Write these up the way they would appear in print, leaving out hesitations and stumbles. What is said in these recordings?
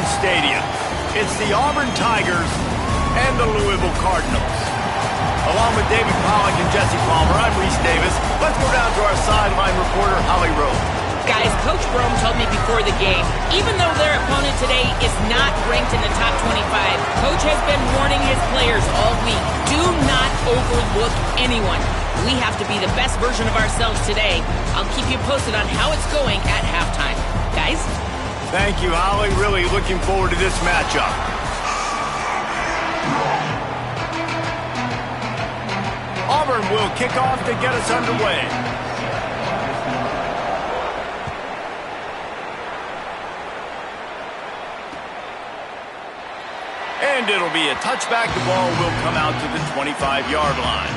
stadium. It's the Auburn Tigers and the Louisville Cardinals. Along with David Pollack and Jesse Palmer, I'm Reese Davis. Let's go down to our sideline reporter, Holly Rowe. Guys, Coach Brome told me before the game, even though their opponent today is not ranked in the top 25, Coach has been warning his players all week, do not overlook anyone. We have to be the best version of ourselves today. I'll keep you posted on how it's going at halftime. Guys? Thank you, Holly. Really looking forward to this matchup. Auburn will kick off to get us underway. And it'll be a touchback. The ball will come out to the 25-yard line.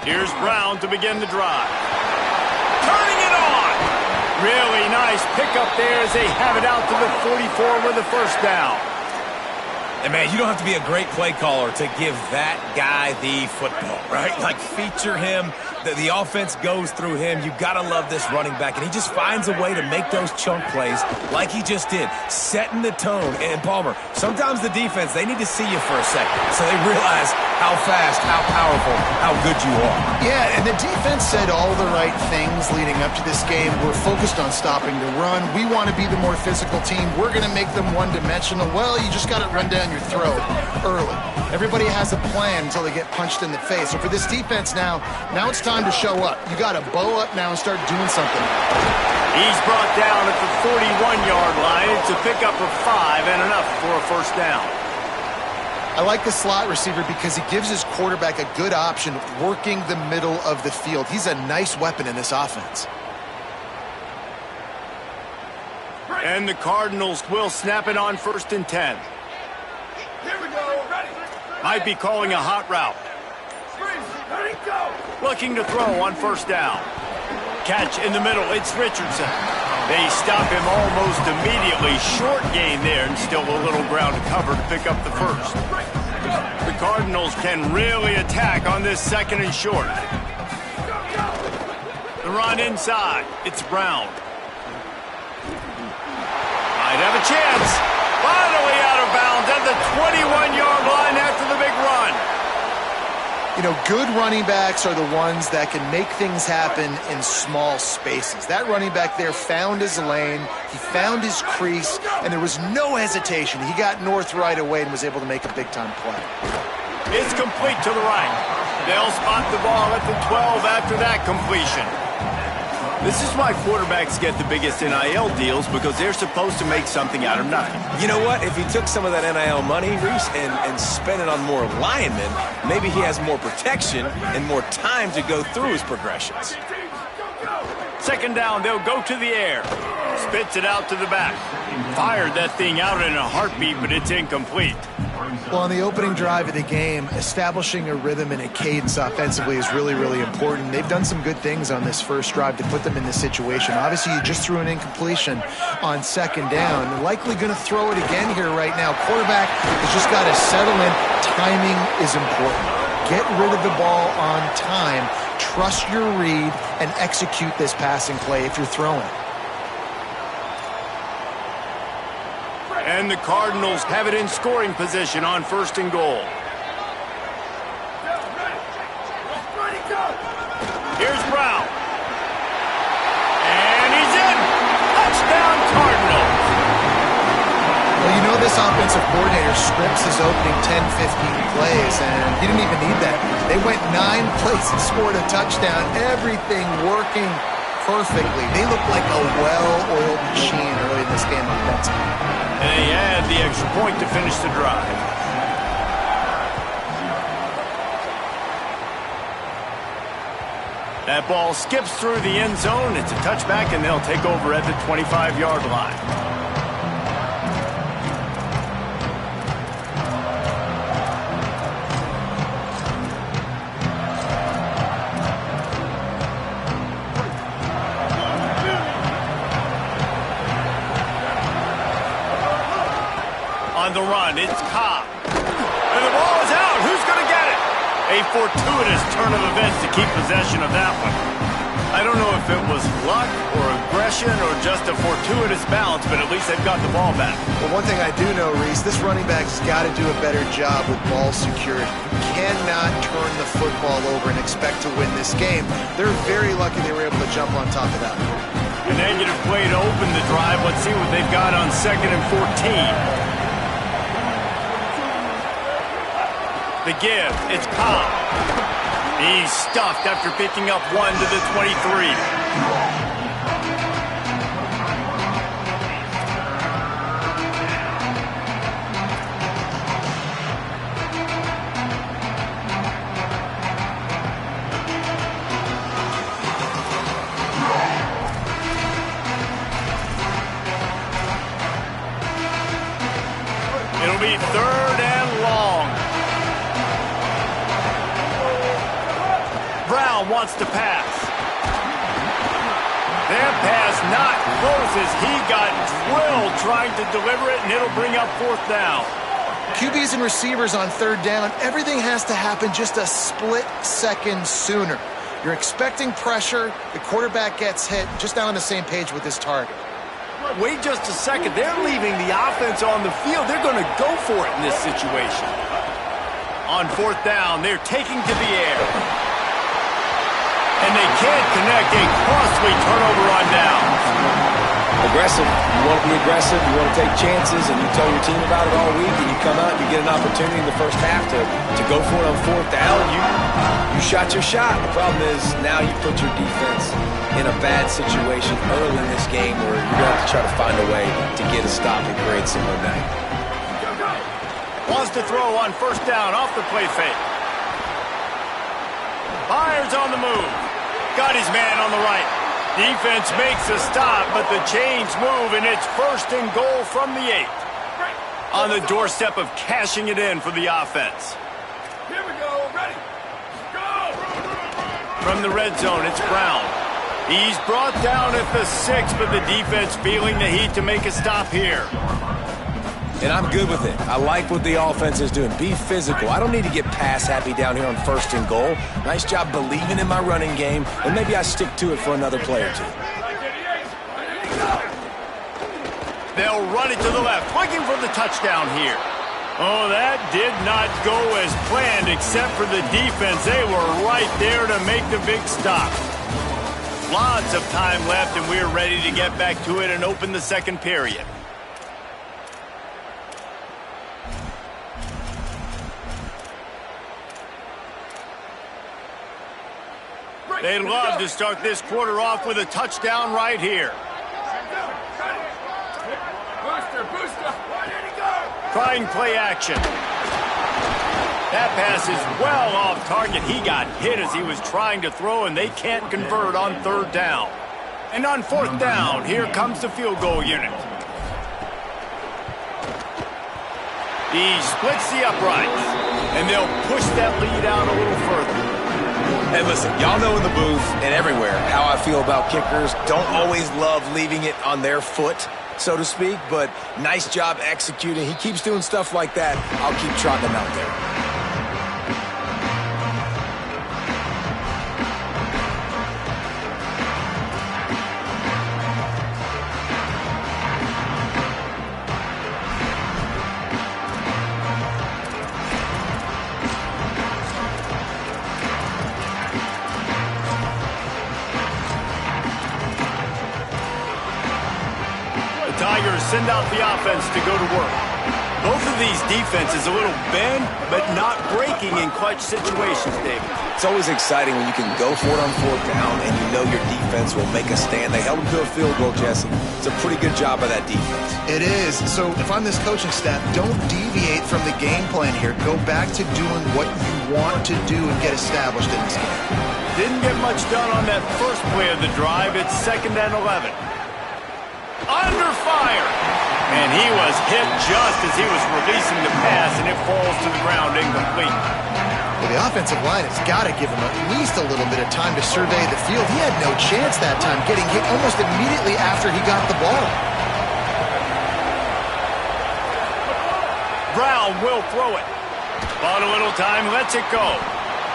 Here's Brown to begin the drive. Turning it on. Really nice pickup there as they have it out to the 44 with the first down. And, man, you don't have to be a great play caller to give that guy the football, right? Like, feature him. The offense goes through him. You got to love this running back. And he just finds a way to make those chunk plays like he just did, setting the tone. And, Palmer, sometimes the defense, they need to see you for a second so they realize how fast, how powerful, how good you are. Yeah, and the defense said all the right things leading up to this game. We're focused on stopping the run. We want to be the more physical team. We're going to make them one-dimensional. Well, you just got to run down your throat early. Everybody has a plan until they get punched in the face. So for this defense now it's time to show up. You got to bow up now and start doing something. He's brought down at the 41-yard line. It's a pickup of 5 and enough for a first down. I like the slot receiver because he gives his quarterback a good option working the middle of the field. He's a nice weapon in this offense. And the Cardinals will snap it on 1st and 10. Here we go. Ready. Might be calling a hot route. Ready, go. Looking to throw on 1st down. Catch in the middle. It's Richardson. They stop him almost immediately. Short gain there and still a little ground to cover to pick up the first. The Cardinals can really attack on this 2nd and short. The run inside. It's Brown. Might have a chance. Finally out of bounds at the 21-yard line after the big run. You know, good running backs are the ones that can make things happen in small spaces. That running back there found his lane, he found his crease, and there was no hesitation. He got north right away and was able to make a big-time play. It's complete to the right. They'll spot the ball at the 12 after that completion. This is why quarterbacks get the biggest NIL deals, because they're supposed to make something out of nothing. You know what? If he took some of that NIL money, Reese, and spent it on more linemen, maybe he has more protection and more time to go through his progressions. 2nd down, they'll go to the air. Spits it out to the back. Fired that thing out in a heartbeat, but it's incomplete. Well, on the opening drive of the game, establishing a rhythm and a cadence offensively is really, really important. They've done some good things on this first drive to put them in this situation. Obviously, you just threw an incompletion on 2nd down. They're likely going to throw it again here right now. Quarterback has just got to settle in. Timing is important. Get rid of the ball on time. Trust your read and execute this passing play if you're throwing it. And the Cardinals have it in scoring position on 1st and goal. Here's Brown. And he's in. Touchdown, Cardinals. Well, you know this offensive coordinator scripts his opening 10, 15 plays, and he didn't even need that. They went 9 plays and scored a touchdown. Everything working perfectly. They look like a well-oiled machine early in this game offensively. And they add the extra point to finish the drive. That ball skips through the end zone. It's a touchback, and they'll take over at the 25-yard line. On the run, it's Cobb. And the ball is out. Who's going to get it? A fortuitous turn of events to keep possession of that one. I don't know if it was luck or aggression or just a fortuitous bounce, but at least they've got the ball back. Well, one thing I do know, Reese, this running back's got to do a better job with ball security. You cannot turn the football over and expect to win this game. They're very lucky they were able to jump on top of that. A negative play to open the drive. Let's see what they've got on 2nd and 14. The give, it's Cobb. He's stuffed after picking up 1 to the 23. It'll be 3rd and long. Brown wants to pass. That pass not close as he got drilled trying to deliver it, and it'll bring up 4th down. QBs and receivers on 3rd down, everything has to happen just a split second sooner. You're expecting pressure, the quarterback gets hit, just not on the same page with his target. Wait just a second. They're leaving the offense on the field. They're going to go for it in this situation. On 4th down, they're taking to the air. And they can't connect. A costly turnover on downs. Aggressive. You want to be aggressive. You want to take chances, and you tell your team about it all week, and you come out and you get an opportunity in the first half to go for it on 4th down. You shot your shot. The problem is now you put your defense in a bad situation early in this game where you're going to have to try to find a way to get a stop and create some momentum. Wants to throw on 1st down off the play fake. Byers on the move. Got his man on the right. Defense makes a stop, but the chains move, and it's 1st and goal from the 8. On the doorstep of cashing it in for the offense. Here we go. Ready. Go. From the red zone, it's Brown. He's brought down at the 6, but the defense feeling the heat to make a stop here. And I'm good with it. I like what the offense is doing. Be physical. I don't need to get pass happy down here on 1st and goal. Nice job believing in my running game, and maybe I stick to it for another play or 2. They'll run it to the left, looking for the touchdown here. Oh, that did not go as planned, except for the defense. They were right there to make the big stop. Lots of time left, and we're ready to get back to it and open the 2nd period. They'd love to start this quarter off with a touchdown right here. Booster. Ready to go. Trying play action. That pass is well off target. He got hit as he was trying to throw, and they can't convert on 3rd down. And on 4th down, here comes the field goal unit. He splits the uprights, and they'll push that lead out a little further. Hey, listen, y'all know in the booth and everywhere how I feel about kickers. Don't always love leaving it on their foot, so to speak, but nice job executing. He keeps doing stuff like that. I'll keep trotting him out there. Tigers send out the offense to go to work. Both of these defenses a little bend, but not breaking in clutch situations, David. It's always exciting when you can go for it on 4th down and you know your defense will make a stand. They held them to a field goal, Jesse. It's a pretty good job by that defense. It is. So if I'm this coaching staff, don't deviate from the game plan here. Go back to doing what you want to do and get established in this game. Didn't get much done on that first play of the drive. It's 2nd and 11. Under fire. And he was hit just as he was releasing the pass, and it falls to the ground incomplete. Well, the offensive line has got to give him at least a little bit of time to survey the field. He had no chance that time, getting hit almost immediately after he got the ball. Brown will throw it. Bought a little time, lets it go.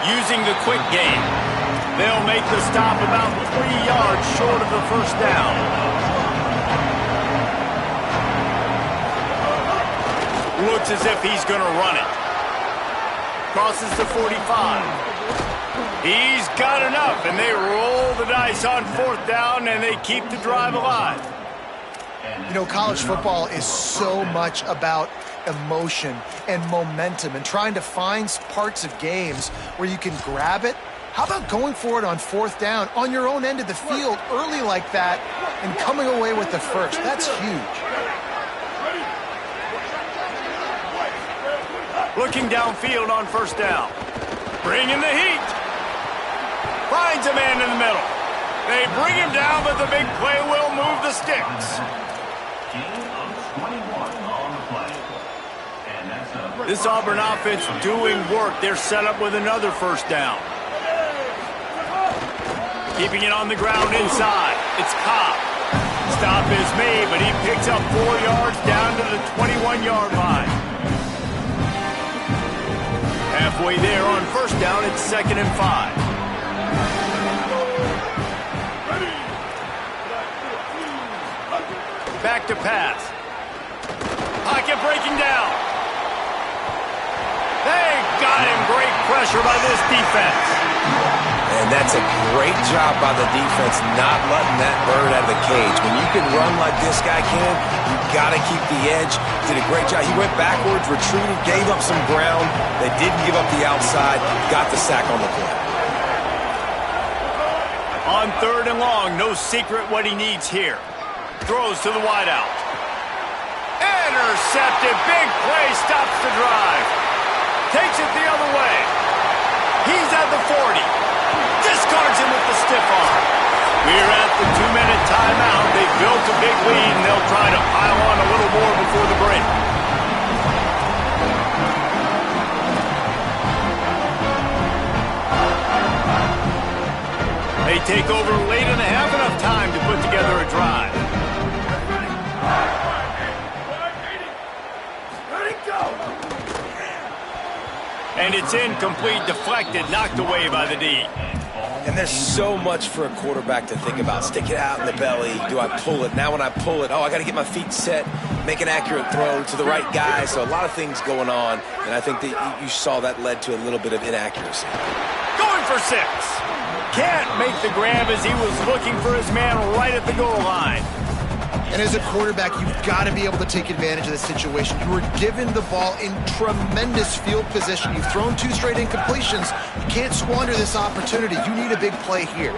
Using the quick game. They'll make the stop about 3 yards short of the first down. Looks as if he's going to run it. Crosses the 45. He's got enough, and they roll the dice on 4th down, and they keep the drive alive. You know, college football is so much about emotion and momentum and trying to find parts of games where you can grab it. How about going for it on 4th down on your own end of the field early like that and coming away with the first? That's huge. Looking downfield on 1st down. Bringing the heat. Finds a man in the middle. They bring him down, but the big play will move the sticks. This Auburn offense doing work. They're set up with another 1st down. Keeping it on the ground inside. It's Cobb. Stop is made, but he picks up 4 yards down to the 21-yard line. Halfway there on 1st down, it's 2nd and 5. Back to pass. Pocket breaking down. They got him. Great pressure by this defense. And that's a great job by the defense not letting that bird out of the cage. When you can run like this guy can, you got to keep the edge. Did a great job. He went backwards, retreated, gave up some ground. They didn't give up the outside. Got the sack on the play. On 3rd and long, no secret what he needs here. Throws to the wideout. Intercepted. Big play. Stops the drive. Takes it the other way. He's at the 40. Discards him with the stiff arm. We're at the 2-minute timeout. They built a big lead, and they'll try to pile on a little more before the break. They take over late and have enough time to put together a drive. And it's incomplete, deflected, knocked away by the D. And there's so much for a quarterback to think about. Stick it out in the belly. Do I pull it? Now when I pull it, I got to get my feet set, make an accurate throw to the right guy. So a lot of things going on, and I think that you saw that led to a little bit of inaccuracy. Going for 6. Can't make the grab as he was looking for his man right at the goal line. And as a quarterback, you've got to be able to take advantage of this situation. You were given the ball in tremendous field position. You've thrown 2 straight incompletions. You can't squander this opportunity. You need a big play here.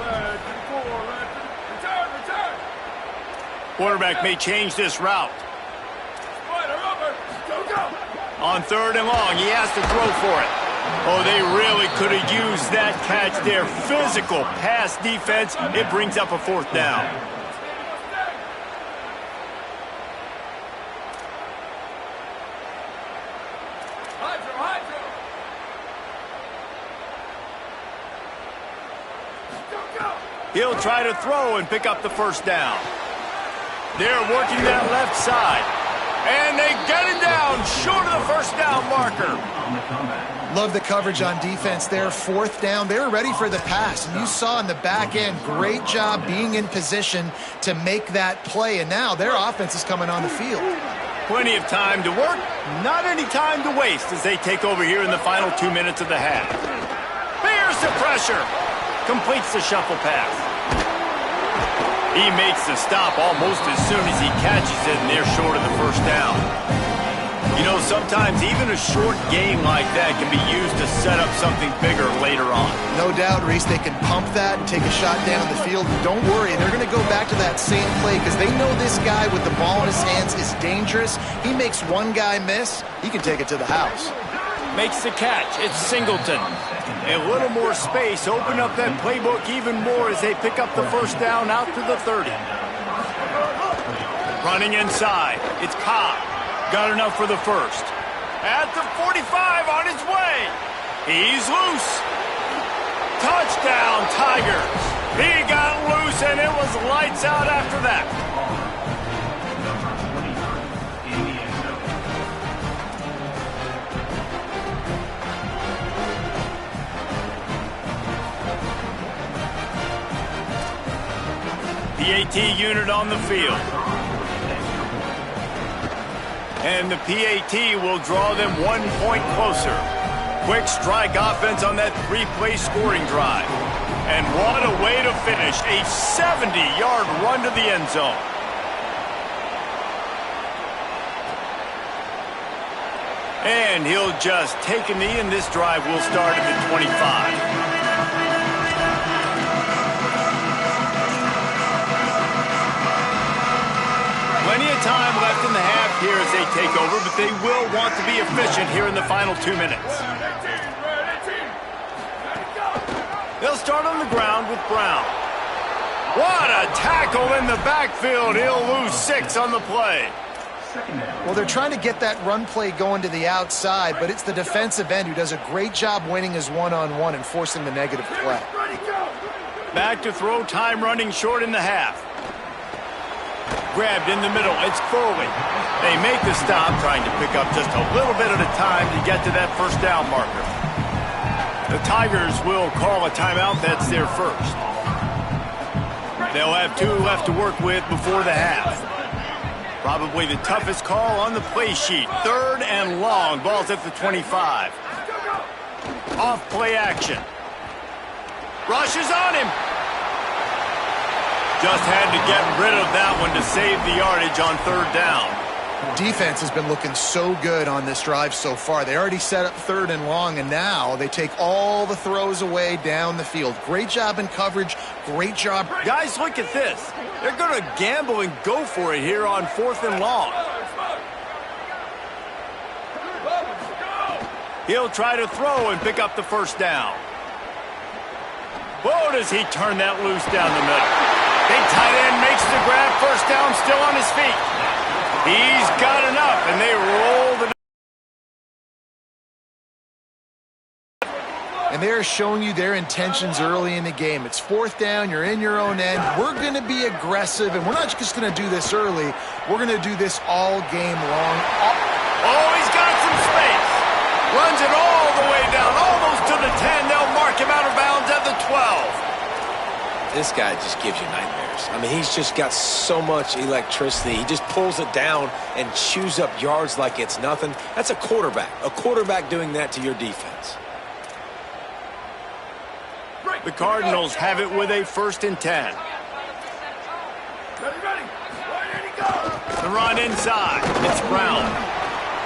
Quarterback may change this route. On 3rd and long, he has to throw for it. Oh, they really could have used that catch there. Physical pass defense. It brings up a 4th down. He'll try to throw and pick up the 1st down. They're working that left side. And they get it down short of the 1st down marker. Love the coverage on defense there. 4th down. They were ready for the pass. And you saw in the back end, great job being in position to make that play. And now their offense is coming on the field. Plenty of time to work. Not any time to waste as they take over here in the final 2 minutes of the half. Here's the pressure. Completes the shuffle pass. He makes the stop almost as soon as he catches it, and they're short of the 1st down. You know, sometimes even a short game like that can be used to set up something bigger later on. No doubt, Reese, they can pump that and take a shot down the field. Don't worry, they're going to go back to that same play because they know this guy with the ball in his hands is dangerous. He makes one guy miss, he can take it to the house. Makes the catch. It's Singleton. A little more space. Open up that playbook even more as they pick up the 1st down out to the 30. Running inside. It's Cobb. Got enough for the 1st. At the 45 on his way. He's loose. Touchdown, Tigers. He got loose, and it was lights out after that. PAT unit on the field. And the PAT will draw them 1 point closer. Quick strike offense on that 3-play scoring drive. And what a way to finish. A 70-yard run to the end zone. And he'll just take a knee, and this drive will start at the 25. Plenty of time left in the half here as they take over, but they will want to be efficient here in the final 2 minutes. They'll start on the ground with Brown. What a tackle in the backfield. He'll lose 6 on the play. Well, they're trying to get that run play going to the outside, but it's the defensive end who does a great job winning his one-on-one and forcing the negative play. Back to throw, time running short in the half. Grabbed in the middle, it's Foley. They make the stop, trying to pick up just a little bit at a time to get to that first down marker. The Tigers will call a timeout. That's their first. They'll have 2 left to work with before the half. Probably the toughest call on the play sheet. 3rd and long. Ball's at the 25. Off play action. Rushes on him. Just had to get rid of that one to save the yardage on 3rd down. Defense has been looking so good on this drive so far. They already set up 3rd and long, and now they take all the throws away down the field. Great job in coverage. Great job. Guys, look at this. They're going to gamble and go for it here on 4th and long. He'll try to throw and pick up the first down. Whoa, does he turn that loose down the middle. Big tight end makes the grab. First down, still on his feet. He's got enough, and they roll the... And they are showing you their intentions early in the game. It's 4th down. You're in your own end. We're going to be aggressive, and we're not just going to do this early. We're going to do this all game long. Oh, he's got some space. Runs it all the way down, almost to the 10. They'll mark him out of bounds at the 12. This guy just gives you nightmares. I mean, he's just got so much electricity. He just pulls it down and chews up yards like it's nothing. That's a quarterback. A quarterback doing that to your defense. The Cardinals have it with a 1st and 10. The run inside. It's Brown.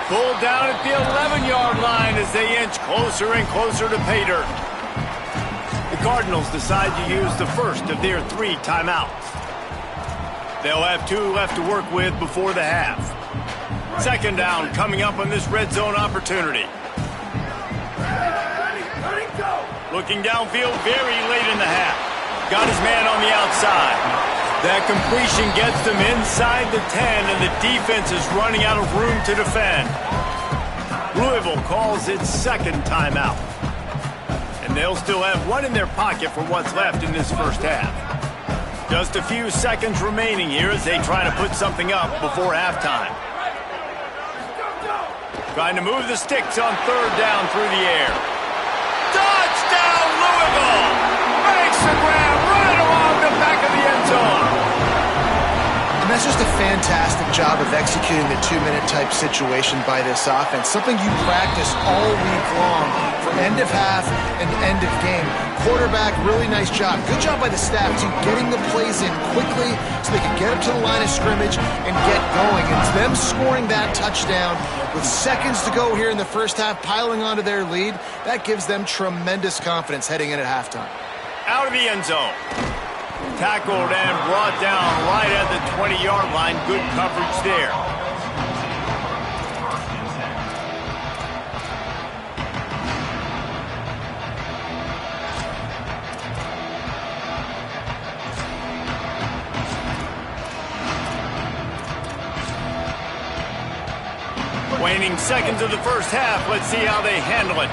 Pulled down at the 11-yard line as they inch closer and closer to pay dirt. The Cardinals decide to use the first of their 3 timeouts. They'll have 2 left to work with before the half. 2nd down coming up on this red zone opportunity. Looking downfield very late in the half. Got his man on the outside. That completion gets them inside the 10, and the defense is running out of room to defend. Louisville calls its 2nd timeout. And they'll still have 1 in their pocket for what's left in this first half. Just a few seconds remaining here as they try to put something up before halftime. Trying to move the sticks on 3rd down through the air. Touchdown, Louisville! Makes the grab right along the back of the end zone. And that's just a fantastic job of executing the 2-minute type situation by this offense. Something you practice all week long for end of half and end of game. Quarterback, really nice job. Good job by the staff, too, getting the plays in quickly so they can get up to the line of scrimmage and get going. And it's them scoring that touchdown with seconds to go here in the first half, piling onto their lead. That gives them tremendous confidence heading in at halftime. Out of the end zone. Tackled and brought down right at the 20-yard line. Good coverage there. Waning seconds of the first half. Let's see how they handle it.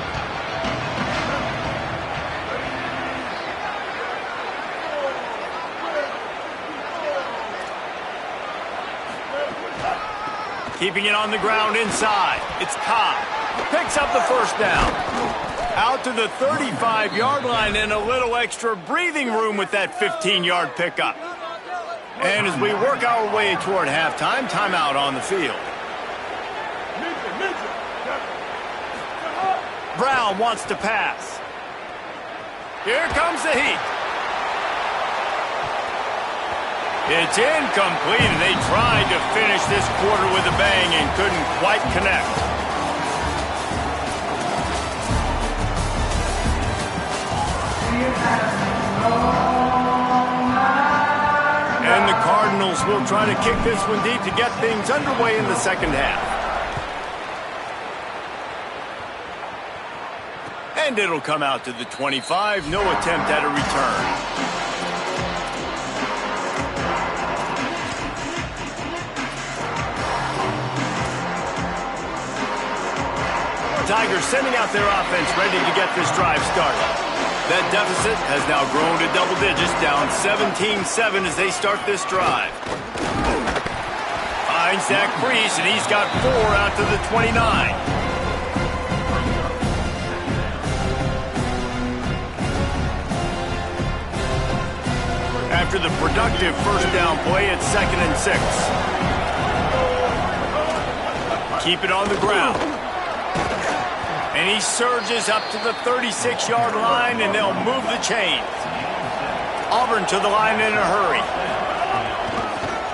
Keeping it on the ground inside. It's Cobb. Picks up the first down. Out to the 35-yard line and a little extra breathing room with that 15-yard pickup. And as we work our way toward halftime, timeout on the field. Brown wants to pass. Here comes the heat. It's incomplete, and they tried to finish this quarter with a bang and couldn't quite connect. And the Cardinals will try to kick this one deep to get things underway in the second half. And it'll come out to the 25. No attempt at a return. Tigers sending out their offense ready to get this drive started. That deficit has now grown to double digits, down 17-7 as they start this drive. Finds Zach Priest, and he's got 4 out to the 29. After the productive first down play, it's 2nd and 6. Keep it on the ground. And he surges up to the 36-yard line, and they'll move the chains. Auburn to the line in a hurry.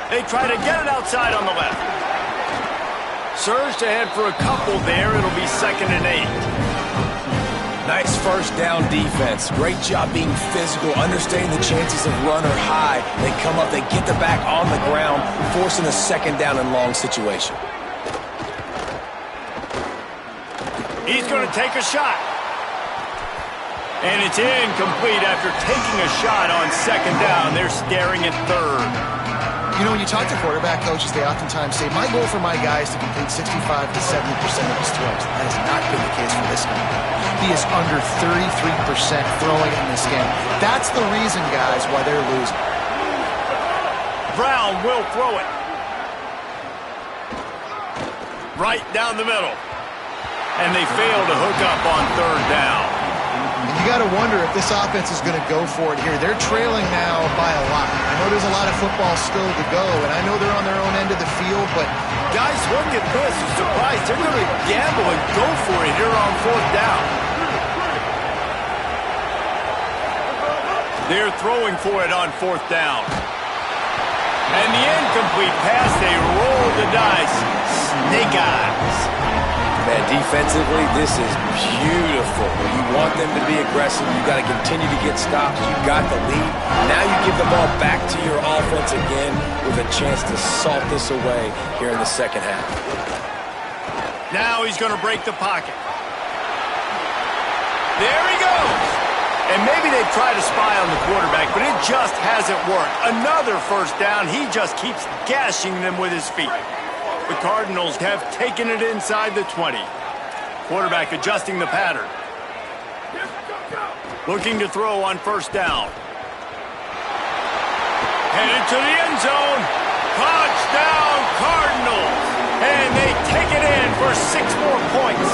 They try to get it outside on the left. Surged ahead for a couple there. It'll be 2nd and 8. Nice first down defense. Great job being physical, understanding the chances of run are high. They come up, they get the back on the ground, forcing a 2nd down and long situation. He's going to take a shot. And it's incomplete after taking a shot on 2nd down. They're staring at 3rd. You know, when you talk to quarterback coaches, they oftentimes say, my goal for my guy is to complete 65 to 70% of his throws. That has not been the case for this guy. He is under 33% throwing in this game. That's the reason, guys, why they're losing. Brown will throw it. Right down the middle. And they fail to hook up on 3rd down. And you got to wonder if this offense is going to go for it here. They're trailing now by a lot. I know there's a lot of football still to go, and I know they're on their own end of the field, but guys, look at this. I'm surprised they're going to gamble and go for it here on 4th down. They're throwing for it on 4th down. And the incomplete pass, they roll the dice. Snake eyes. Man, defensively, this is beautiful. You want them to be aggressive. You got to continue to get stops. You got the lead. Now you give the ball back to your offense again with a chance to salt this away here in the second half. Now he's going to break the pocket. There he goes. And maybe they try to spy on the quarterback, but it just hasn't worked. Another first down. He just keeps gashing them with his feet. The Cardinals have taken it inside the 20. Quarterback adjusting the pattern. Looking to throw on 1st down. Headed to the end zone. Touchdown, Cardinals. And they take it in for 6 more points.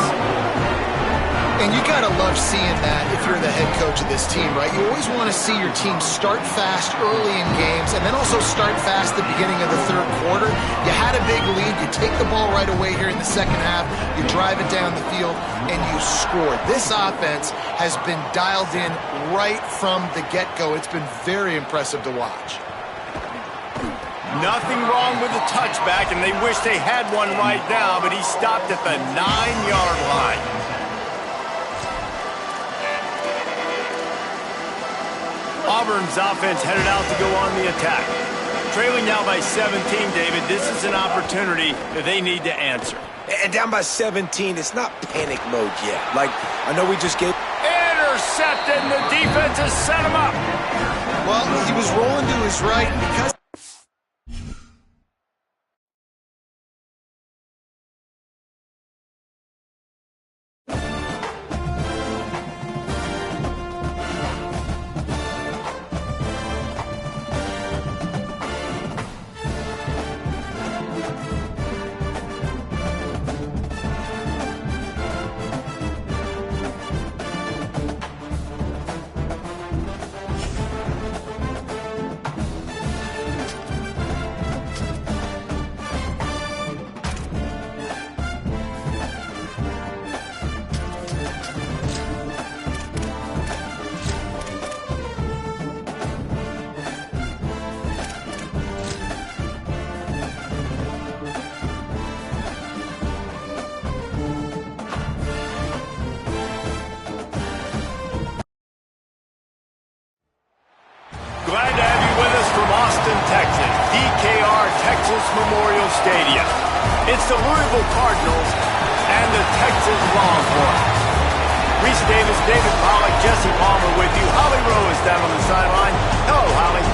And you got to love seeing that if you're the head coach of this team, right? You always want to see your team start fast early in games and then also start fast at the beginning of the 3rd quarter. You had a big lead. You take the ball right away here in the second half. You drive it down the field, and you score. This offense has been dialed in right from the get-go. It's been very impressive to watch. Nothing wrong with the touchback, and they wish they had one right now, but he stopped at the 9-yard line. Auburn's offense headed out to go on the attack. Trailing now by 17, David, this is an opportunity that they need to answer. And down by 17, it's not panic mode yet. Like, I know we just gave... Intercepted, and the defense has set him up. Well, he was rolling to his right because... Stadium. It's the Louisville Cardinals and the Texas Longhorns. Reese Davis, David Pollack, Jesse Palmer with you. Holly Rowe is down on the sideline. Hello, Holly.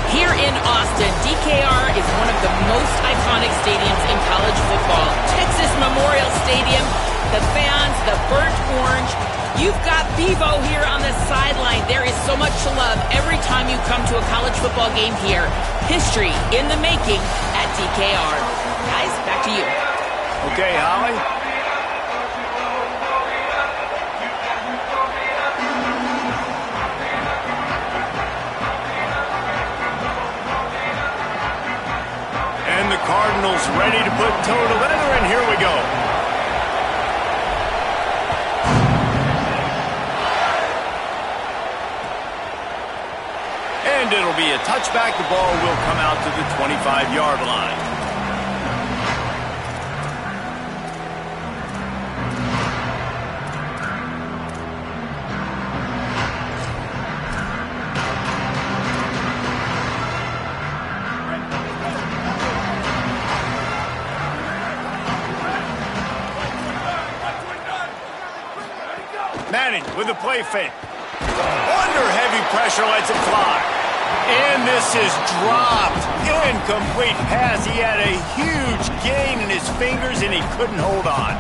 Here in Austin, DKR is one of the most iconic stadiums in college football. Texas Memorial Stadium, the fans, the burnt orange. You've got Bevo here on the sideline. There is so much to love every time you come to a college football game here. History in the making at DKR. Guys, back to you. Okay, Holly. And the Cardinals ready to put toe to leather, and here we go. And it'll be a touchback. The ball will come out to the 25-yard line. Manning with a play fake. Under heavy pressure, lets it fly. And this is dropped. Incomplete pass. He had a huge gain in his fingers, and he couldn't hold on.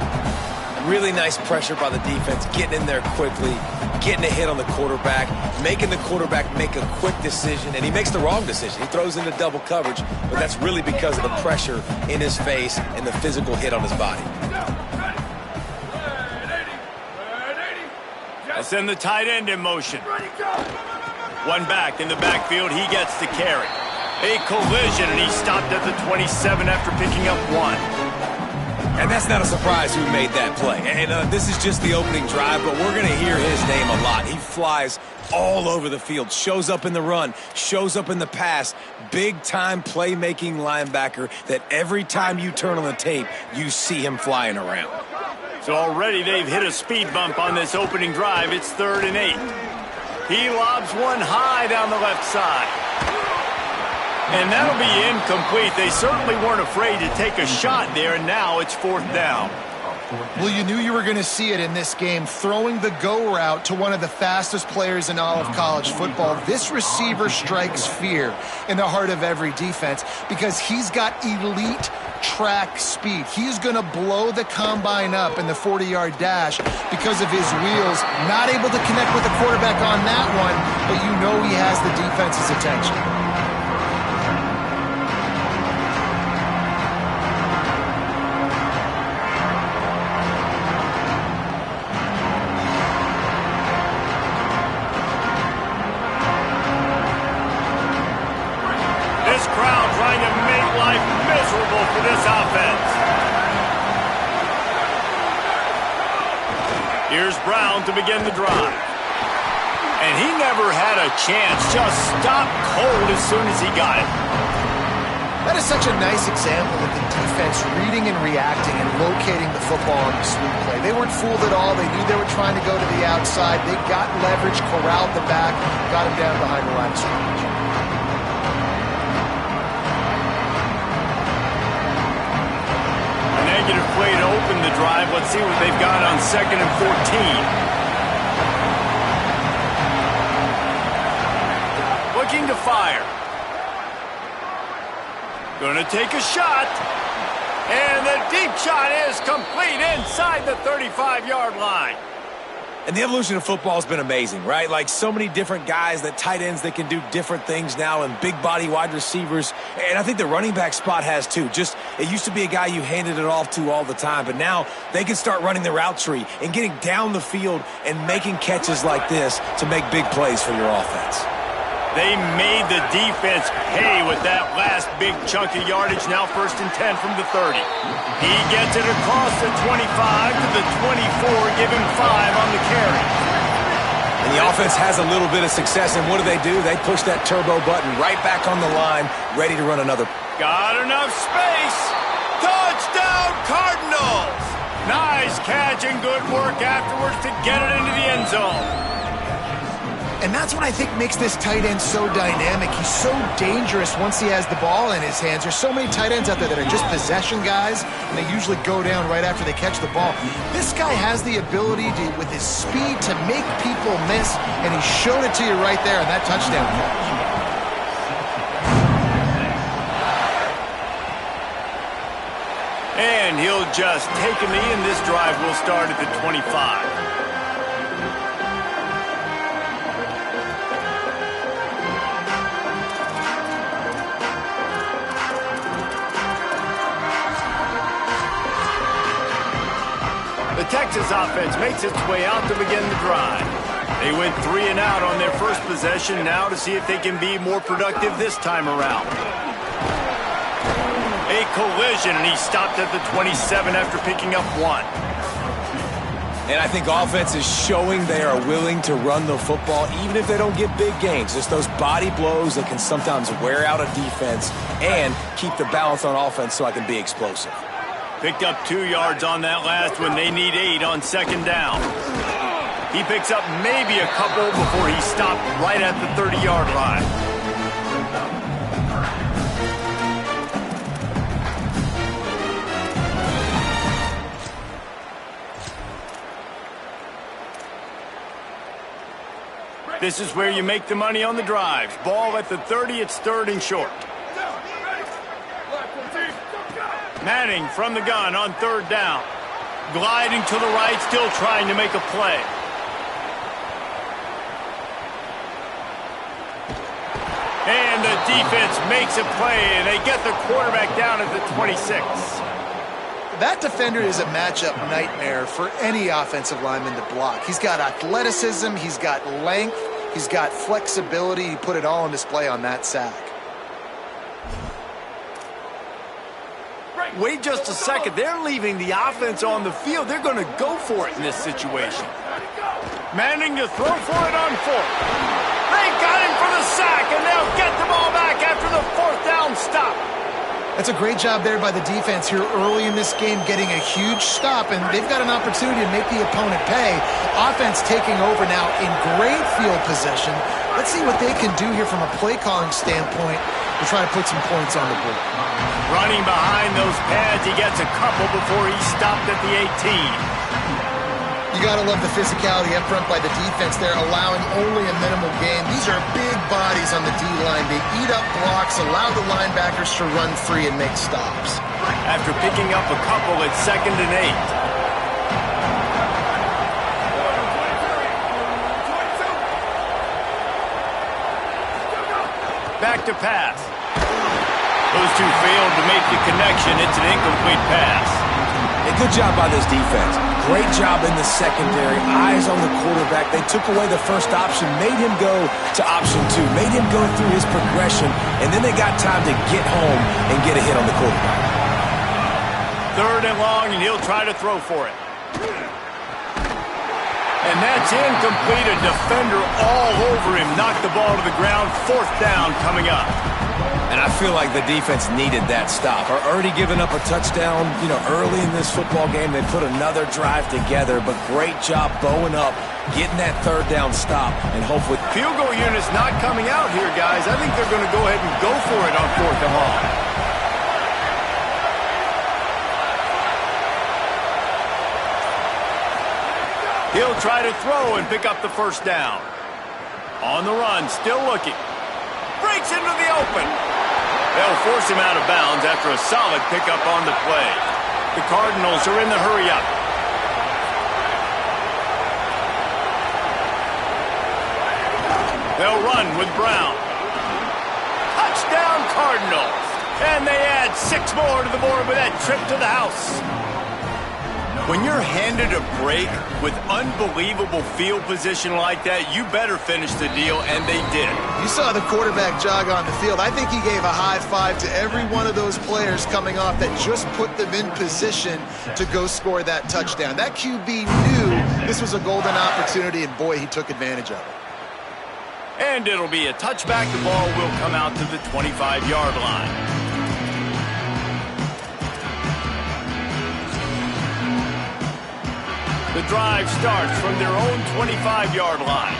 Really nice pressure by the defense, getting in there quickly, getting a hit on the quarterback, making the quarterback make a quick decision, and he makes the wrong decision. He throws into double coverage, but that's really because of the pressure in his face and the physical hit on his body. They'll send the tight end in motion. One back in the backfield. He gets the carry. A collision, and he stopped at the 27 after picking up one. And that's not a surprise who made that play. And this is just the opening drive, but we're going to hear his name a lot. He flies all over the field, shows up in the run, shows up in the pass. Big-time playmaking linebacker that every time you turn on the tape, you see him flying around. So already they've hit a speed bump on this opening drive. It's 3rd and 8. He lobs one high down the left side. And that'll be incomplete. They certainly weren't afraid to take a shot there, and now it's 4th down. Well, you knew you were going to see it in this game, throwing the go route to one of the fastest players in all of college football. This receiver strikes fear in the heart of every defense because he's got elite track speed. He's going to blow the combine up in the 40-yard dash because of his wheels. Not able to connect with the quarterback on that one, but you know he has the defense's attention. For this offense. Here's Brown to begin the drive. And he never had a chance. Just stopped cold as soon as he got it. That is such a nice example of the defense reading and reacting and locating the football on the sweep play. They weren't fooled at all. They knew they were trying to go to the outside. They got leverage, corralled the back, got him down behind the line of scrimmage. Negative play to open the drive. Let's see what they've got on 2nd and 14. Looking to fire. Going to take a shot. And the deep shot is complete inside the 35-yard line. And the evolution of football has been amazing, right? Like so many different guys, that tight ends that can do different things now, and big body wide receivers. And I think the running back spot has too. Just, it used to be a guy you handed it off to all the time, but now they can start running the route tree and getting down the field and making catches like this to make big plays for your offense. They made the defense pay with that last big chunk of yardage. Now 1st and 10 from the 30. He gets it across the 25 to the 24, give him 5 on the carry. And the offense has a little bit of success, and what do? They push that turbo button right back on the line, ready to run another. Got enough space. Touchdown, Cardinals. Nice catch and good work afterwards to get it into the end zone. And that's what I think makes this tight end so dynamic. He's so dangerous once he has the ball in his hands. There's so many tight ends out there that are just possession guys, and they usually go down right after they catch the ball. This guy has the ability to, with his speed, to make people miss, and he showed it to you right there in that touchdown catch. And he'll just take a knee, and this drive will start at the 25. The Texas offense makes its way out to begin the drive. They went 3 and out on their first possession, now to see if they can be more productive this time around. A collision, and he stopped at the 27 after picking up 1. And I think offense is showing they are willing to run the football even if they don't get big gains. Just those body blows that can sometimes wear out a defense and keep the balance on offense so I can be explosive. Picked up 2 yards on that last one. They need 8 on second down. He picks up maybe a couple before he stopped right at the 30-yard line. This is where you make the money on the drives. Ball at the 30, it's 3rd and short. Manning from the gun on 3rd down. Gliding to the right, still trying to make a play. And the defense makes a play, and they get the quarterback down at the 26. That defender is a matchup nightmare for any offensive lineman to block. He's got athleticism, he's got length, he's got flexibility. He put it all on display on that sack. Wait just a second. They're leaving the offense on the field. They're going to go for it in this situation. Manning to throw for it on 4th. They got him for the sack, and they'll get the ball back after the 4th down stop. That's a great job there by the defense here early in this game, getting a huge stop, and they've got an opportunity to make the opponent pay. Offense taking over now in great field possession. Let's see what they can do here from a play-calling standpoint to try to put some points on the board. Running behind those pads, he gets a couple before he stopped at the 18. You got to love the physicality up front by the defense there, allowing only a minimal gain. These are big bodies on the D-line. They eat up blocks, allow the linebackers to run free and make stops. After picking up a couple, it's 2nd and 8. Back to pass. Those two failed to make the connection. It's an incomplete pass. A good job by this defense. Great job in the secondary. Eyes on the quarterback. They took away the first option, made him go to option 2, made him go through his progression, and then they got time to get home and get a hit on the quarterback. 3rd and long, and he'll try to throw for it. And that's incomplete. A defender all over him. Knocked the ball to the ground. 4th down coming up. And I feel like the defense needed that stop. Are already giving up a touchdown, early in this football game. They put another drive together, but great job bowing up, getting that 3rd down stop, and hopefully... Field goal unit's not coming out here, guys. I think they're going to go ahead and go for it on 4th and long. He'll try to throw and pick up the 1st down. On the run, still looking. Breaks into the open. They'll force him out of bounds after a solid pickup on the play. The Cardinals are in the hurry-up. They'll run with Brown. Touchdown, Cardinals. And they add 6 more to the board with that trip to the house. When you're handed a break with unbelievable field position like that, you better finish the deal, and they did. You saw the quarterback jog on the field. I think he gave a high five to every one of those players coming off that just put them in position to go score that touchdown. That QB knew this was a golden opportunity, and boy, he took advantage of it. And it'll be a touchback. The ball will come out to the 25-yard line. The drive starts from their own 25-yard line.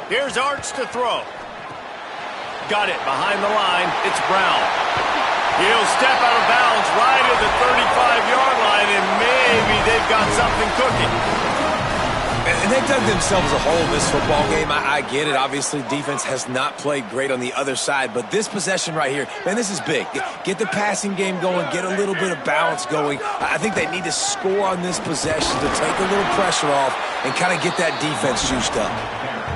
Here's Arch to throw. Got it behind the line. It's Brown. He'll step out of bounds right at the 35-yard line, and maybe they've got something cooking. And they dug themselves a hole in this football game. I get it. Obviously, defense has not played great on the other side, but this possession right here, man, this is big. Get the passing game going, get a little bit of balance going. I think they need to score on this possession to take a little pressure off and kind of get that defense juiced up.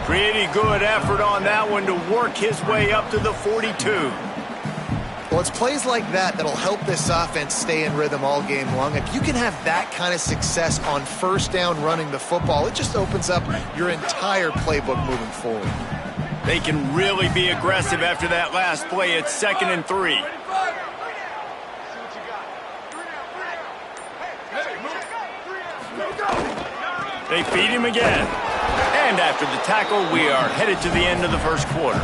Pretty good effort on that one to work his way up to the 42. Well, it's plays like that that'll help this offense stay in rhythm all game long. If you can have that kind of success on first down running the football, it just opens up your entire playbook moving forward. They can really be aggressive after that last play. It's 2nd and 3. They feed him again. And after the tackle, we are headed to the end of the first quarter.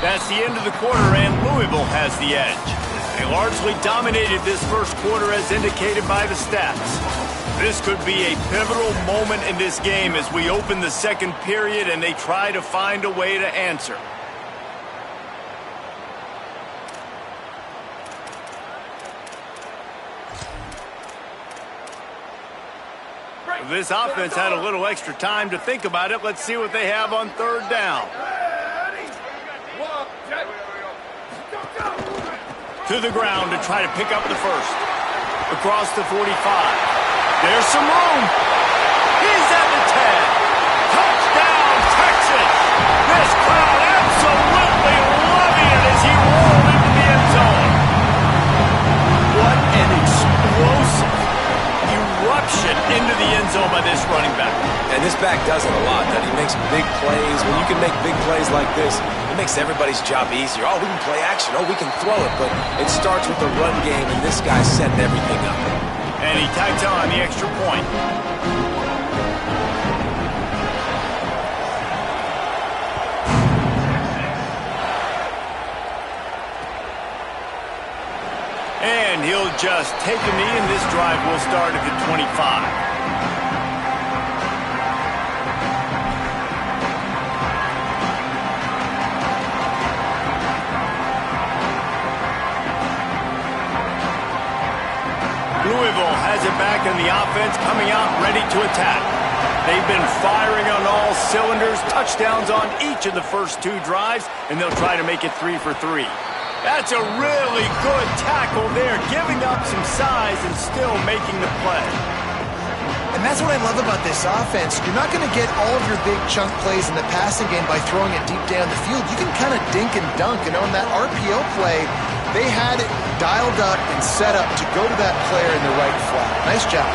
That's the end of the quarter, and Louisville has the edge. They largely dominated this first quarter as indicated by the stats. This could be a pivotal moment in this game as we open the second period and they try to find a way to answer. This offense had a little extra time to think about it. Let's see what they have on 3rd down. To the ground to try to pick up the first. Across the 45. There's some room. He's at the 10. Touchdown, Texas. This crowd absolutely loving it as he rolled into the end zone. What an explosive eruption into the end zone by this running back. And this back does it a lot, that he makes big plays. When you can make big plays like this, it makes everybody's job easier. Oh, we can play action. Oh, we can throw it. But it starts with the run game, and this guy's setting everything up. And he tags on the extra point. And he'll just take a knee, and this drive will start at the 25. Louisville has it back in the offense, coming out ready to attack. They've been firing on all cylinders, touchdowns on each of the first 2 drives, and they'll try to make it 3 for 3. That's a really good tackle there, giving up some size and still making the play. And that's what I love about this offense. You're not going to get all of your big chunk plays in the passing game by throwing it deep down the field. You can kind of dink and dunk, and on that RPO play, they had it dialed up and set up to go to that player in the right flat. Nice job.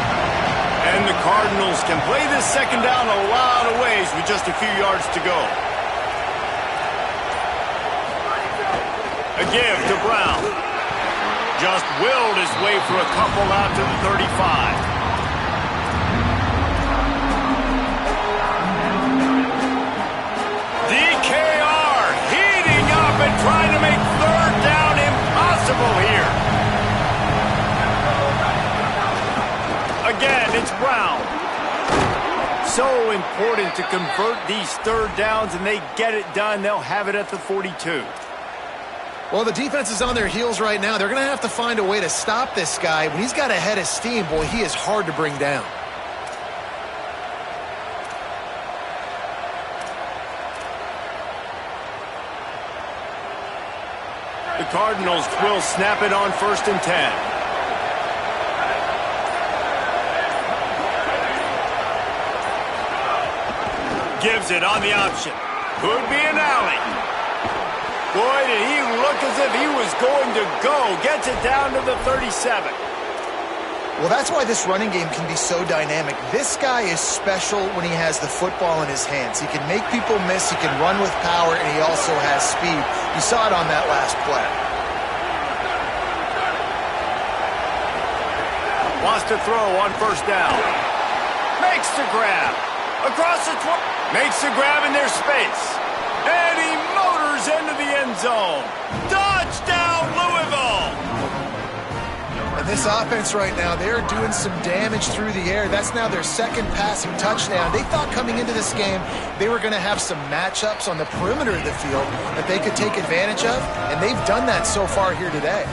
And the Cardinals can play this second down a lot of ways with just a few yards to go. A give to Brown. Just willed his way for a couple out to the 35. DKR heating up and trying to make 3rd down impossible here. Again, it's Brown. So important to convert these 3rd downs, and they get it done. They'll have it at the 42. Well, the defense is on their heels right now. They're going to have to find a way to stop this guy. When he's got a head of steam, boy, he is hard to bring down. The Cardinals will snap it on 1st and 10. Gives it on the option. Could be an alley. Boy, did he look as if he was going to go. Gets it down to the 37. Well, that's why this running game can be so dynamic. This guy is special when he has the football in his hands. He can make people miss, he can run with power, and he also has speed. You saw it on that last play. Wants to throw on 1st down. Makes the grab. Across the 20. Makes the grab in their space. And he motors into the end zone. Touchdown, Louisville! This offense right now, they're doing some damage through the air. That's now their second passing touchdown. They thought coming into this game they were going to have some matchups on the perimeter of the field that they could take advantage of, and they've done that so far here today.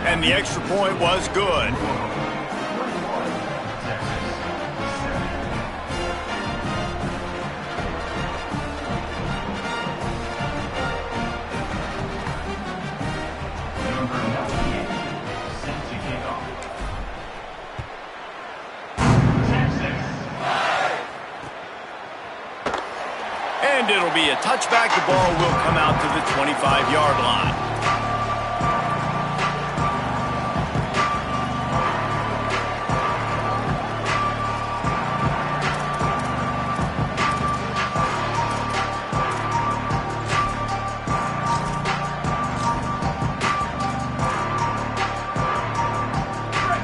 And the extra point was good. And it'll be a touchback. The ball will come out to the 25-yard line.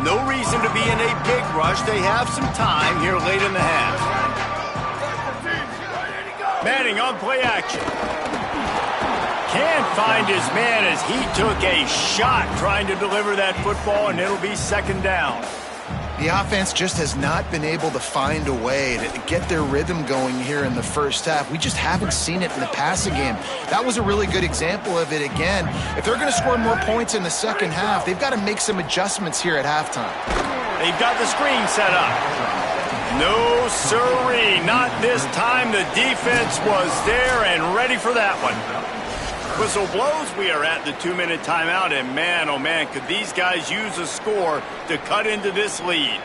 No reason to be in a big rush. They have some time here late in the half. Manning on play action. Can't find his man as he took a shot trying to deliver that football, and it'll be second down. The offense just has not been able to find a way to get their rhythm going here in the first half. We just haven't seen it in the passing game. That was a really good example of it again. If they're going to score more points in the second half, they've got to make some adjustments here at halftime. They've got the screen set up. No, sirree, not this time. The defense was there and ready for that one. Whistle blows. We are at the 2-minute timeout, and man, oh man, could these guys use a score to cut into this lead.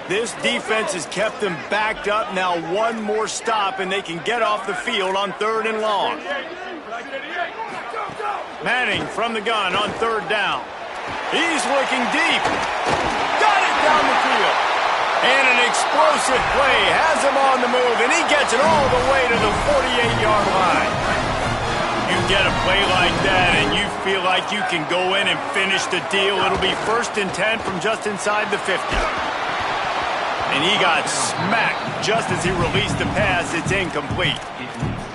This defense has kept them backed up. Now one more stop, and they can get off the field on 3rd and long. Manning from the gun on 3rd down. He's looking deep. Got it down the field. And an explosive play has him on the move, and he gets it all the way to the 48-yard line. You get a play like that, and you feel like you can go in and finish the deal. It'll be 1st and 10 from just inside the 50. And he got smacked just as he released the pass. It's incomplete.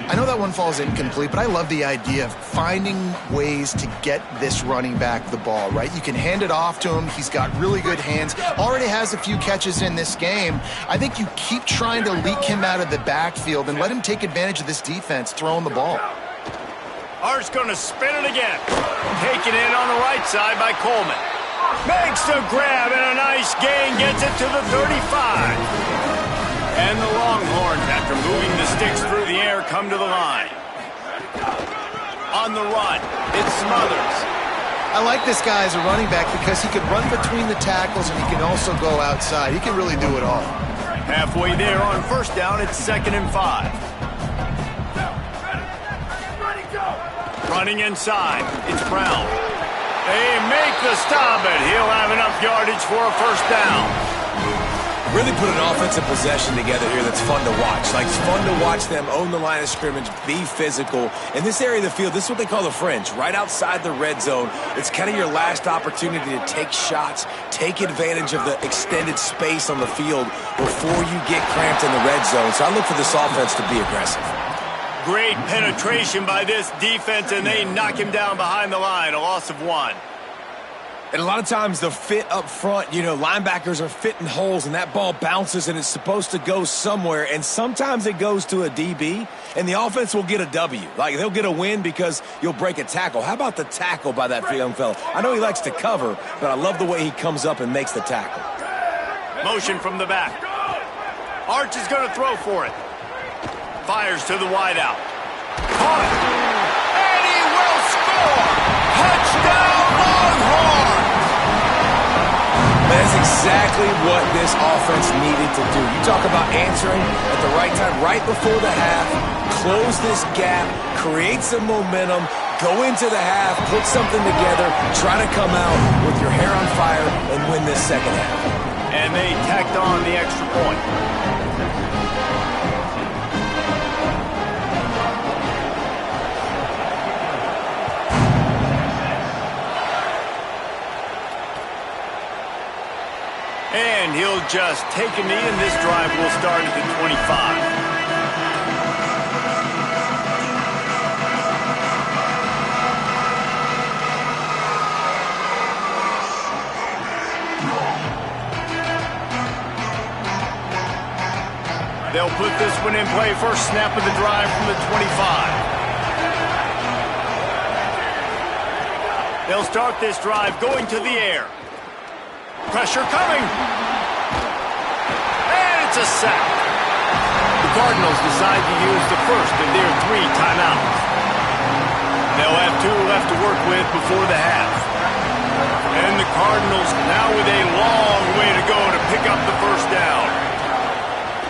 I know that one falls incomplete, but I love the idea of finding ways to get this running back the ball, right? You can hand it off to him. He's got really good hands. Already has a few catches in this game. I think you keep trying to leak him out of the backfield and let him take advantage of this defense throwing the ball. Art's going to spin it again. Taken in on the right side by Coleman. Makes the grab and a nice gain. Gets it to the 35. And the Longhorns, after moving the sticks through the air, come to the line. On the run, it's Smothers. I like this guy as a running back because he can run between the tackles and he can also go outside. He can really do it all. Halfway there on 1st down, it's 2nd and 5. Running inside, it's Brown. They make the stop, but he'll have enough yardage for a 1st down. Really put an offensive possession together here that's fun to watch. Like, it's fun to watch them own the line of scrimmage, be physical. In this area of the field, this is what they call the fringe, right outside the red zone. It's kind of your last opportunity to take shots, take advantage of the extended space on the field before you get cramped in the red zone. So I look for this offense to be aggressive. Great penetration by this defense, and they knock him down behind the line, a loss of 1. And a lot of times the fit up front, you know, linebackers are fitting holes and that ball bounces and it's supposed to go somewhere. And sometimes it goes to a DB and the offense will get a W. Like, they'll get a win because you'll break a tackle. How about the tackle by that young fella? I know he likes to cover, but I love the way he comes up and makes the tackle. Motion from the back. Arch is going to throw for it. Fires to the wideout. Caught. And he will score. Touchdown Longhorns. That's exactly what this offense needed to do. You talk about answering at the right time, right before the half, close this gap, create some momentum, go into the half, put something together, try to come out with your hair on fire and win this second half. And they tacked on the extra point. And he'll just take a knee, and this drive will start at the 25. one in play, first snap of the drive from the 25. They'll start this drive going to the air. Pressure coming. And it's a sack. The Cardinals decide to use the first of their 3 timeouts. They'll have 2 left to work with before the half. And the Cardinals now with a long way to go to pick up the first down.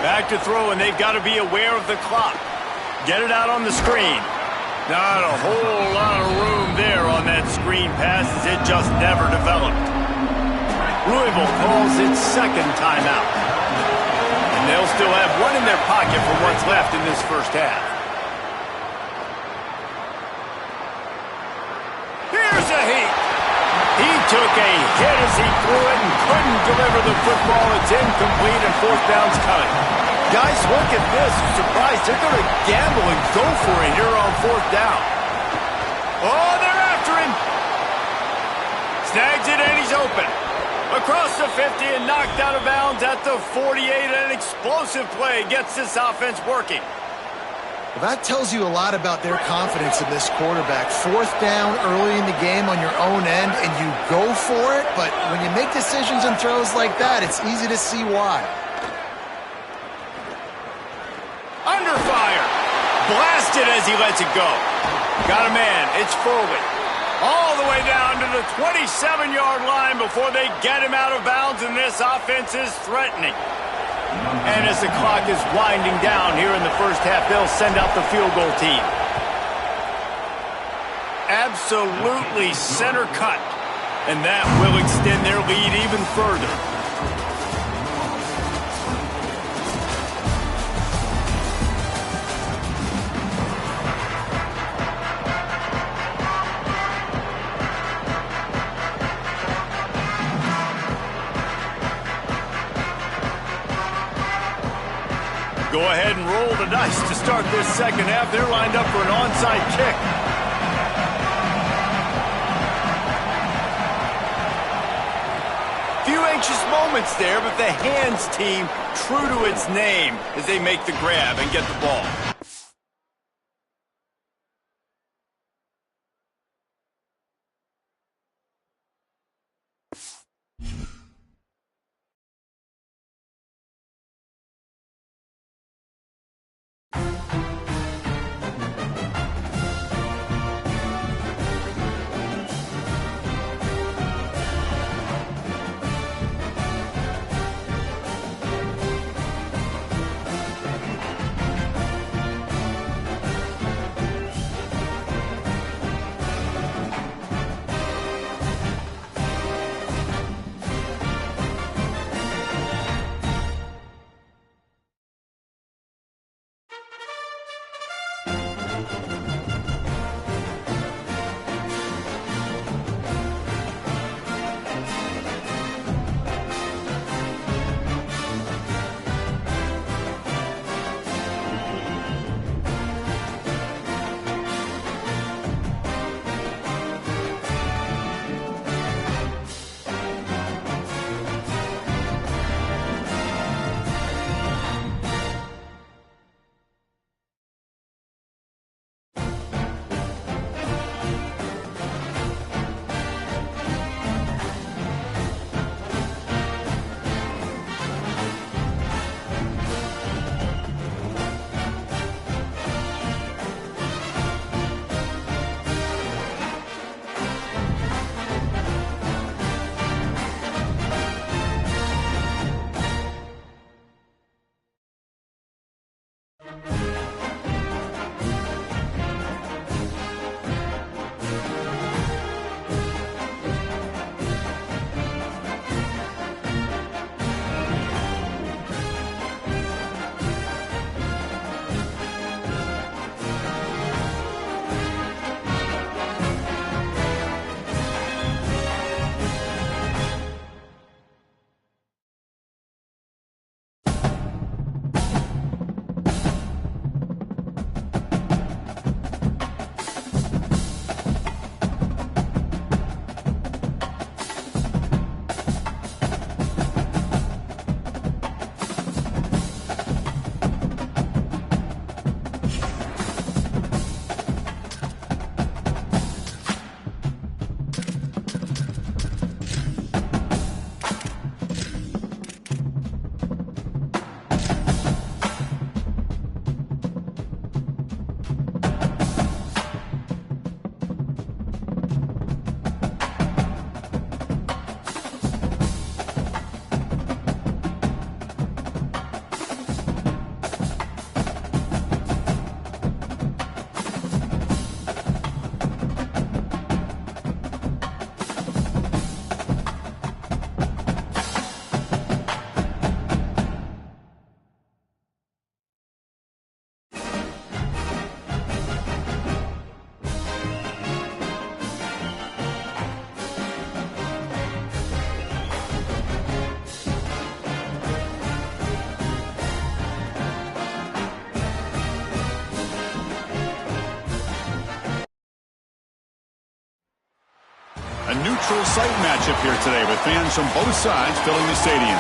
Back to throw, and they've got to be aware of the clock. Get it out on the screen. Not a whole lot of room there on that screen pass as it just never developed. Louisville calls its second timeout. And they'll still have 1 in their pocket for what's left in this first half. Here's a heat. He took a hit as he threw it and couldn't deliver the football. It's incomplete and fourth down's coming. Guys, look at this. I'm surprised they're going to gamble and go for it here on fourth down. Oh, they're after him. Snags it and he's open. Across the 50 and knocked out of bounds at the 48. An explosive play gets this offense working. Well, that tells you a lot about their confidence in this quarterback. Fourth down early in the game on your own end, and you go for it, but when you make decisions and throws like that, it's easy to see why. Under fire. Blasted as he lets it go. Got a man. It's Foley. All the way down to the 27-yard line before they get him out of bounds, and this offense is threatening. And as the clock is winding down here in the first half, they'll send out the field goal team. Absolutely center cut. And that will extend their lead even further. Go ahead and roll the dice to start this second half. They're lined up for an onside kick. Few anxious moments there, but the hands team true to its name as they make the grab and get the ball. neutral site matchup here today with fans from both sides filling the stadium.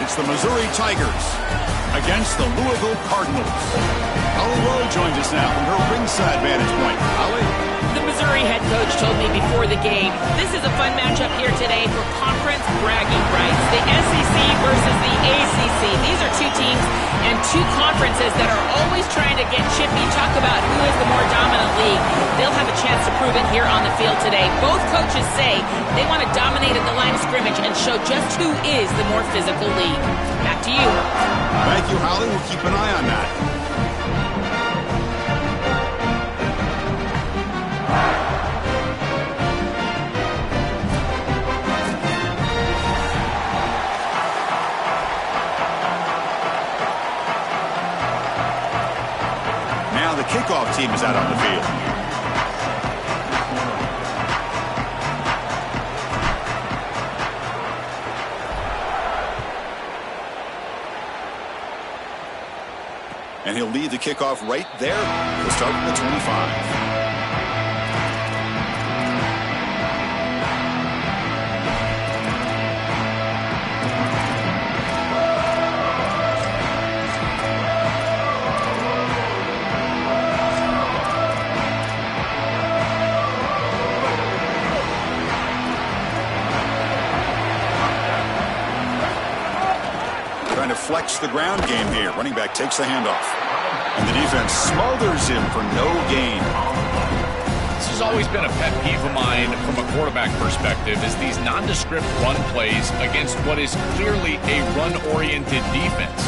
It's the Missouri Tigers against the Louisville Cardinals. Holly Rowe joins us now from her ringside vantage point. Holly? The Missouri head coach told me before the game, this is a fun matchup here today for conference bragging rights. The SEC versus the ACC. These are two teams and two conferences that are always trying to get chippy, talk about who is the more dominant league. They'll have a chance to prove it here on the field today. Both coaches say they want to dominate at the line of scrimmage and show just who is the more physical league. Back to you. Thank you, Holly. We'll keep an eye on that. Now the kickoff team is out on the field. And he'll lead the kickoff right there. We'll start at the 25. Trying to flex the ground game here. Running back takes the handoff. And the defense smothers him for no gain. This has always been a pet peeve of mine from a quarterback perspective, is these nondescript run plays against what is clearly a run-oriented defense.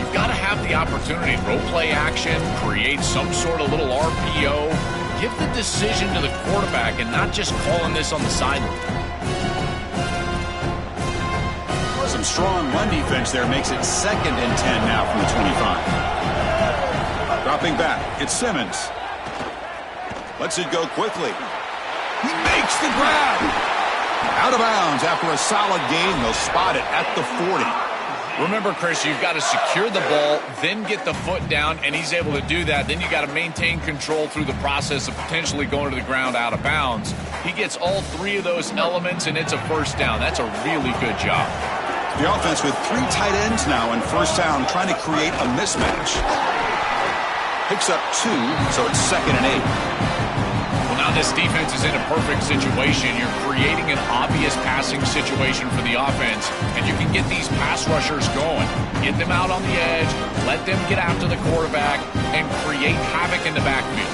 You've got to have the opportunity to throw play action, create some sort of little RPO, give the decision to the quarterback and not just calling this on the sideline. Some strong run defense there makes it 2nd and 10 now from the 25. Dropping back, it's Simmons. Lets it go quickly. He makes the grab. Out of bounds after a solid gain. They'll spot it at the 40. Remember, Chris, you've got to secure the ball, then get the foot down, and he's able to do that. Then you got to maintain control through the process of potentially going to the ground out of bounds. He gets all three of those elements, and it's a first down. That's a really good job. The offense with 3 tight ends now in first down, trying to create a mismatch. Picks up 2, so it's 2nd and 8. Well, now this defense is in a perfect situation. You're creating an obvious passing situation for the offense, and you can get these pass rushers going. Get them out on the edge, let them get after the quarterback, and create havoc in the backfield.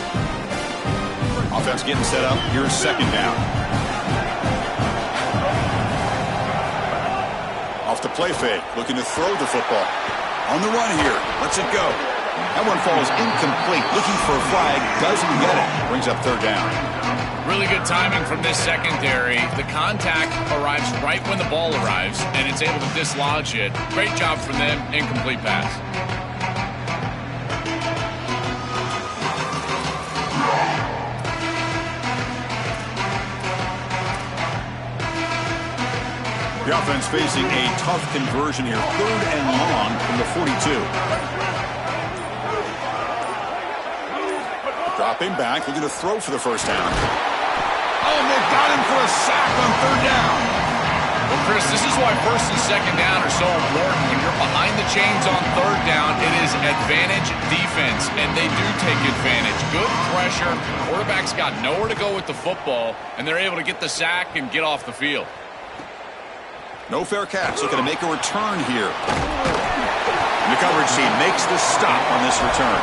Offense getting set up. Here's 2nd down. Off the play fake, looking to throw the football. On the run here, lets it go. That one falls incomplete, looking for a flag, doesn't get it. Brings up 3rd down. Really good timing from this secondary. The contact arrives right when the ball arrives, and it's able to dislodge it. Great job from them, incomplete pass. The offense facing a tough conversion here. 3rd and long from the 42. Dropping back, looking to throw for the first down. Oh, and they've got him for a sack on 3rd down. Well, Chris, this is why 1st and 2nd down are so important. When you're behind the chains on 3rd down, it is advantage defense, and they do take advantage. Good pressure. Quarterback's got nowhere to go with the football, and they're able to get the sack and get off the field. No fair catch, looking to make a return here. And the coverage team makes the stop on this return.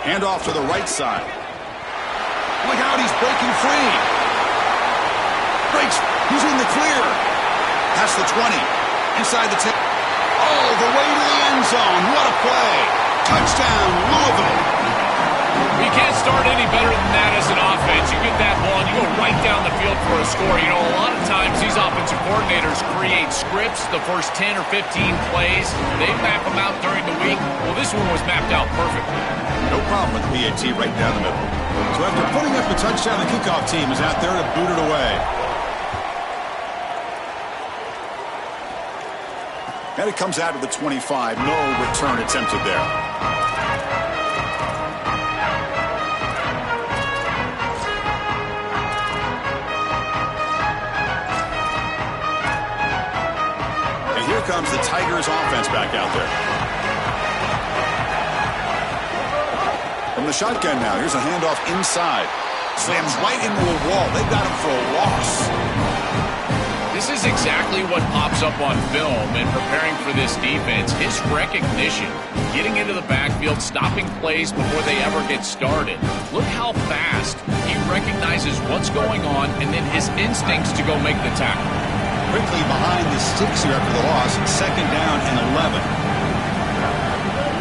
Hand off to the right side. Look out, he's breaking free. Breaks, he's in the clear. Past the 20, inside the 10. All the way to the end zone. What a play. Touchdown, Louisville. We you can't start any better than that as an offense. You get that ball and you go right down the field for a score. You know, a lot of times these offensive coordinators create scripts, the first 10 or 15 plays. They map them out during the week. Well, this one was mapped out perfectly. No problem with the PAT right down the middle. So after putting up a touchdown, the kickoff team is out there to boot it away. And it comes out of the 25. No return attempted there. And here comes the Tigers offense back out there. From the shotgun now, here's a handoff inside. Slams right into a wall. They've got him for a loss. This is exactly what pops up on film in preparing for this defense. His recognition, getting into the backfield, stopping plays before they ever get started. Look how fast he recognizes what's going on and then his instincts to go make the tackle. Quickly behind the sticks here after the loss. Second down and 11.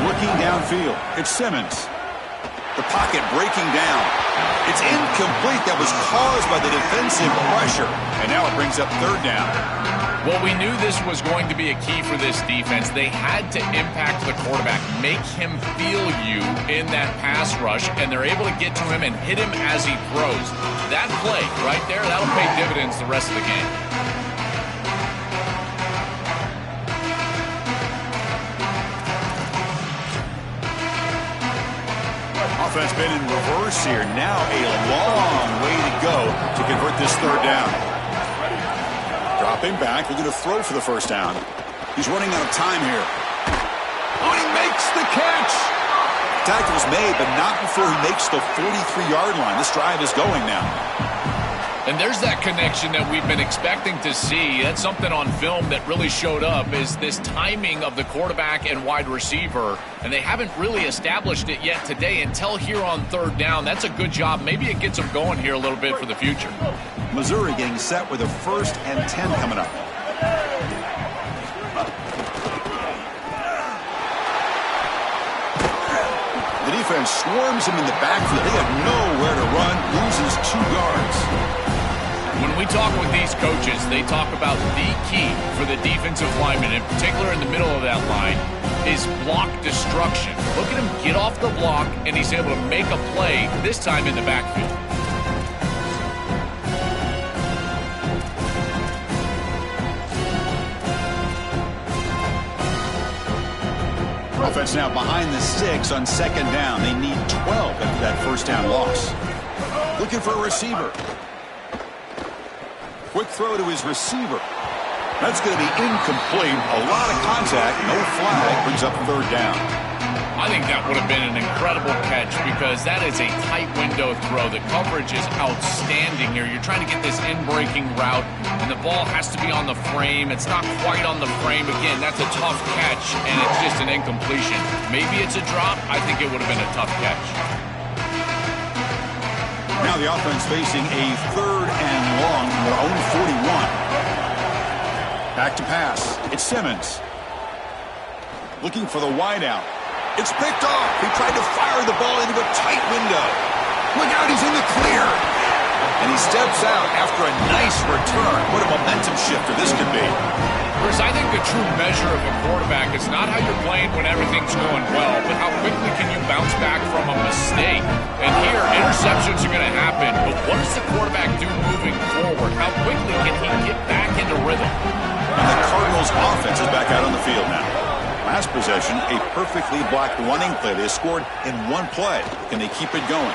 Looking downfield, it's Simmons. The pocket breaking down. It's incomplete. That was caused by the defensive pressure. And now it brings up third down. Well, we knew this was going to be a key for this defense. They had to impact the quarterback, make him feel you in that pass rush, and they're able to get to him and hit him as he throws. That play right there, that'll pay dividends the rest of the game. Offense been in reverse here. Now a long way to go to convert this third down. Dropping back, looking to throw for the first down. He's running out of time here. Oh, and he makes the catch. Tackle's made, but not before he makes the 43-yard line. This drive is going now. And there's that connection that we've been expecting to see. That's something on film that really showed up, is this timing of the quarterback and wide receiver. And they haven't really established it yet today until here on third down. That's a good job. Maybe it gets them going here a little bit for the future. Missouri getting set with a 1st and 10 coming up. The defense swarms him in the backfield. They have nowhere to run, loses 2 yards. When we talk with these coaches, they talk about the key for the defensive lineman, in particular in the middle of that line, is block destruction. Look at him get off the block, and he's able to make a play, this time in the backfield. Offense now behind the 6 on second down. They need 12 after that first down loss. Looking for a receiver. Quick throw to his receiver. That's going to be incomplete. A lot of contact. No flag. Brings up third down. I think that would have been an incredible catch because that is a tight window throw. The coverage is outstanding here. You're trying to get this in-breaking route, and the ball has to be on the frame. It's not quite on the frame. Again, that's a tough catch, and it's just an incompletion. Maybe it's a drop. I think it would have been a tough catch. Now the offense facing a 3rd and long from their own 41. Back to pass. It's Simmons. Looking for the wideout. It's picked off. He tried to fire the ball into a tight window. Look out, he's in the clear. And he steps out after a nice return. What a momentum shifter this could be. Chris, I think the true measure of a quarterback is not how you're playing when everything's going well, but how quickly can you bounce back from a mistake. And here, interceptions are going to happen, but what does the quarterback do moving forward? How quickly can he get back into rhythm? And the Cardinals' offense is back out on the field now. Last possession, a perfectly blocked running play. They scored in one play. Can they keep it going?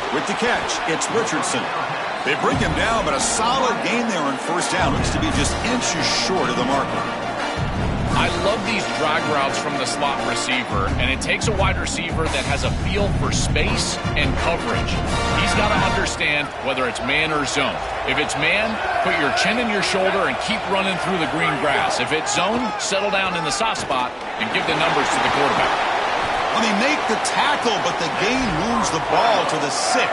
With the catch, it's Richardson. They bring him down, but a solid gain there on first down. Looks to be just inches short of the marker. I love these drag routes from the slot receiver, and it takes a wide receiver that has a feel for space and coverage. He's got to understand whether it's man or zone. If it's man, put your chin in your shoulder and keep running through the green grass. If it's zone, settle down in the soft spot and give the numbers to the quarterback. Well, they make the tackle, but the gain moves the ball to the 6.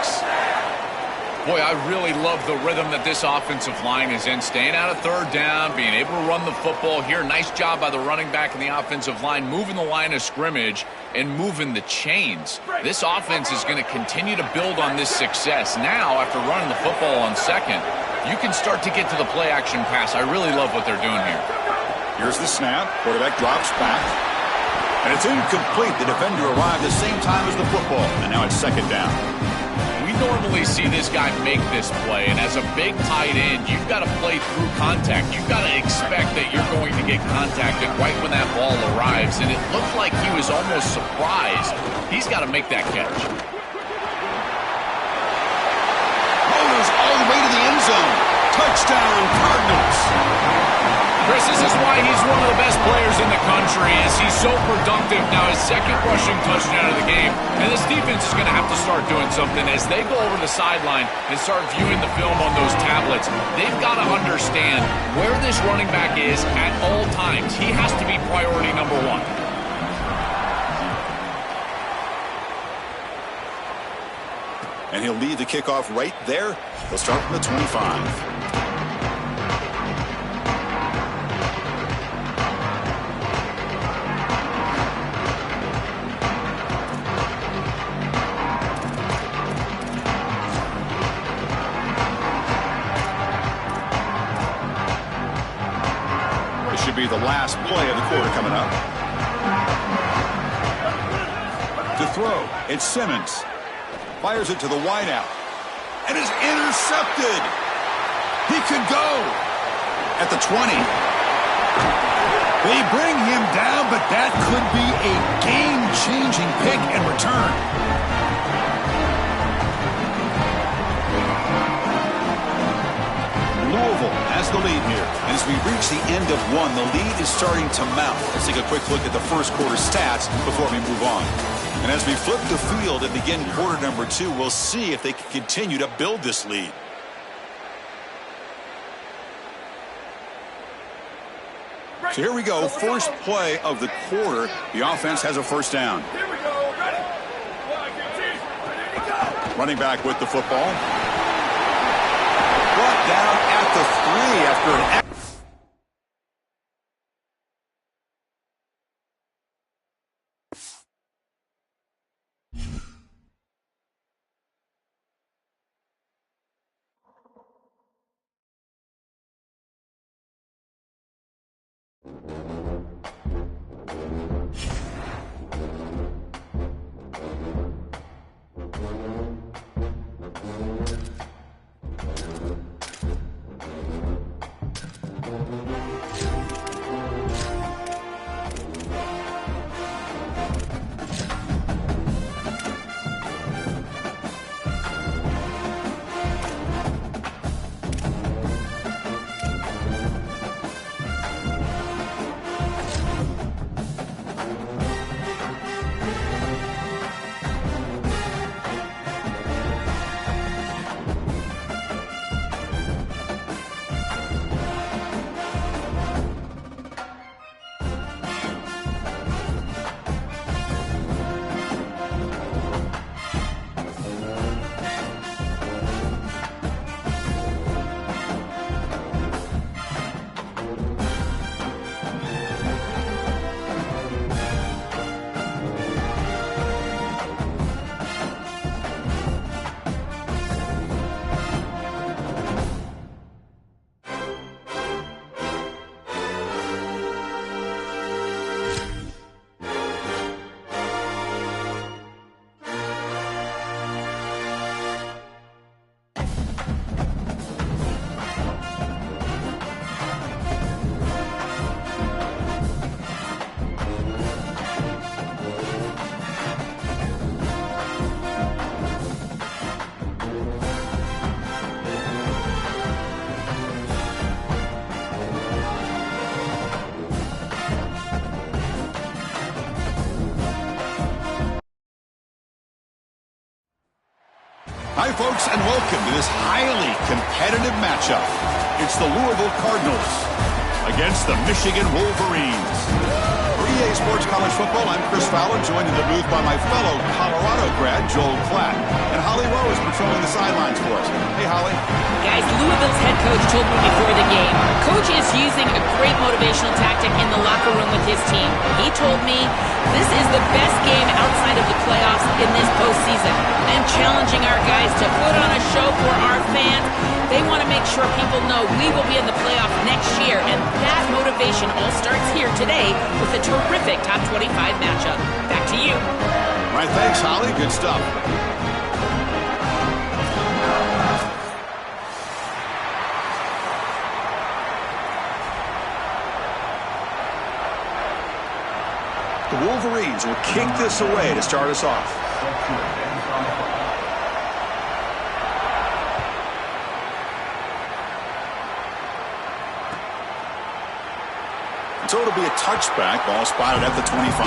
Boy, I really love the rhythm that this offensive line is in. Staying out of third down, being able to run the football here. Nice job by the running back and the offensive line, moving the line of scrimmage and moving the chains. This offense is going to continue to build on this success. Now, after running the football on second, you can start to get to the play-action pass. I really love what they're doing here. Here's the snap. Quarterback drops back. And it's incomplete. The defender arrived the same time as the football. And now it's second down. We normally see this guy make this play, and as a big tight end, you've got to play through contact. You've got to expect that you're going to get contacted right when that ball arrives, and it looked like he was almost surprised. He's got to make that catch. Rolls all the way to the end zone. Touchdown, Cardinals. Chris, this is why he's one of the best players in the country, as he's so productive. Now his second rushing touchdown of the game, and this defense is going to have to start doing something as they go over the sideline and start viewing the film on those tablets. They've got to understand where this running back is at all times. He has to be priority number one. And he'll lead the kickoff right there. He'll start from the 25. Be the last play of the quarter coming up. To throw, it's Simmons. Fires it to the wideout. And is intercepted. He could go at the 20. They bring him down, but that could be a game-changing pick and return. Louisville has the lead here. And as we reach the end of one, the lead is starting to mount. Let's take a quick look at the first quarter stats before we move on. And as we flip the field and begin quarter number 2, we'll see if they can continue to build this lead. So here we go, first play of the quarter. The offense has a first down. Here we go, ready. 1, 2, 3, ready to go. Running back with the football. Brought down at the 3 after an... Hi, folks, and welcome to this highly competitive matchup. It's the Louisville Cardinals against the Michigan Wolverines. EA Sports College Football, I'm Chris Fowler, joined in the booth by my fellow Colorado grad, Joel Klatt. And Holly Rowe is patrolling the sidelines for us. Hey, Holly. Guys, Louisville's head coach told me before the game, Coach is using a great motivational tactic in the locker room with his team. He told me this is the best game outside of the playoffs in this postseason. And challenging our guys to put on a show for our fans. They want to make sure people know we will be in the playoffs next year, and that motivation all starts here today with a terrific top 25 matchup. Back to you. All right, thanks, Holly. Good stuff. The Wolverines will kick this away to start us off. So it'll be a touchback. Ball spotted at the 25.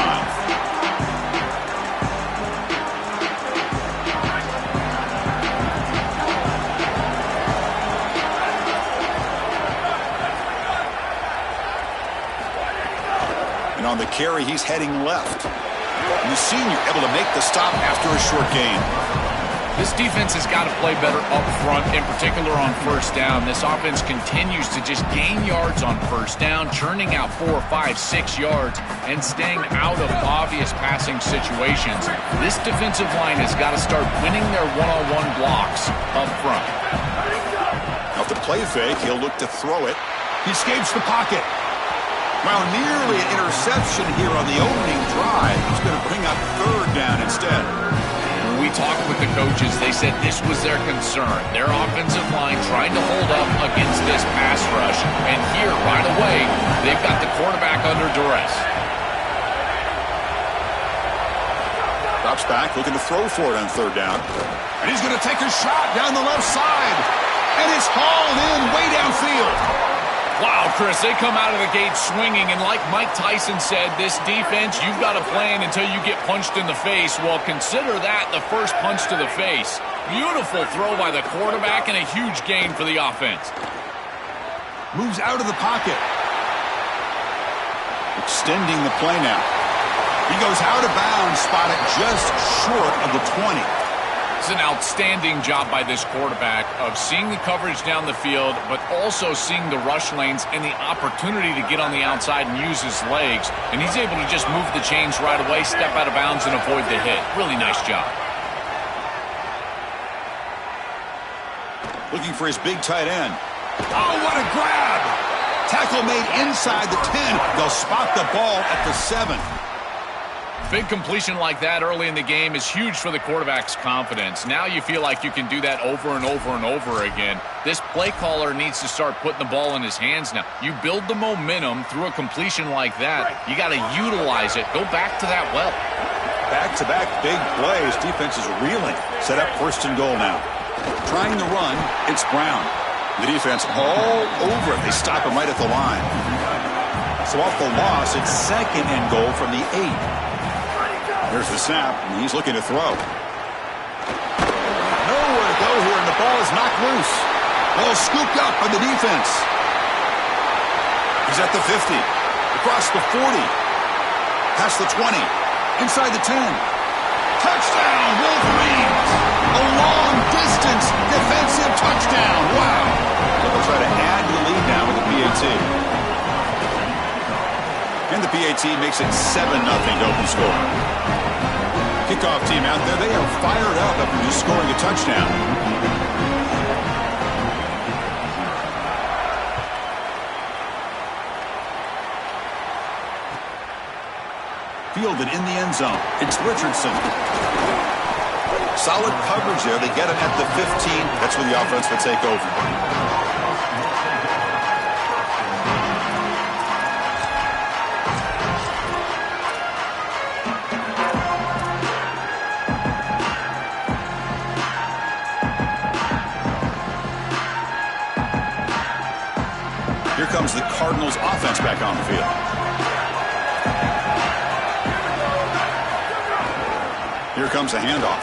And on the carry, he's heading left. And the senior able to make the stop after a short gain. This defense has got to play better up front, in particular on first down. This offense continues to just gain yards on first down, churning out 4, 5, 6 yards, and staying out of obvious passing situations. This defensive line has got to start winning their one-on-one blocks up front. Off the play fake, he'll look to throw it. He escapes the pocket. Well, nearly an interception here on the opening drive. He's going to bring up third down instead. When we talked with the coaches, they said this was their concern. Their offensive line trying to hold up against this pass rush. And here, right away, they've got the quarterback under duress. Drops back, looking to throw for it on third down. And he's going to take a shot down the left side. And it's hauled in way downfield. Wow, Chris, they come out of the gate swinging, and like Mike Tyson said, this defense, you've got to plan until you get punched in the face. Well, consider that the first punch to the face. Beautiful throw by the quarterback and a huge gain for the offense. Moves out of the pocket. Extending the play now. He goes out of bounds, spotted just short of the 20. It's an outstanding job by this quarterback of seeing the coverage down the field, but also seeing the rush lanes and the opportunity to get on the outside and use his legs. And he's able to just move the chains right away, step out of bounds, and avoid the hit. Really nice job. Looking for his big tight end. Oh, what a grab! Tackle made inside the 10. They'll spot the ball at the 7. Big completion like that early in the game is huge for the quarterback's confidence. Now you feel like you can do that over and over and over again. This play caller needs to start putting the ball in his hands now. You build the momentum through a completion like that. You got to utilize it. Go back to that well. Back-to-back big plays. Defense is reeling. Set up first and goal now. Trying to run, it's Brown. The defense all over it. They stop him right at the line. So off the loss, it's second and goal from the 8. There's the snap, and he's looking to throw. Nowhere to go here, and the ball is knocked loose. Ball scooped up by the defense. He's at the 50. Across the 40. Past the 20. Inside the 10. Touchdown, Wolverines! A long-distance defensive touchdown. Wow! They'll try to add to the lead now with the PAT. And the PAT makes it 7-0 to open score. Kickoff team out there, they are fired up after just scoring a touchdown. Fielded in the end zone. It's Richardson. Solid coverage there. They get it at the 15. That's where the offense will take over. Here comes the Cardinals offense back on the field. Here comes the handoff.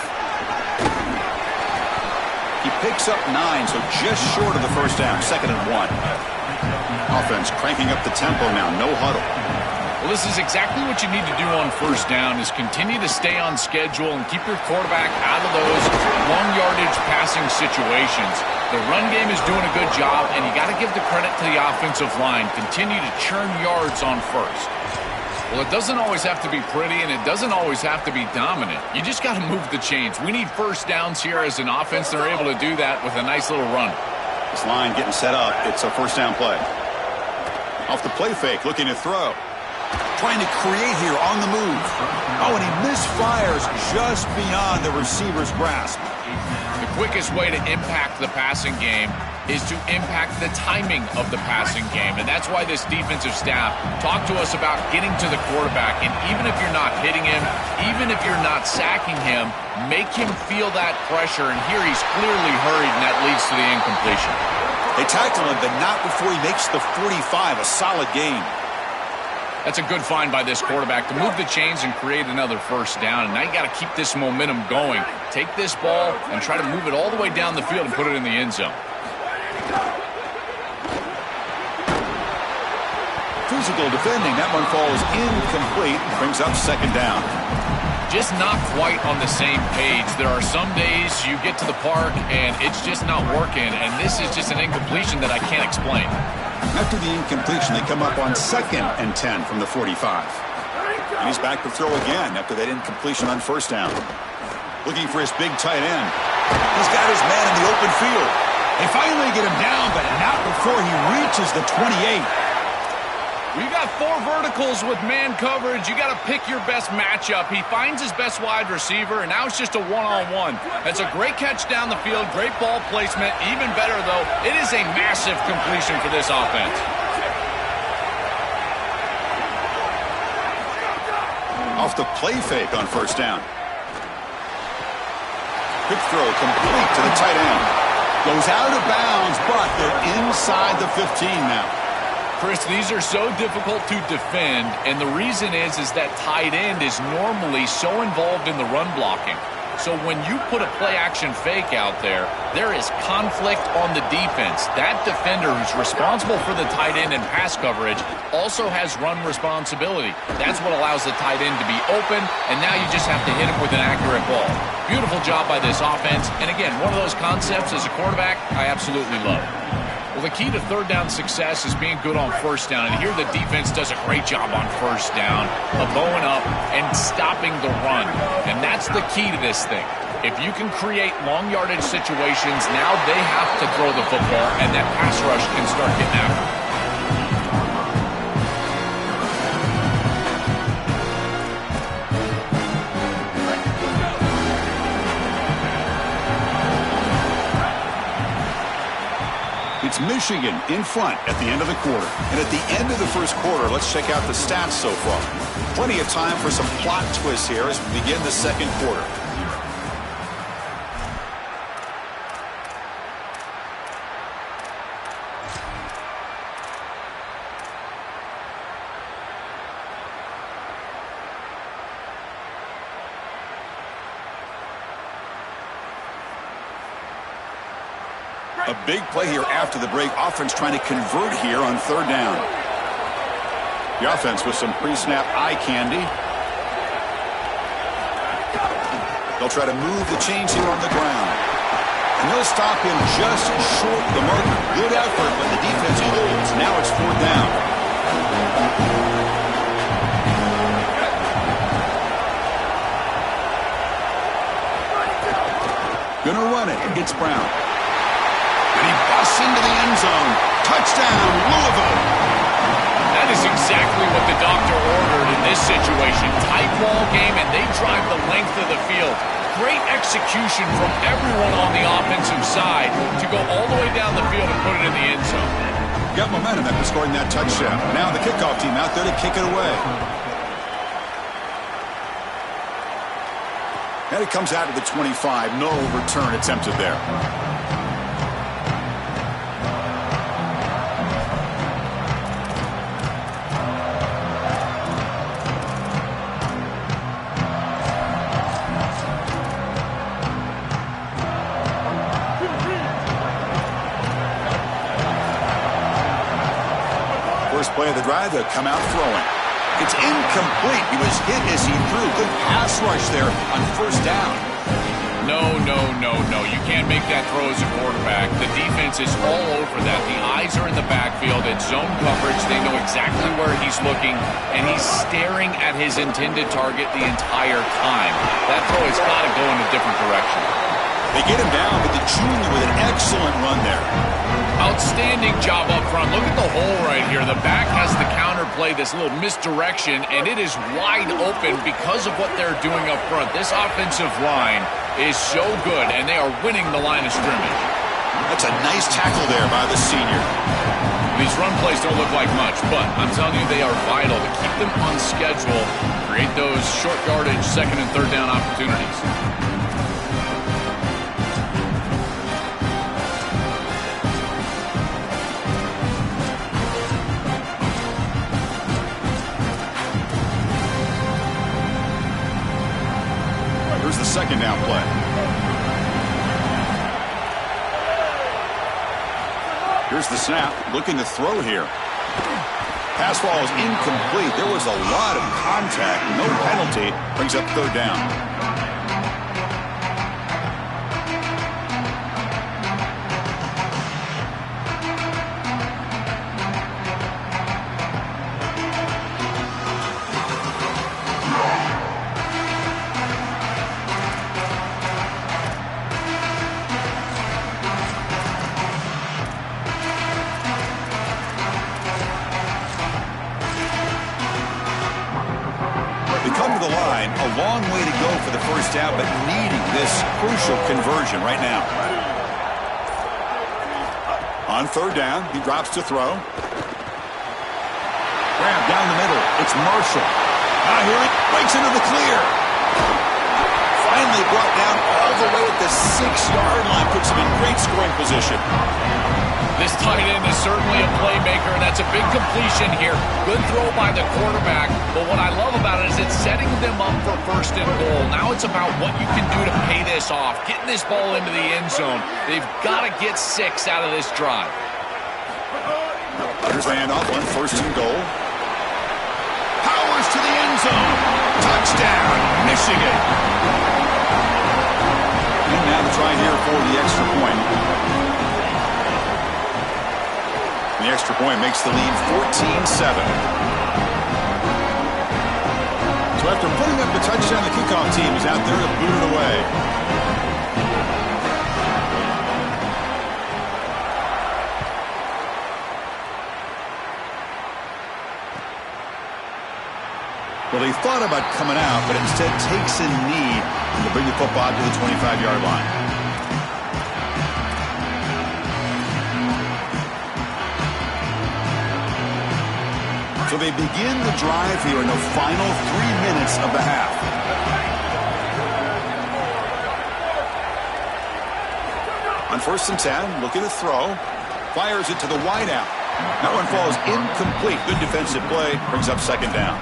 He picks up 9, so just short of the first down, 2nd and 1. Offense cranking up the tempo now, no huddle. Well, this is exactly what you need to do on first down is continue to stay on schedule and keep your quarterback out of those long yardage passing situations. The run game is doing a good job, and you got to give the credit to the offensive line. Continue to churn yards on first. Well, it doesn't always have to be pretty, and it doesn't always have to be dominant. You just got to move the chains. We need first downs here as an offense. They're able to do that with a nice little run. This line getting set up. It's a first down play. Off the play fake, looking to throw. Trying to create here on the move. Oh, and he misfires just beyond the receiver's grasp. The quickest way to impact the passing game is to impact the timing of the passing game. And that's why this defensive staff talk to us about getting to the quarterback. And even if you're not hitting him, even if you're not sacking him, make him feel that pressure. And here he's clearly hurried, and that leads to the incompletion. They tackle him, but not before he makes the 45, a solid gain. That's a good find by this quarterback to move the chains and create another first down. And now you got to keep this momentum going. Take this ball and try to move it all the way down the field and put it in the end zone. Physical defending. That one falls incomplete. Brings up second down. Just not quite on the same page. There are some days you get to the park and it's just not working. And this is just an incompletion that I can't explain. After the incompletion, they come up on 2nd and 10 from the 45. And he's back to throw again after that incompletion on first down. Looking for his big tight end. He's got his man in the open field. They finally get him down, but not before he reaches the 28. You got 4 verticals with man coverage. You got to pick your best matchup. He finds his best wide receiver, and now it's just a one-on-one. That's a great catch down the field, great ball placement. Even better, though, it is a massive completion for this offense. Off the play fake on first down. Quick throw complete to the tight end. Goes out of bounds, but they're inside the 15 now. Chris, these are so difficult to defend, and the reason is that tight end is normally so involved in the run blocking. So when you put a play-action fake out there, there is conflict on the defense. That defender who's responsible for the tight end and pass coverage also has run responsibility. That's what allows the tight end to be open, and now you just have to hit him with an accurate ball. Beautiful job by this offense, and again, one of those concepts as a quarterback I absolutely love. Well, the key to third down success is being good on first down. And here the defense does a great job on first down of bowing up and stopping the run. And that's the key to this thing. If you can create long yardage situations, now they have to throw the football and that pass rush can start getting after it. It's Michigan in front at the end of the quarter. And at the end of the first quarter, let's check out the stats so far. Plenty of time for some plot twists here as we begin the second quarter. A big play here after the break. Offense trying to convert here on third down. The offense with some pre-snap eye candy. They'll try to move the chains here on the ground. And they'll stop him just short of the marker. Good effort, but the defense holds. Now it's fourth down. Gonna run it. It's Brown. And he busts into the end zone. Touchdown, Louisville. That is exactly what the doctor ordered in this situation. Tight ball game, and they drive the length of the field. Great execution from everyone on the offensive side to go all the way down the field and put it in the end zone. Got momentum after scoring that touchdown. Now the kickoff team out there to kick it away. And it comes out of the 25. No return attempted there. First play of the drive, they'll come out throwing. It's incomplete. He was hit as he threw. Good pass rush there on first down. No. You can't make that throw as a quarterback. The defense is all over that. The eyes are in the backfield. It's zone coverage. They know exactly where he's looking, and he's staring at his intended target the entire time. That throw has got to go in a different direction. They get him down, but the junior with an excellent run there. Outstanding job up front. Look at the hole right here. The back has the counterplay, this little misdirection, and it is wide open because of what they're doing up front. This offensive line is so good, and they are winning the line of scrimmage. That's a nice tackle there by the senior. These run plays don't look like much, but I'm telling you they are vital to keep them on schedule, create those short yardage second and third down opportunities. Here's the second down play. Here's the snap. Looking to throw here. Pass ball is incomplete. There was a lot of contact. No penalty. Brings up third down. A long way to go for the first down, but needing this crucial conversion right now. On third down, he drops to throw. Grab down the middle. It's Marshall. Now here he breaks into the clear. Finally brought down all the way at the 6-yard line. Puts him in great scoring position. This tight end is certainly a playmaker, and that's a big completion here. Good throw by the quarterback, but what I love about it is it's setting them up for first and goal. Now it's about what you can do to pay this off, getting this ball into the end zone. They've got to get 6 out of this drive. Here's handoff on first and goal. Powers to the end zone. Touchdown, Michigan. And now the try here for the extra point. The extra point makes the lead 14-7. So after putting up the touchdown, the kickoff team is out there to boot it away. Well, he thought about coming out, but instead takes a knee to bring the football to the 25-yard line. So they begin the drive here in the final 3 minutes of the half. On first and 10, looking to throw. Fires it to the wideout. That one falls incomplete. Good defensive play. Brings up second down.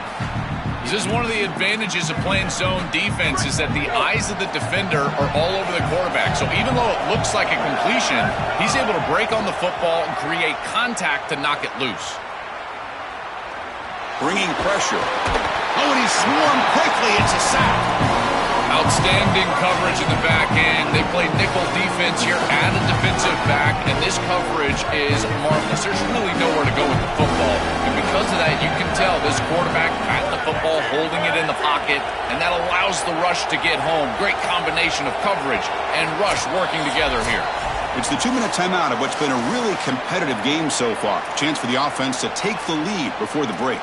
This is one of the advantages of playing zone defense is that the eyes of the defender are all over the quarterback. So even though it looks like a completion, he's able to break on the football and create contact to knock it loose. Bringing pressure. Oh, and he's swarmed quickly. It's a sack. Outstanding coverage in the back end. They play nickel defense here, add a defensive back, and this coverage is marvelous. There's really nowhere to go with the football. And because of that, you can tell this quarterback patting the football, holding it in the pocket, and that allows the rush to get home. Great combination of coverage and rush working together here. It's the 2-minute timeout of what's been a really competitive game so far. Chance for the offense to take the lead before the break.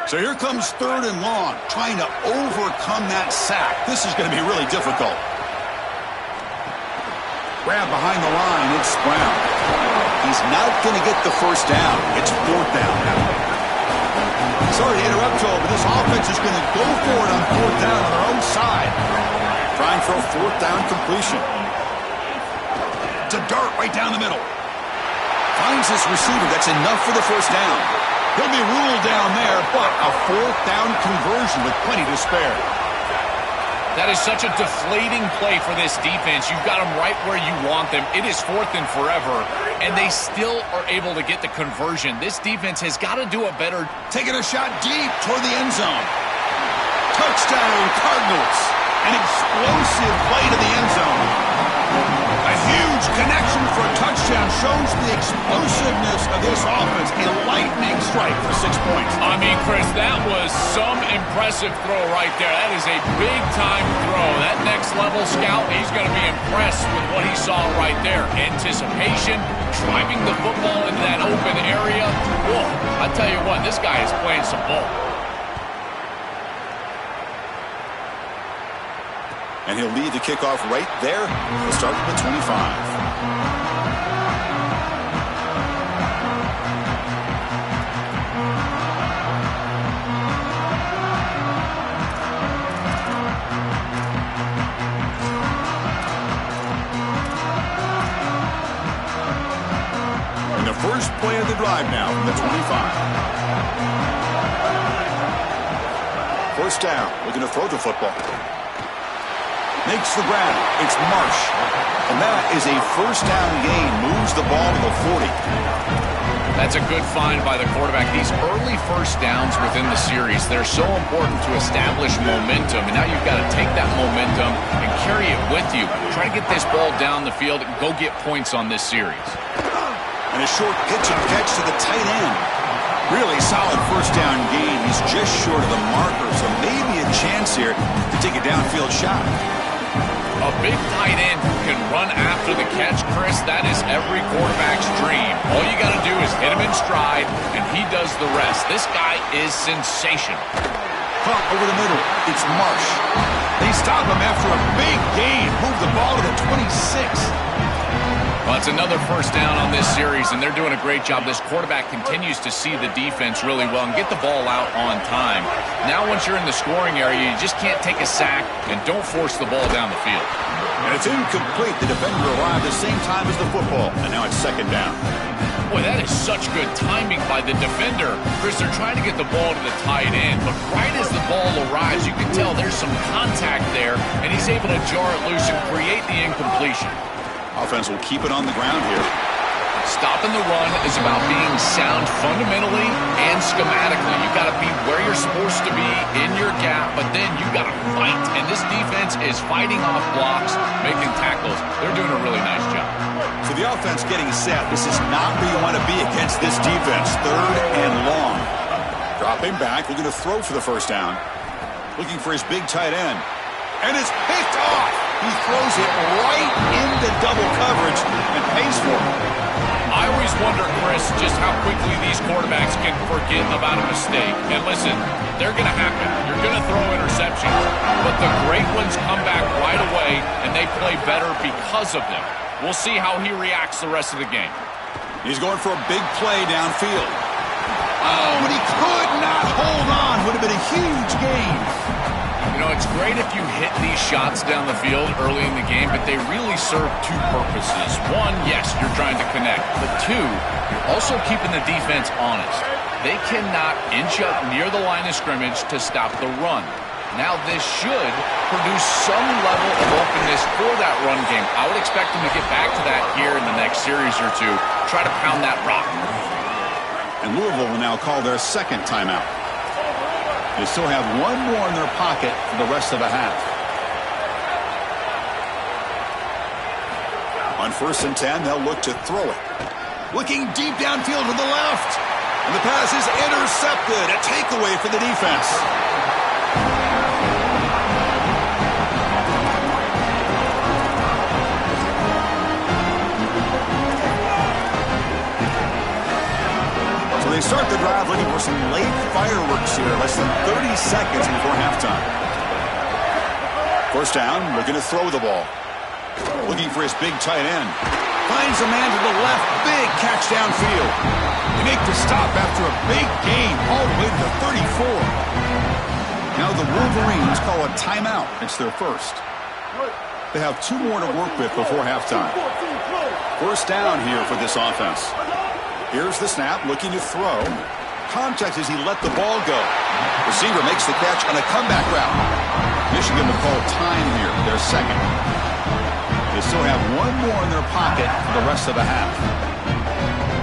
So here comes third and long, trying to overcome that sack. This is going to be really difficult. Grab behind the line, it's Brown. He's not going to get the first down. It's fourth down now. Sorry to interrupt, Joe, but this offense is going to go for it on fourth down on their own side. Trying for a fourth down completion. To Dart right down the middle. Finds this receiver. That's enough for the first down. He'll be ruled down there, but a fourth down conversion with plenty to spare. That is such a deflating play for this defense. You've got them right where you want them. It is fourth and forever, and they still are able to get the conversion. This defense has got to do a better... Taking a shot deep toward the end zone. Touchdown, Cardinals. An explosive play to the end zone. A huge connection for a touchdown shows the explosiveness of this offense. A lightning strike for 6 points. I mean, Chris, that was some impressive throw right there. That is a big-time throw. That next-level scout, he's going to be impressed with what he saw right there. Anticipation, driving the football into that open area. Whoa, I tell you what, this guy is playing some ball. And he'll lead the kickoff right there. He'll start from the 25. And the first play of the drive now from the 25. First down. Looking to throw the football. Makes the grab. It's Marsh. And that is a first down gain. Moves the ball to the 40. That's a good find by the quarterback. These early first downs within the series, they're so important to establish momentum. And now you've got to take that momentum and carry it with you. Try to get this ball down the field and go get points on this series. And a short pitch and catch to the tight end. Really solid first down gain. He's just short of the marker, so maybe a chance here to take a downfield shot. A big tight end who can run after the catch, Chris, that is every quarterback's dream. All you got to do is hit him in stride, and he does the rest. This guy is sensational. Pump over the middle. It's Marsh. They stop him after a big gain. Move the ball to the 26. Well, it's another first down on this series, and they're doing a great job. This quarterback continues to see the defense really well and get the ball out on time. Now, once you're in the scoring area, you just can't take a sack and don't force the ball down the field. And it's incomplete. The defender arrived the same time as the football, and now it's second down. Boy, that is such good timing by the defender. Chris, they're trying to get the ball to the tight end, but right as the ball arrives, you can tell there's some contact there, and he's able to jar it loose and create the incompletion. Offense will keep it on the ground here. Stopping the run is about being sound fundamentally and schematically. You've got to be where you're supposed to be in your gap, but then you've got to fight. And this defense is fighting off blocks, making tackles. They're doing a really nice job. So the offense getting set. This is not where you want to be against this defense. Third and long. Dropping back, looking to throw for the first down. Looking for his big tight end. And it's picked off. He throws it right into double coverage and pays for it. I always wonder, Chris, just how quickly these quarterbacks can forget about a mistake. And listen, they're going to happen. You're going to throw interceptions. But the great ones come back right away, and they play better because of them. We'll see how he reacts the rest of the game. He's going for a big play downfield. Oh, but he could not hold on. Would have been a huge gain. You know, it's great if you hit these shots down the field early in the game, but they really serve two purposes. One, yes, you're trying to connect. But two, you're also keeping the defense honest. They cannot inch up near the line of scrimmage to stop the run. Now, this should produce some level of openness for that run game. I would expect them to get back to that here in the next series or two. Try to pound that rock. And Louisville will now call their second timeout. They still have one more in their pocket for the rest of the half. On 1st and 10, they'll look to throw it. Looking deep downfield to the left. And the pass is intercepted. A takeaway for the defense. They start the drive looking for some late fireworks here, less than 30 seconds before halftime. First down, looking to throw the ball. Looking for his big tight end. Finds a man to the left, big catch downfield. They make the stop after a big gain all the way to the 34. Now the Wolverines call a timeout. It's their first. They have two more to work with before halftime. First down here for this offense. Here's the snap, looking to throw. contact as he let the ball go. Receiver makes the catch on a comeback route. Michigan will call time here, their second. They still have one more in their pocket for the rest of the half.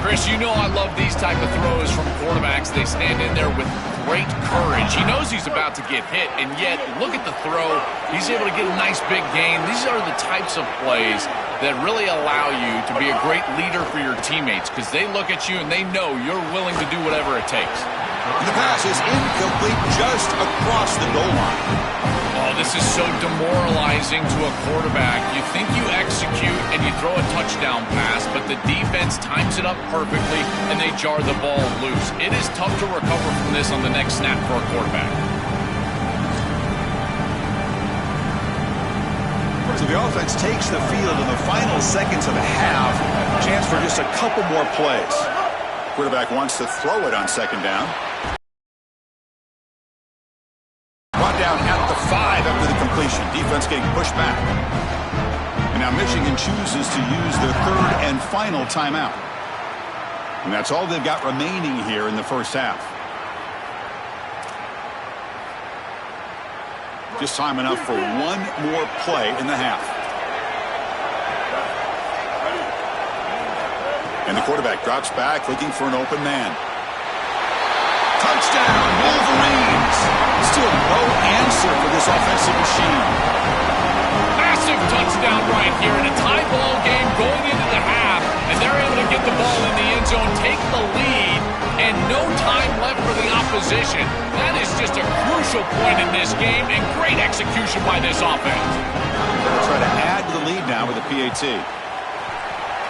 Chris, you know I love these type of throws from quarterbacks. They stand in there with great courage. He knows he's about to get hit, and yet look at the throw. He's able to get a nice big gain. These are the types of plays that really allow you to be a great leader for your teammates because they look at you and they know you're willing to do whatever it takes. The pass is incomplete just across the goal line. Oh, this is so demoralizing to a quarterback. You think you execute and you throw a touchdown pass, but the defense times it up perfectly and they jar the ball loose. It is tough to recover from this on the next snap for a quarterback. So the offense takes the field in the final seconds of the half. Chance for just a couple more plays. Quarterback wants to throw it on second down. Brought down at the 5 after the completion. Defense getting pushed back. And now Michigan chooses to use their third and final timeout. And that's all they've got remaining here in the first half. Just time enough for one more play in the half. And the quarterback drops back looking for an open man. Touchdown, Wolverines! Still no answer for this offensive machine. Massive touchdown right here in a tie ball game going into the half, and they're able to get the ball in the end zone, take the lead, and no time left for the opposition. That is just a crucial point in this game, and great execution by this offense. They'll try to add to the lead now with a PAT.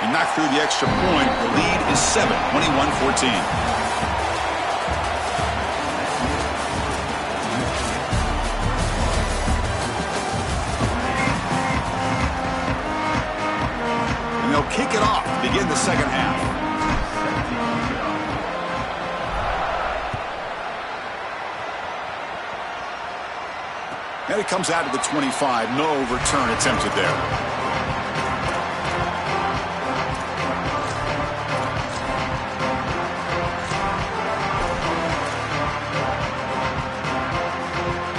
And knocked through the extra point. The lead is 7, 21-14. They'll kick it off to begin the second half. And it comes out to the 25. No return attempted there.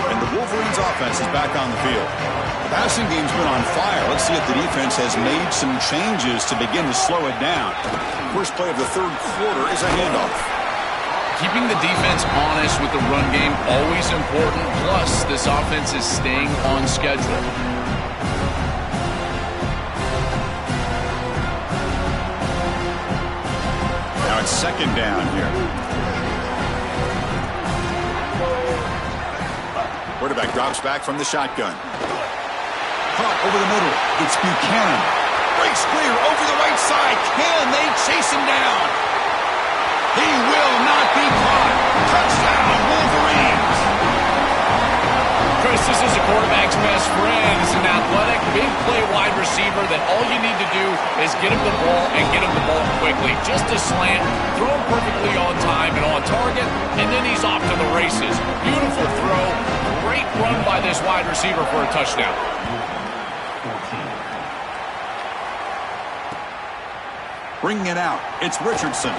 And the Wolverines offense is back on the field. The passing game's been on fire. Let's see if the defense has made some changes to begin to slow it down. First play of the third quarter is a handoff. Keeping the defense honest with the run game, always important. Plus, this offense is staying on schedule. Now it's second down here. Quarterback drops back from the shotgun. Caught over the middle. It's Buchanan. Breaks clear over the right side. Can they chase him down? He will not be caught. Touchdown, Wolverines. Chris, this is a quarterback's best friend. He's an athletic, big play wide receiver that all you need to do is get him the ball and get him the ball quickly. Just a slant, throw him perfectly on time and on target, and then he's off to the races. Beautiful throw. Great run by this wide receiver for a touchdown. Bringing it out, it's Richardson.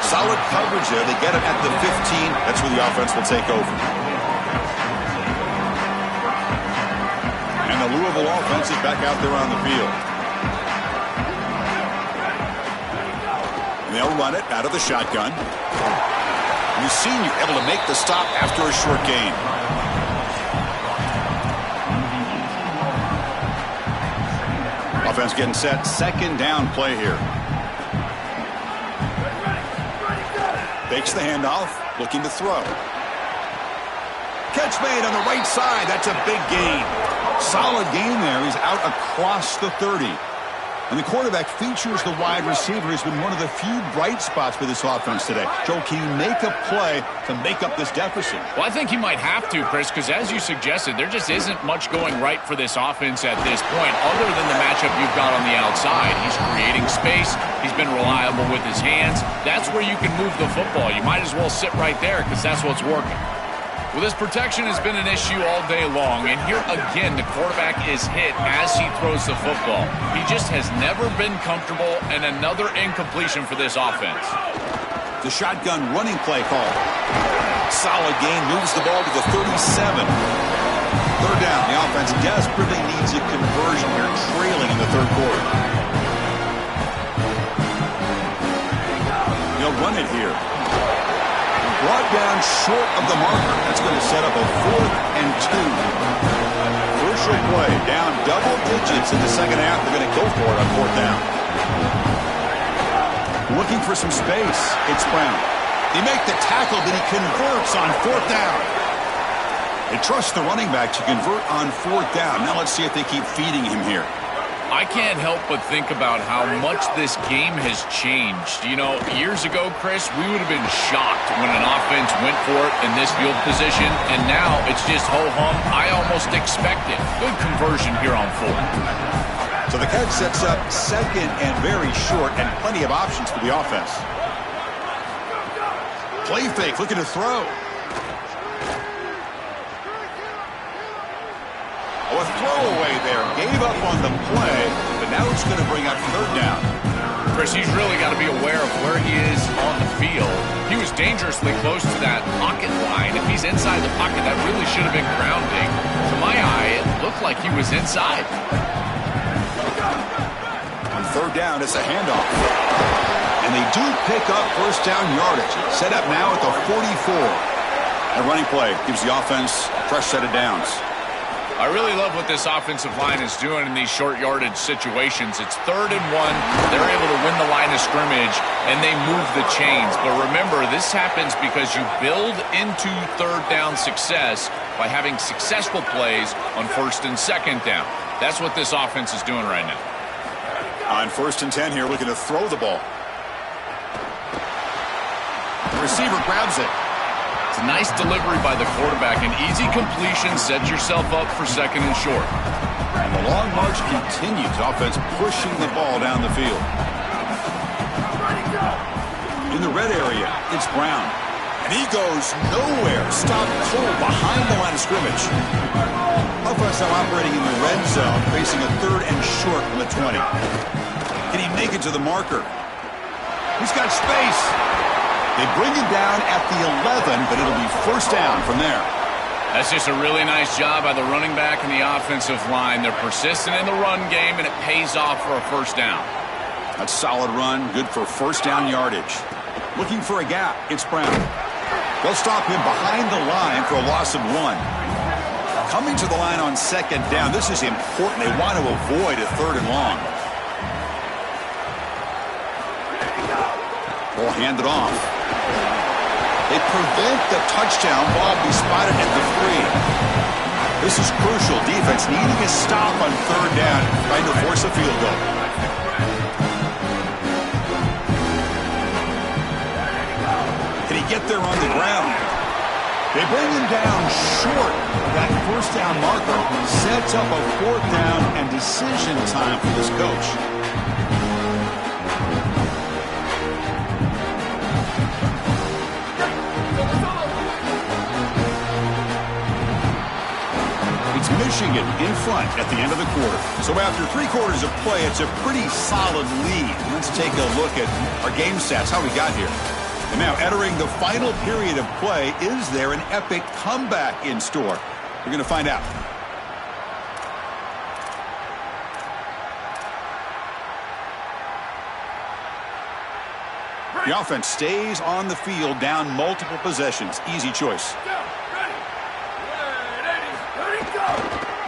Solid coverage there. They get it at the 15. That's where the offense will take over. And the Louisville offense is back out there on the field. And they'll run it out of the shotgun. And the senior able to make the stop after a short gain. Offense getting set. Second down play here. Fakes the handoff. Looking to throw. Catch made on the right side. That's a big gain. Solid gain there. He's out across the 30. And the quarterback features the wide receiver. Has been one of the few bright spots for this offense today. Joe, can you make a play to make up this deficit? Well, I think he might have to, Chris, because as you suggested, there just isn't much going right for this offense at this point, other than the matchup you've got on the outside. He's creating space. He's been reliable with his hands. That's where you can move the football. You might as well sit right there because that's what's working. Well, this protection has been an issue all day long, and here again the quarterback is hit as he throws the football. He just has never been comfortable, and another incompletion for this offense. The shotgun running play call. Solid gain, moves the ball to the 37. Third down. The offense desperately needs a conversion here, trailing in the third quarter. They'll run it here. Brought down short of the marker. That's going to set up a 4th and 2. Crucial play. Down double digits in the second half. They're going to go for it on 4th down. Looking for some space. It's Brown. They make the tackle, but he converts on 4th down. They trust the running back to convert on 4th down. Now let's see if they keep feeding him here. I can't help but think about how much this game has changed. You know, years ago, Chris, we would have been shocked when an offense went for it in this field position, and now it's just ho-hum. I almost expect it. Good conversion here on 4th. So the catch sets up 2nd and very short, and plenty of options for the offense. Play fake, looking to throw. A throwaway there. Gave up on the play, but now it's going to bring up 3rd down. Chris, he's really got to be aware of where he is on the field. He was dangerously close to that pocket line. If he's inside the pocket, that really should have been grounding. To my eye, it looked like he was inside. On 3rd down, it's a handoff. And they do pick up 1st down yardage. Set up now at the 44. That running play gives the offense a fresh set of downs. I really love what this offensive line is doing in these short yardage situations. It's 3rd and 1. They're able to win the line of scrimmage, and they move the chains. But remember, this happens because you build into 3rd down success by having successful plays on 1st and 2nd down. That's what this offense is doing right now. On 1st and 10 here, looking to throw the ball. The receiver grabs it. It's a nice delivery by the quarterback. An easy completion sets yourself up for 2nd and short. And the long march continues. Offense pushing the ball down the field. In the red area, it's Brown. And he goes nowhere. Stopped cold behind the line of scrimmage. Offense now operating in the red zone, facing a 3rd and short from the 20. Can he make it to the marker? He's got space. They bring him down at the 11, but it'll be 1st down from there. That's just a really nice job by the running back and the offensive line. They're persistent in the run game, and it pays off for a 1st down. That's solid run, good for 1st down yardage. Looking for a gap, it's Brown. They'll stop him behind the line for a loss of 1. Coming to the line on 2nd down, this is important. They want to avoid a 3rd and long. Ball handed off. They prevent the touchdown. Ball be spotted at the 3. This is crucial. Defense needing a stop on 3rd down, trying to force a field goal. Can he get there on the ground? They bring him down short. That 1st down marker sets up a 4th down and decision time for this coach. Michigan in front at the end of the quarter. So after 3 quarters of play, it's a pretty solid lead. Let's take a look at our game stats, how we got here. And now entering the final period of play, is there an epic comeback in store? We're going to find out. The offense stays on the field, down multiple possessions. Easy choice.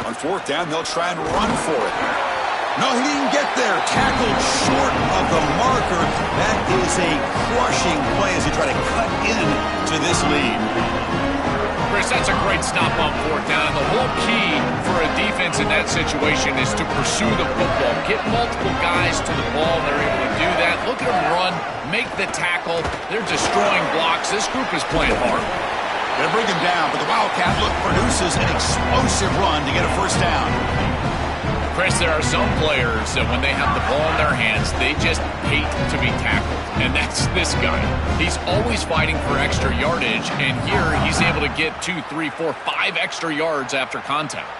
On 4th down, they'll try and run for it. No, he didn't get there. Tackled short of the marker. That is a crushing play as he try to cut into this lead. Chris, that's a great stop on 4th down. The whole key for a defense in that situation is to pursue the football. Get multiple guys to the ball. They're able to do that. Look at them run, make the tackle. They're destroying blocks. This group is playing hard. They bring him down, but the Wildcat look produces an explosive run to get a 1st down. Chris, there are some players that when they have the ball in their hands, they just hate to be tackled. And that's this guy. He's always fighting for extra yardage, and here he's able to get 2, 3, 4, 5 extra yards after contact.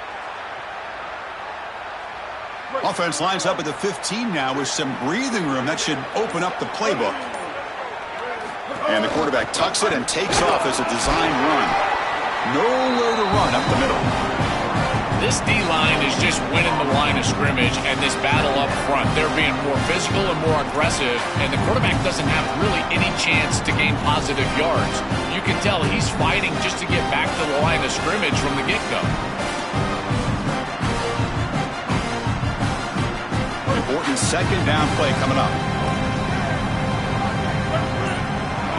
Offense lines up at the 15 now with some breathing room. That should open up the playbook. And the quarterback tucks it and takes off as a design run. Nowhere to run up the middle. This D-line is just winning the line of scrimmage, and this battle up front, they're being more physical and more aggressive, and the quarterback doesn't have really any chance to gain positive yards. You can tell he's fighting just to get back to the line of scrimmage from the get-go. Important second down play coming up.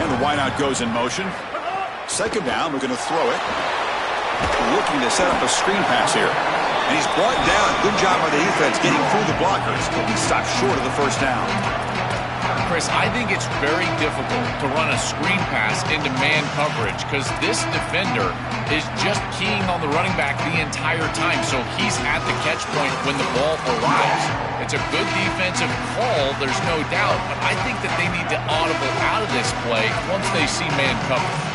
And the wideout goes in motion. Second down, we're going to throw it. Looking to set up a screen pass here. And he's brought down. Good job by the defense getting through the blockers. He'll be stopped short of the first down. Chris, I think it's very difficult to run a screen pass into man coverage because this defender is just keying on the running back the entire time, so he's at the catch point when the ball arrives. It's a good defensive call, there's no doubt, but I think that they need to audible out of this play once they see man coverage.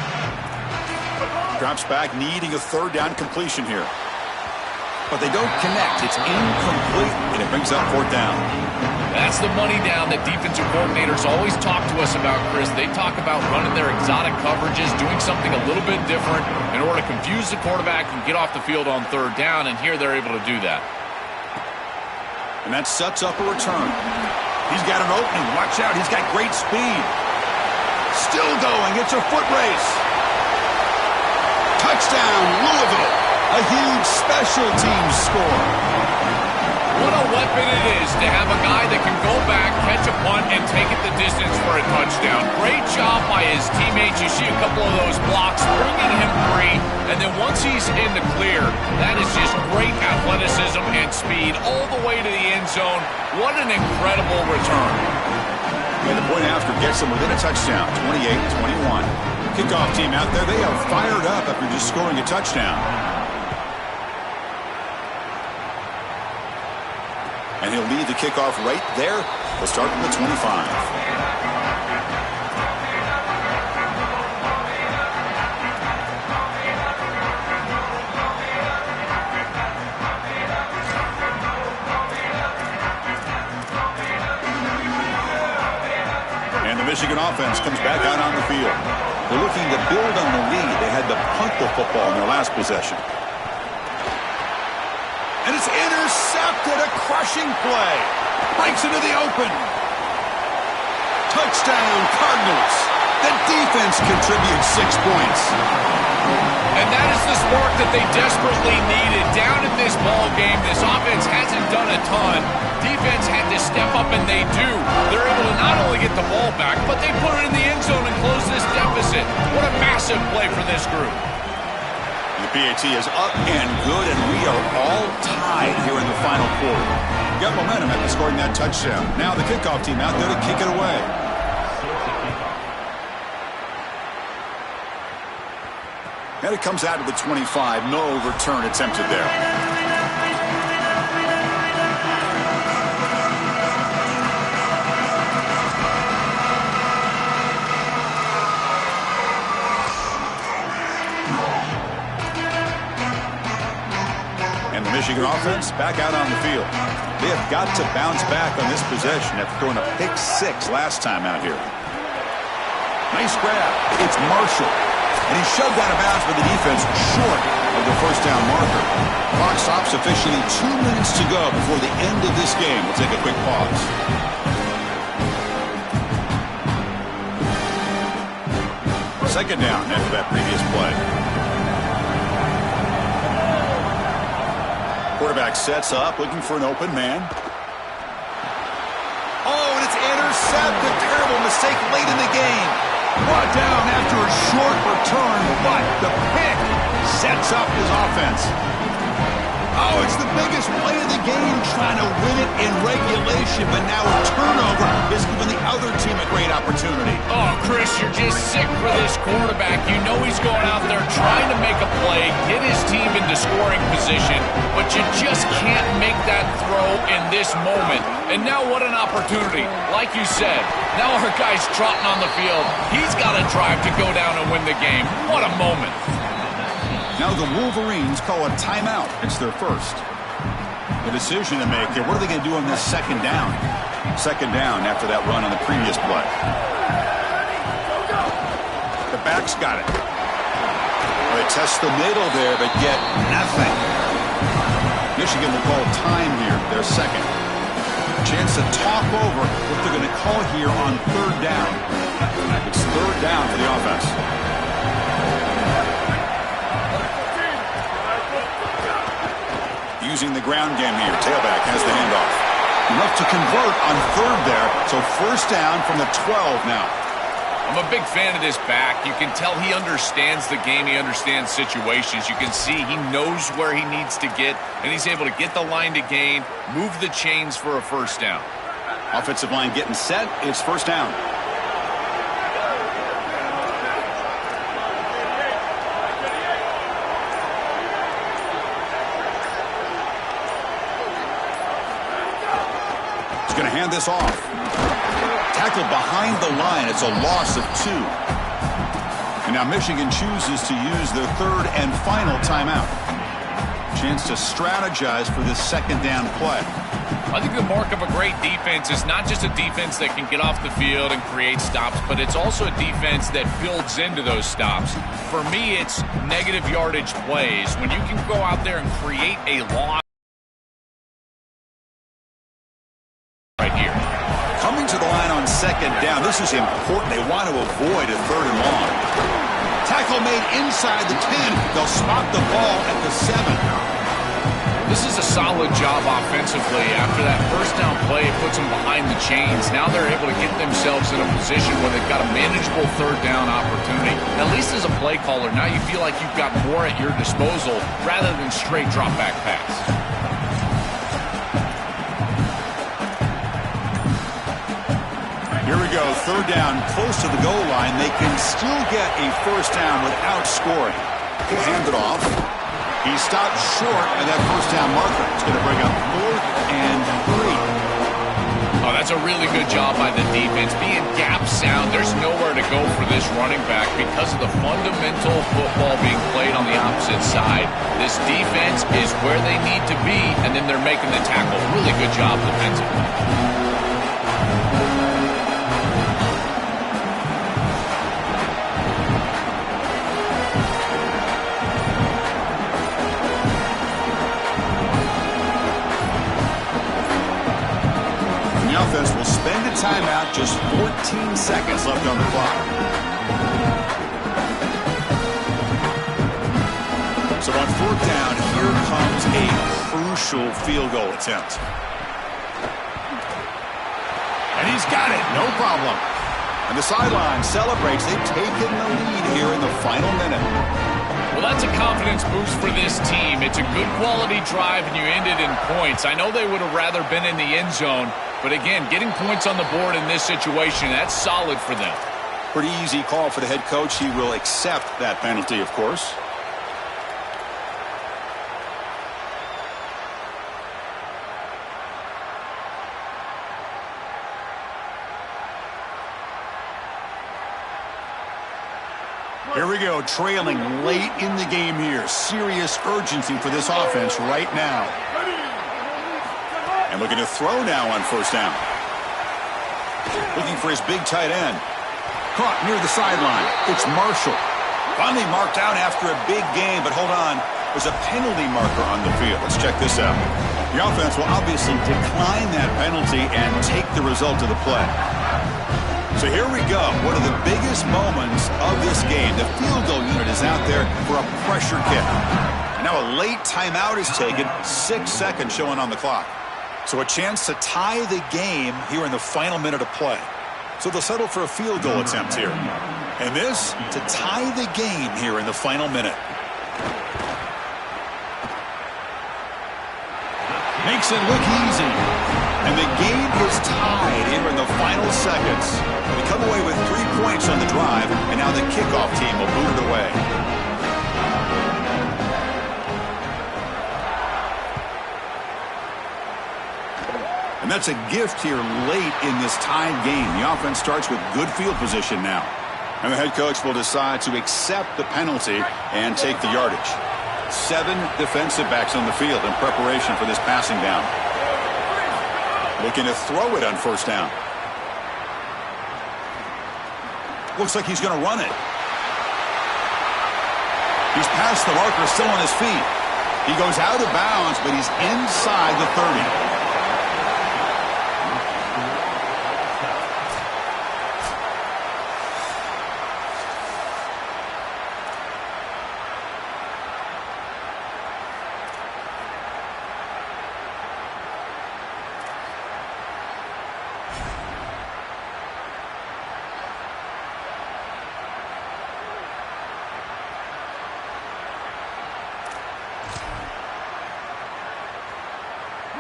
Drops back, needing a third down completion here. But they don't connect. It's incomplete, and it brings up fourth down. That's the money down that defensive coordinators always talk to us about, Chris. They talk about running their exotic coverages, doing something a little bit different in order to confuse the quarterback and get off the field on third down, and here they're able to do that. And that sets up a return. He's got an opening. Watch out. He's got great speed. Still going. It's a foot race. Touchdown, Louisville. A huge special teams score. What a weapon it is to have a guy that can go back, catch a punt, and take it the distance for a touchdown. Great job by his teammates. You see a couple of those blocks bringing him free, and then once he's in the clear, that is just great athleticism and speed all the way to the end zone. What an incredible return. And the point after gets them within a touchdown, 28-21. Kickoff team out there, they are fired up after just scoring a touchdown. And he'll lead the kickoff right there. We'll start from the 25. And the Michigan offense comes back out on the field. They're looking to build on the lead. They had to punt the football in their last possession. And it's intercepted, a crushing play. Breaks into the open. Touchdown, Cardinals. The defense contributes 6 points. And that is the spark that they desperately needed. Down in this ball game, this offense hasn't done a ton. Defense had to step up, and they do. They're able to not only get the ball back, but they put it in the end zone and close this deficit. What a massive play for this group. The PAT is up and good, and we are all tied here in the final quarter. Got momentum after scoring that touchdown. Now the kickoff team out there to kick it away. And it comes out to the 25. No return attempted there. Michigan offense back out on the field. They have got to bounce back on this possession after throwing a pick 6 last time out here. Nice grab. It's Marshall. And he shoved out of bounds with the defense short of the first down marker. Clock stops officially 2 minutes to go before the end of this game. We'll take a quick pause. Second down after that previous play. Quarterback sets up, looking for an open man. Oh, and it's intercepted. Terrible mistake late in the game. Brought down after a short return, but the pick sets up his offense. Oh, it's the biggest play of the game, trying to win it in regulation, but now a turnover is giving the other team a great opportunity. Oh, Chris, you're just sick for this quarterback. You know he's going out there trying to make a play, get his team into scoring position, but you just can't make that throw in this moment. And now what an opportunity. Like you said, now our guy's trotting on the field. He's got a drive to go down and win the game. What a moment. Now the Wolverines call a timeout. It's their first. The decision to make here. What are they going to do on this second down? Second down after that run on the previous play. back's got it. They test the middle there, but get nothing. Michigan will call time here, their second. Chance to talk over what they're going to call here on third down. It's third down for the offense. Using the ground game here. Tailback has the handoff. Enough to convert on third there. So first down from the 12 now. I'm a big fan of this back. You can tell he understands the game. He understands situations. You can see he knows where he needs to get, and he's able to get the line to gain, move the chains for a first down. Offensive line getting set. It's first down. He's going to hand this off. Tackled behind the line. It's a loss of 2. And now Michigan chooses to use their third and final timeout. Chance to strategize for this second down play. I think the mark of a great defense is not just a defense that can get off the field and create stops, but it's also a defense that builds into those stops. For me, it's negative yardage plays. When you can go out there and create a loss right here. Coming to the line on second down. This is important. They want to avoid a third and long. Tackle made inside the 10. They'll spot the ball at the 7. This is a solid job offensively. After that first down play, it puts them behind the chains. Now they're able to get themselves in a position where they've got a manageable third down opportunity. At least as a play caller, now you feel like you've got more at your disposal rather than straight drop back pass. Here we go, third down, close to the goal line. They can still get a first down without scoring. He'll hand it off. He stopped short of that first down marker. It's going to bring up 4th and 3. Oh, that's a really good job by the defense. Being gap sound, there's nowhere to go for this running back because of the fundamental football being played on the opposite side. This defense is where they need to be, and then they're making the tackle. Really good job defensively. Offense will spend a timeout, just 14 seconds left on the clock. So on fourth down, here comes a crucial field goal attempt. And he's got it, no problem. And the sideline celebrates. They've taken the lead here in the final minute. Well, that's a confidence boost for this team. It's a good quality drive, and you ended in points. I know they would have rather been in the end zone, but again, getting points on the board in this situation, that's solid for them. Pretty easy call for the head coach. He will accept that penalty, of course. Here we go, trailing late in the game here. Serious urgency for this offense right now. And looking to throw now on first down. Looking for his big tight end. Caught near the sideline. It's Marshall. Finally marked out after a big game, but hold on. There's a penalty marker on the field. Let's check this out. The offense will obviously decline that penalty and take the result of the play. So here we go, one of the biggest moments of this game. The field goal unit is out there for a pressure kick. And now a late timeout is taken, 6 seconds showing on the clock. So a chance to tie the game here in the final minute of play. So they'll settle for a field goal attempt here. And this to tie the game here in the final minute. Makes it look easy. And the game is tied here in the final seconds. They come away with 3 points on the drive, and now the kickoff team will boot it away. And that's a gift here late in this tied game. The offense starts with good field position now. And the head coach will decide to accept the penalty and take the yardage. 7 defensive backs on the field in preparation for this passing down. Looking to throw it on first down. Looks like he's going to run it. He's past the marker, still on his feet. He goes out of bounds, but he's inside the 30.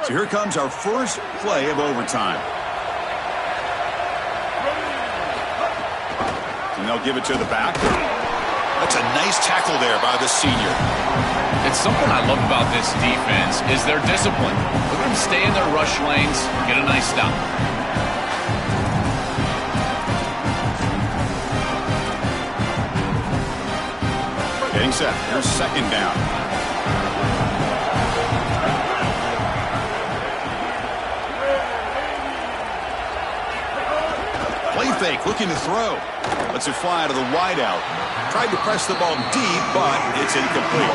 So here comes our first play of overtime. And they'll give it to the back. That's a nice tackle there by the senior. It's something I love about this defense is their discipline. Look at them stay in their rush lanes, get a nice stop. Getting set. Here's second down. Play fake, looking to throw. Lets it fly out of the wideout. Tried to press the ball deep, but it's incomplete.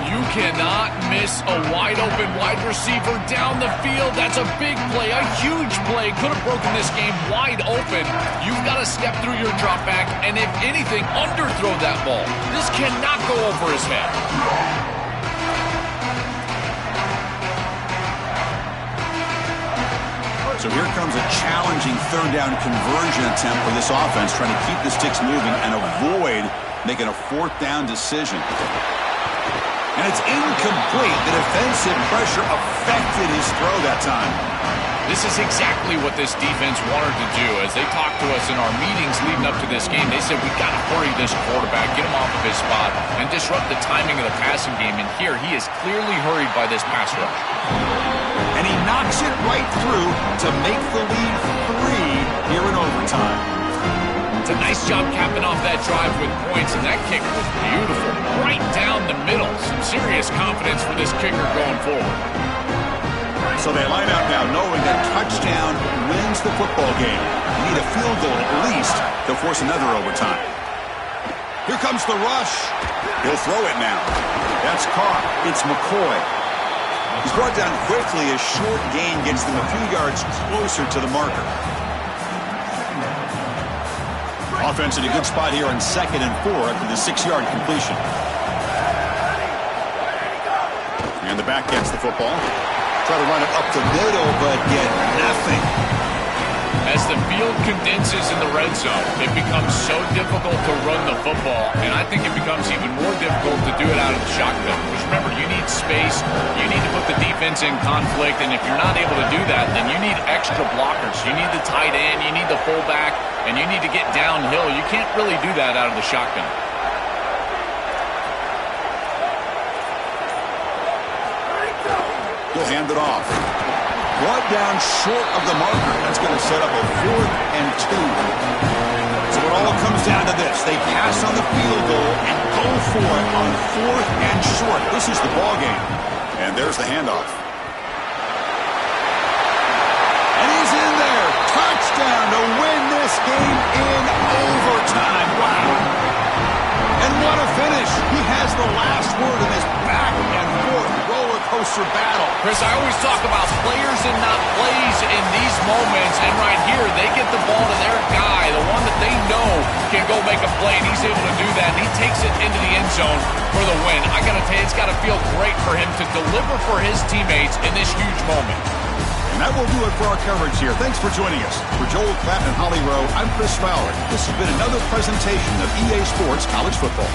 You cannot miss a wide-open wide receiver down the field. That's a big play, a huge play. Could have broken this game wide open. You've got to step through your drop back, and if anything, underthrow that ball. This cannot go over his head. So here comes a challenging third down conversion attempt for this offense, trying to keep the sticks moving and avoid making a fourth down decision. And it's incomplete. The defensive pressure affected his throw that time. This is exactly what this defense wanted to do. As they talked to us in our meetings leading up to this game, they said, we've got to hurry this quarterback, get him off of his spot, and disrupt the timing of the passing game. And here, he is clearly hurried by this pass rush. And he knocks it right through to make the lead 3 here in overtime. It's a nice job capping off that drive with points, and that kick was beautiful. Right down the middle. Some serious confidence for this kicker going forward. So they line out now knowing that touchdown wins the football game. You need a field goal at least to force another overtime. Here comes the rush. He'll throw it now. That's caught. It's McCoy. He's brought down quickly as short gain gets them a few yards closer to the marker. Offense in a good spot here on 2nd and 4 after the 6-yard completion. And the back gets the football. Try to run it up the middle, but get nothing. As the field condenses in the red zone, it becomes so difficult to run the football, and I think it becomes even more difficult to do it out of the shotgun. Because remember, you need space, you need to put the defense in conflict, and if you're not able to do that, then you need extra blockers. You need the tight end, you need the fullback, and you need to get downhill. You can't really do that out of the shotgun. He'll hand it off. Brought down short of the marker. That's going to set up a 4th and 2. So it all comes down to this. They pass on the field goal and go for it on 4th and short. This is the ball game. And there's the handoff. And he's in there. Touchdown to win this game in overtime. Wow. And what a finish. He has the last word in this back and forth roller coaster battle. Chris, I always talk about players and not plays in these moments, and right here, they get the ball to their guy, the one that they know can go make a play, and he's able to do that, and he takes it into the end zone for the win. I got to tell you, it's got to feel great for him to deliver for his teammates in this huge moment. And that will do it for our coverage here. Thanks for joining us. For Joel Klatt and Holly Rowe, I'm Chris Fowler. This has been another presentation of EA Sports College Football.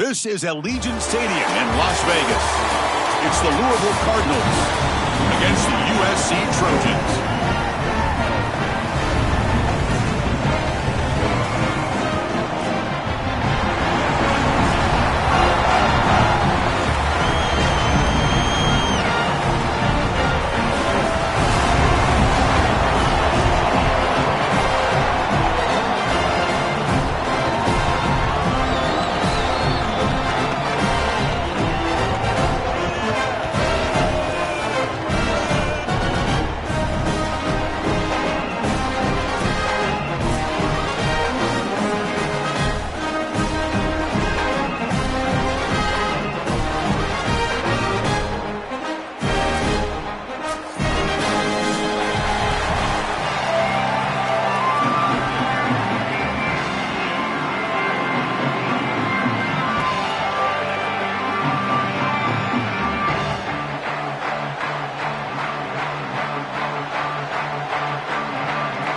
This is Allegiant Stadium in Las Vegas. It's the Louisville Cardinals against the USC Trojans.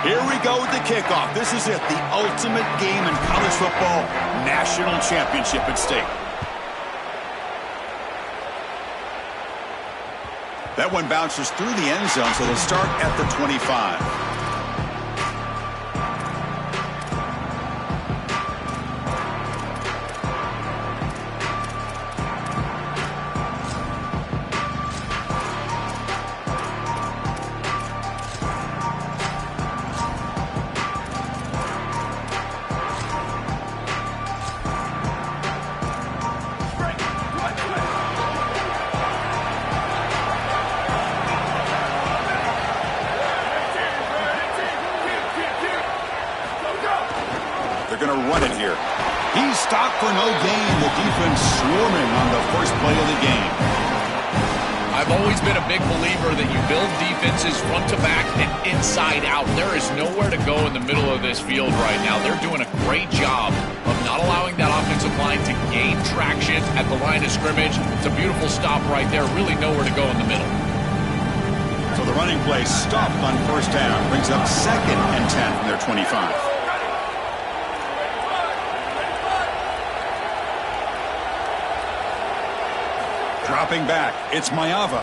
Here we go with the kickoff. This is it, the ultimate game in college football, national championship at stake. That one bounces through the end zone, so they'll start at the 25. Going to run it here. He's stopped for no gain. The defense swarming on the first play of the game. I've always been a big believer that you build defenses front to back and inside out. There is nowhere to go in the middle of this field right now. They're doing a great job of not allowing that offensive line to gain traction at the line of scrimmage. It's a beautiful stop right there. Really nowhere to go in the middle. So the running play stopped on first down. Brings up 2nd and 10 from their 25. Dropping back, it's Mayava.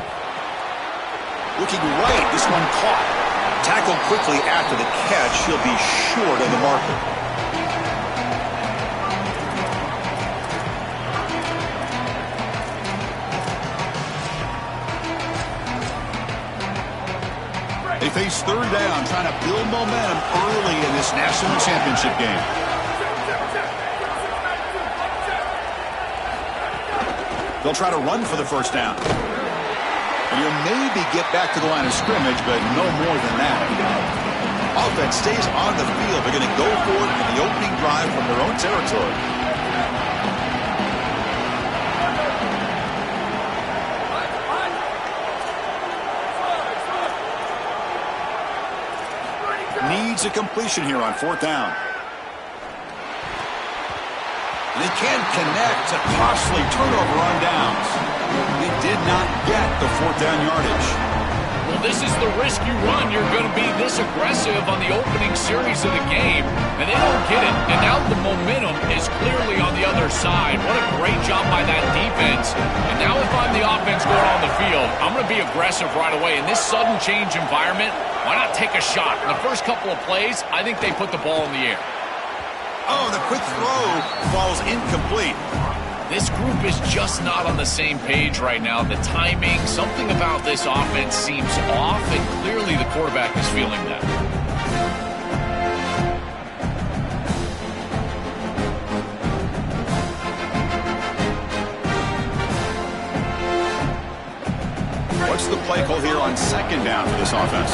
Looking right, this one caught. Tackled quickly after the catch. He'll be short of the marker. They face third down, trying to build momentum early in this national championship game. They'll try to run for the first down. And you'll maybe get back to the line of scrimmage, but no more than that. Offense stays on the field. They're going to go for it in the opening drive from their own territory. Needs a completion here on 4th down. They can't connect. A costly turnover on downs. They did not get the 4th down yardage. Well, this is the risk you run. You're going to be this aggressive on the opening series of the game, and they don't get it. And now the momentum is clearly on the other side. What a great job by that defense. And now if I'm the offense going on the field, I'm going to be aggressive right away. In this sudden change environment, why not take a shot? In the first couple of plays, I think they put the ball in the air. Oh, the quick throw falls incomplete. This group is just not on the same page right now. The timing, something about this offense seems off, and clearly the quarterback is feeling that. What's the play call here on 2nd down for this offense?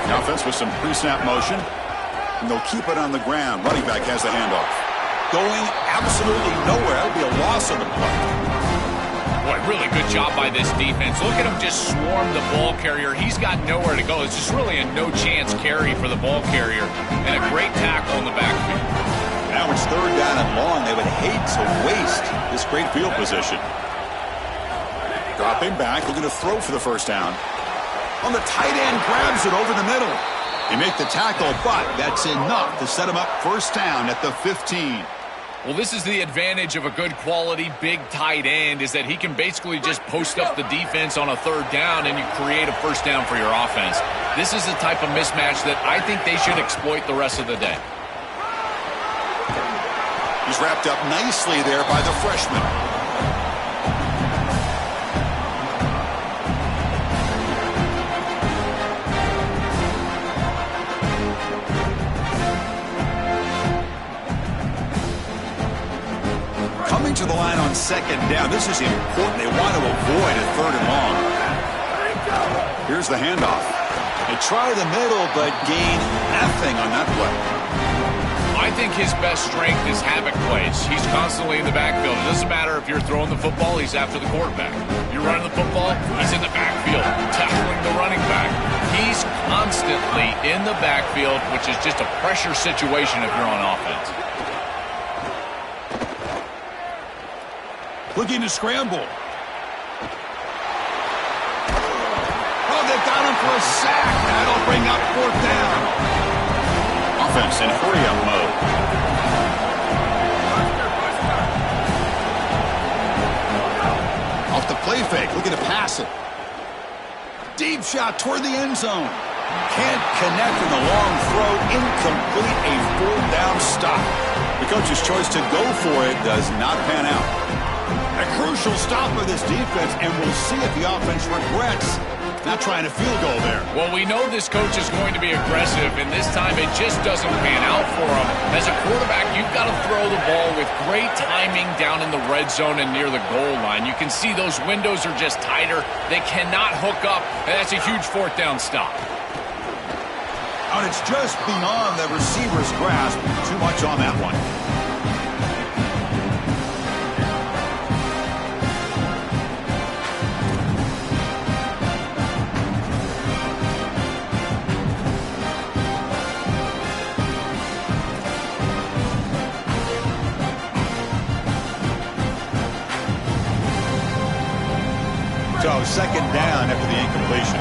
The offense with some pre-snap motion. And they'll keep it on the ground. Running back has the handoff. Going absolutely nowhere. That would be a loss on the play. Boy, really good job by this defense. Look at him just swarm the ball carrier. He's got nowhere to go. It's just really a no-chance carry for the ball carrier. And a great tackle in the backfield. Now it's 3rd down and long. They would hate to waste this great field position. Dropping back, looking to throw for the first down. On the tight end, grabs it over the middle. They make the tackle, but that's enough to set him up 1st down at the 15. Well, this is the advantage of a good quality big tight end, is that he can basically just post up the defense on a third down and you create a first down for your offense. This is the type of mismatch that I think they should exploit the rest of the day. He's wrapped up nicely there by the freshman. Coming to the line on second down. This is important. They want to avoid a third and long. Here's the handoff. They try the middle, but gain nothing on that play. I think his best strength is havoc plays. He's constantly in the backfield. It doesn't matter if you're throwing the football, he's after the quarterback. You're running the football, he's in the backfield, tackling the running back. He's constantly in the backfield, which is just a pressure situation if you're on offense. Looking to scramble. Oh, they've got him for a sack. That'll bring up fourth down. Offense in hurry-up mode. Off the play fake, looking to pass it. Deep shot toward the end zone. Can't connect in the long throw. Incomplete, a fourth down stop. The coach's choice to go for it does not pan out. A crucial stop for this defense, and we'll see if the offense regrets not trying a field goal there. Well, we know this coach is going to be aggressive, and this time it just doesn't pan out for him. As a quarterback, you've got to throw the ball with great timing down in the red zone and near the goal line. You can see those windows are just tighter. They cannot hook up, and that's a huge fourth down stop. And it's just beyond the receiver's grasp. Too much on that one. So, second down after the incompletion.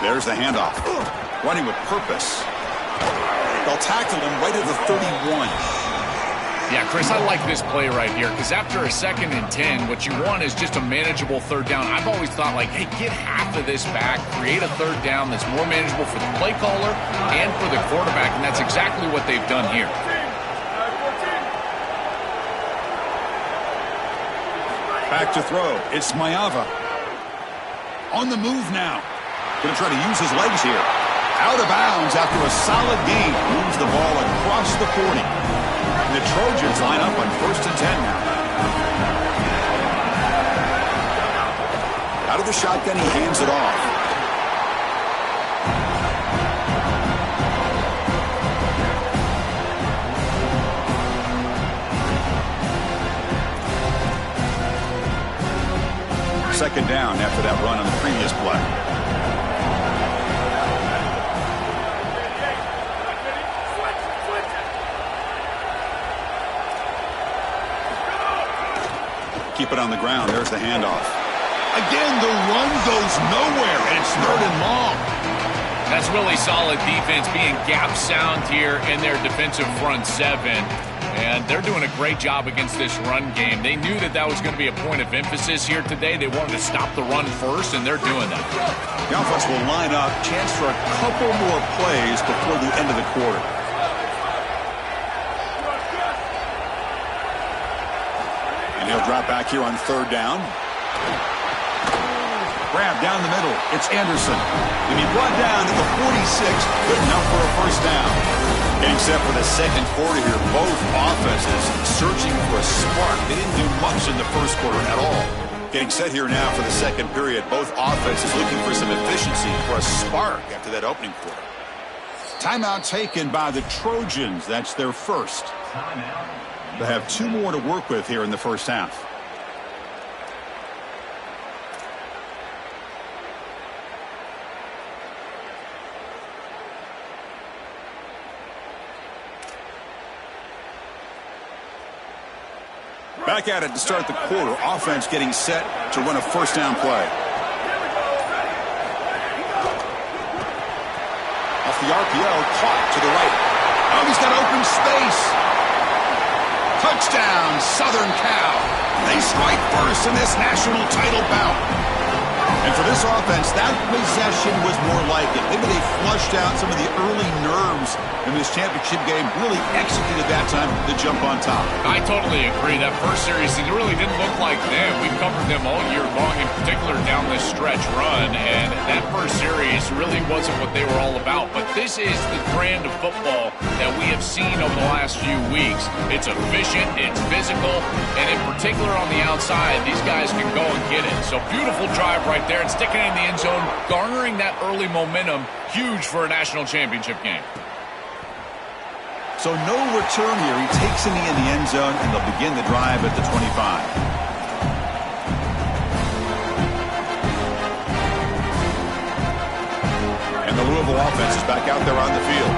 There's the handoff. Running with purpose. They'll tackle him right at the 31. Yeah, Chris, I like this play right here because after a 2nd and 10, what you want is just a manageable third down. I've always thought, like, hey, get half of this back, create a third down that's more manageable for the play caller and for the quarterback, and that's exactly what they've done here. Back to throw. It's Mayava. On the move now. Going to try to use his legs here. Out of bounds after a solid gain. Moves the ball across the 40. And the Trojans line up on 1st and 10 now. Out of the shotgun, he hands it off. Second down after that run on the previous play. Keep it on the ground. There's the handoff. Again, the run goes nowhere, and it's 3rd and long. That's really solid defense, being gap sound here in their defensive front 7. And they're doing a great job against this run game. They knew that was going to be a point of emphasis here today. They wanted to stop the run first, and they're doing that. The offense will line up. Chance for a couple more plays before the end of the quarter. And he'll drop back here on 3rd down. Grab down the middle. It's Anderson. And he brought down to the 46. Good enough for a first down. Getting set for the second quarter here. Both offenses searching for a spark. They didn't do much in the first quarter at all. Getting set here now for the second period. Both offenses looking for some efficiency, for a spark after that opening quarter. Timeout taken by the Trojans. That's their first. They have 2 more to work with here in the first half. Back at it to start the quarter. Offense getting set to run a first down play. the RPO, caught to the right. Oh, he's got open space. Touchdown, Southern Cal. They strike first in this national title bout. And for this offense, that possession was more like it. Maybe they flushed out some of the early nerves in this championship game, really executed that time to jump on top. I totally agree. That first series, it really didn't look like them. We've covered them all year long, in particular down this stretch run, and that first series really wasn't what they were all about. But this is the brand of football that we have seen over the last few weeks. It's efficient, it's physical, and in particular on the outside, these guys can go and get it. So beautiful drive right there and sticking it in the end zone, garnering that early momentum, huge for a national championship game. So no return here. He takes in the end zone, and they'll begin the drive at the 25. And the Louisville offense is back out there on the field.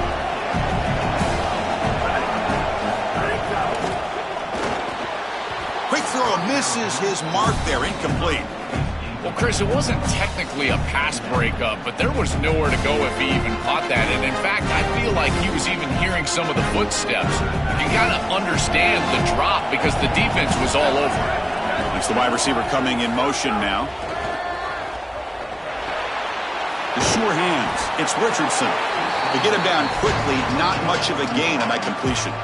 Quick throw misses his mark there, incomplete. Well, Chris, it wasn't technically a pass breakup, but there was nowhere to go if he even caught that. And in fact, I feel like he was even hearing some of the footsteps. You got to understand the drop because the defense was all over it. It's the wide receiver coming in motion now. The sure hands. It's Richardson. They get him down quickly. Not much of a gain on that completion.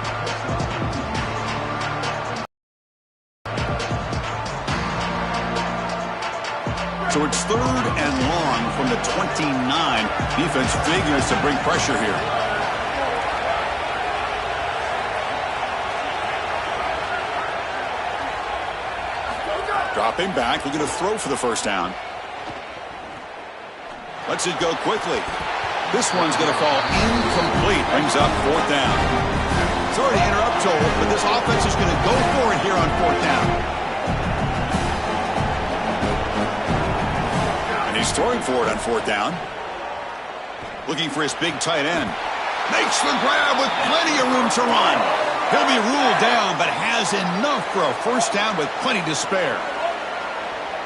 So it's 3rd and long from the 29. Defense figures to bring pressure here. Dropping back, looking to throw for the first down. Lets it go quickly. This one's going to fall incomplete. Brings up 4th down. Sorry to interrupt, Joel, but this offense is going to go for it here on 4th down. He's throwing for it on 4th down. Looking for his big tight end. Makes the grab with plenty of room to run. He'll be ruled down, but has enough for a first down with plenty to spare.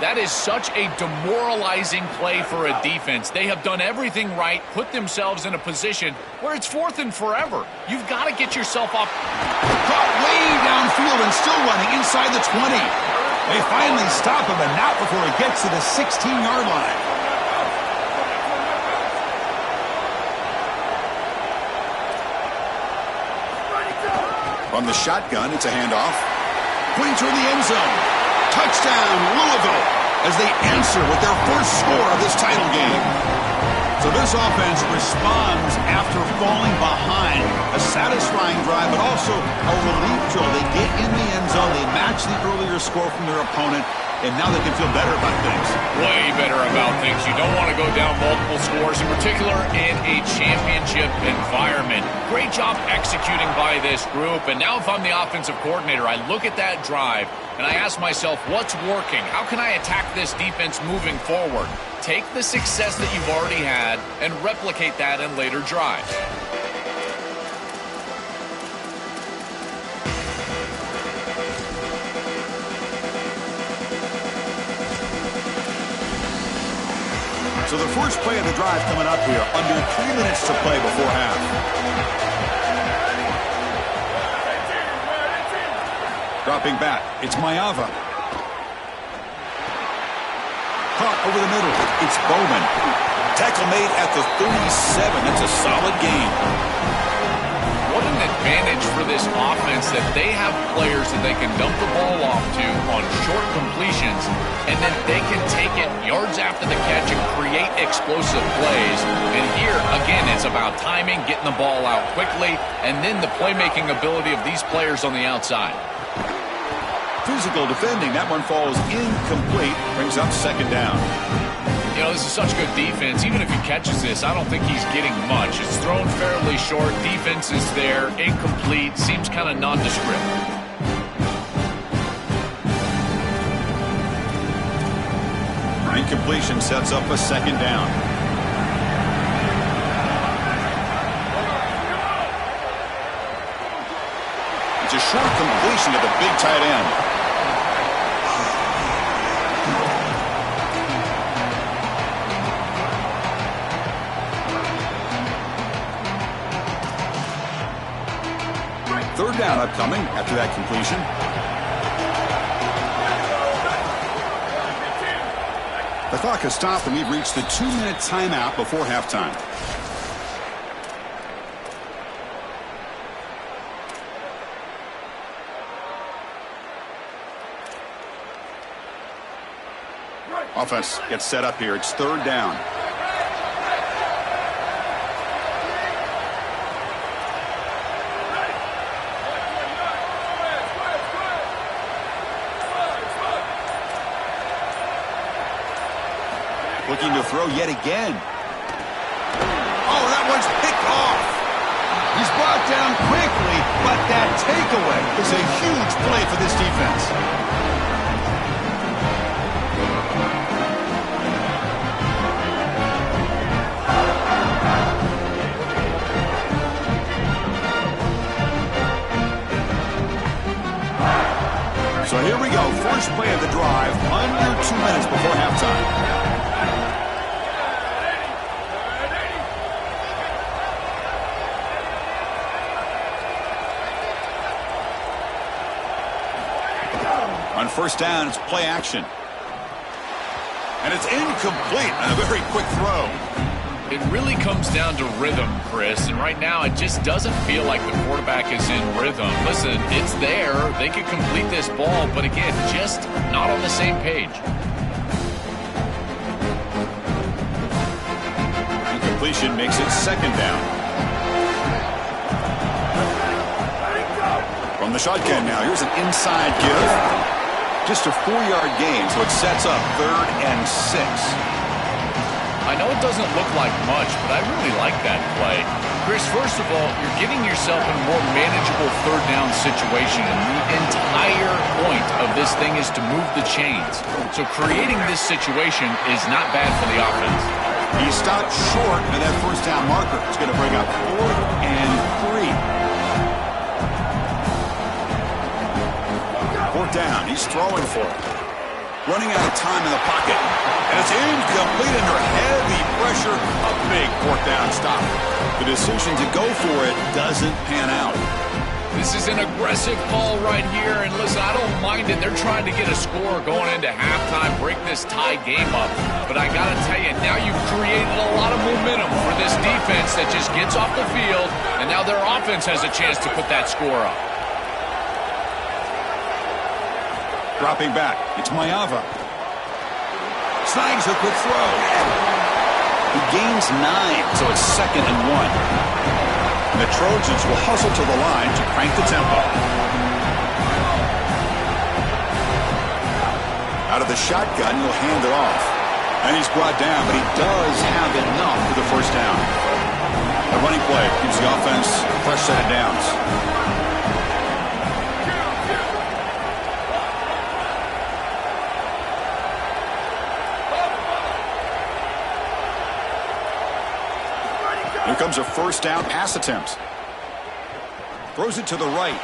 That is such a demoralizing play for a defense. They have done everything right, put themselves in a position where it's 4th and forever. You've got to get yourself off. Caught way downfield and still running inside the 20. They finally stop him, and not before he gets to the 16-yard line. From the shotgun, it's a handoff. Putting toward the end zone. Touchdown, Louisville, as they answer with their first score of this title game. So this offense responds after falling behind. A satisfying drive, but also a relief drill. They get in the end zone. They match the earlier score from their opponent, and now they can feel better about things. Way better about things. You don't want to go down multiple scores, in particular in a championship environment. Great job executing by this group. And now if I'm the offensive coordinator, I look at that drive, and I ask myself, what's working? How can I attack this defense moving forward? Take the success that you've already had and replicate that in later drives. So the first play of the drive coming up here, under 3 minutes to play before half. Dropping back, it's Mayava. Caught over the middle, it's Bowman. Tackle made at the 37, that's a solid gain. What an advantage for this offense that they have players that they can dump the ball off to on short completions, and then they can take it yards after the catch and create explosive plays. And here, again, it's about timing, getting the ball out quickly, and then the playmaking ability of these players on the outside. Physical defending, that one falls incomplete, brings up 2nd down. You know, this is such good defense. Even if he catches this, I don't think he's getting much. It's thrown fairly short. Defense is there. Incomplete. Seems kind of nondescript. Incompletion sets up a 2nd down. It's a short completion to the big tight end. Third down upcoming after that completion. The clock has stopped, and we've reached the 2-minute timeout before halftime. Offense gets set up here. It's third down. Looking to throw yet again. Oh, that one's picked off. He's brought down quickly, but that takeaway is a huge play for this defense. So here we go, first play of the drive, under 2 minutes before halftime. On first down, it's play action. And it's incomplete on a very quick throw. It really comes down to rhythm, Chris, and right now it just doesn't feel like the quarterback is in rhythm. Listen, it's there. They could complete this ball, but again, just not on the same page. Incompletion makes it second down. From the shotgun now, here's an inside give. Just a 4-yard gain, so it sets up 3rd and 6. I know it doesn't look like much, but I really like that play. Chris, first of all, you're getting yourself in a more manageable third down situation, and the entire point of this thing is to move the chains. So creating this situation is not bad for the offense. He stopped short of that first down marker. It's going to bring up 4th and 3. 4th down, he's throwing for it. Running out of time in the pocket. And it's incomplete under heavy pressure. A big 4th down stop. The decision to go for it doesn't pan out. This is an aggressive call right here. And listen, I don't mind it. They're trying to get a score going into halftime, break this tie game up. But I got to tell you, now you've created a lot of momentum for this defense that just gets off the field. And now their offense has a chance to put that score up. Dropping back, it's Mayava. Snags a quick throw. He gains 9, so it's 2nd and 1. And the Trojans will hustle to the line to crank the tempo. Out of the shotgun, he'll hand it off. And he's brought down, but he does have enough for the first down. The running play gives the offense a fresh set of downs. Here comes a first down pass attempt. Throws it to the right.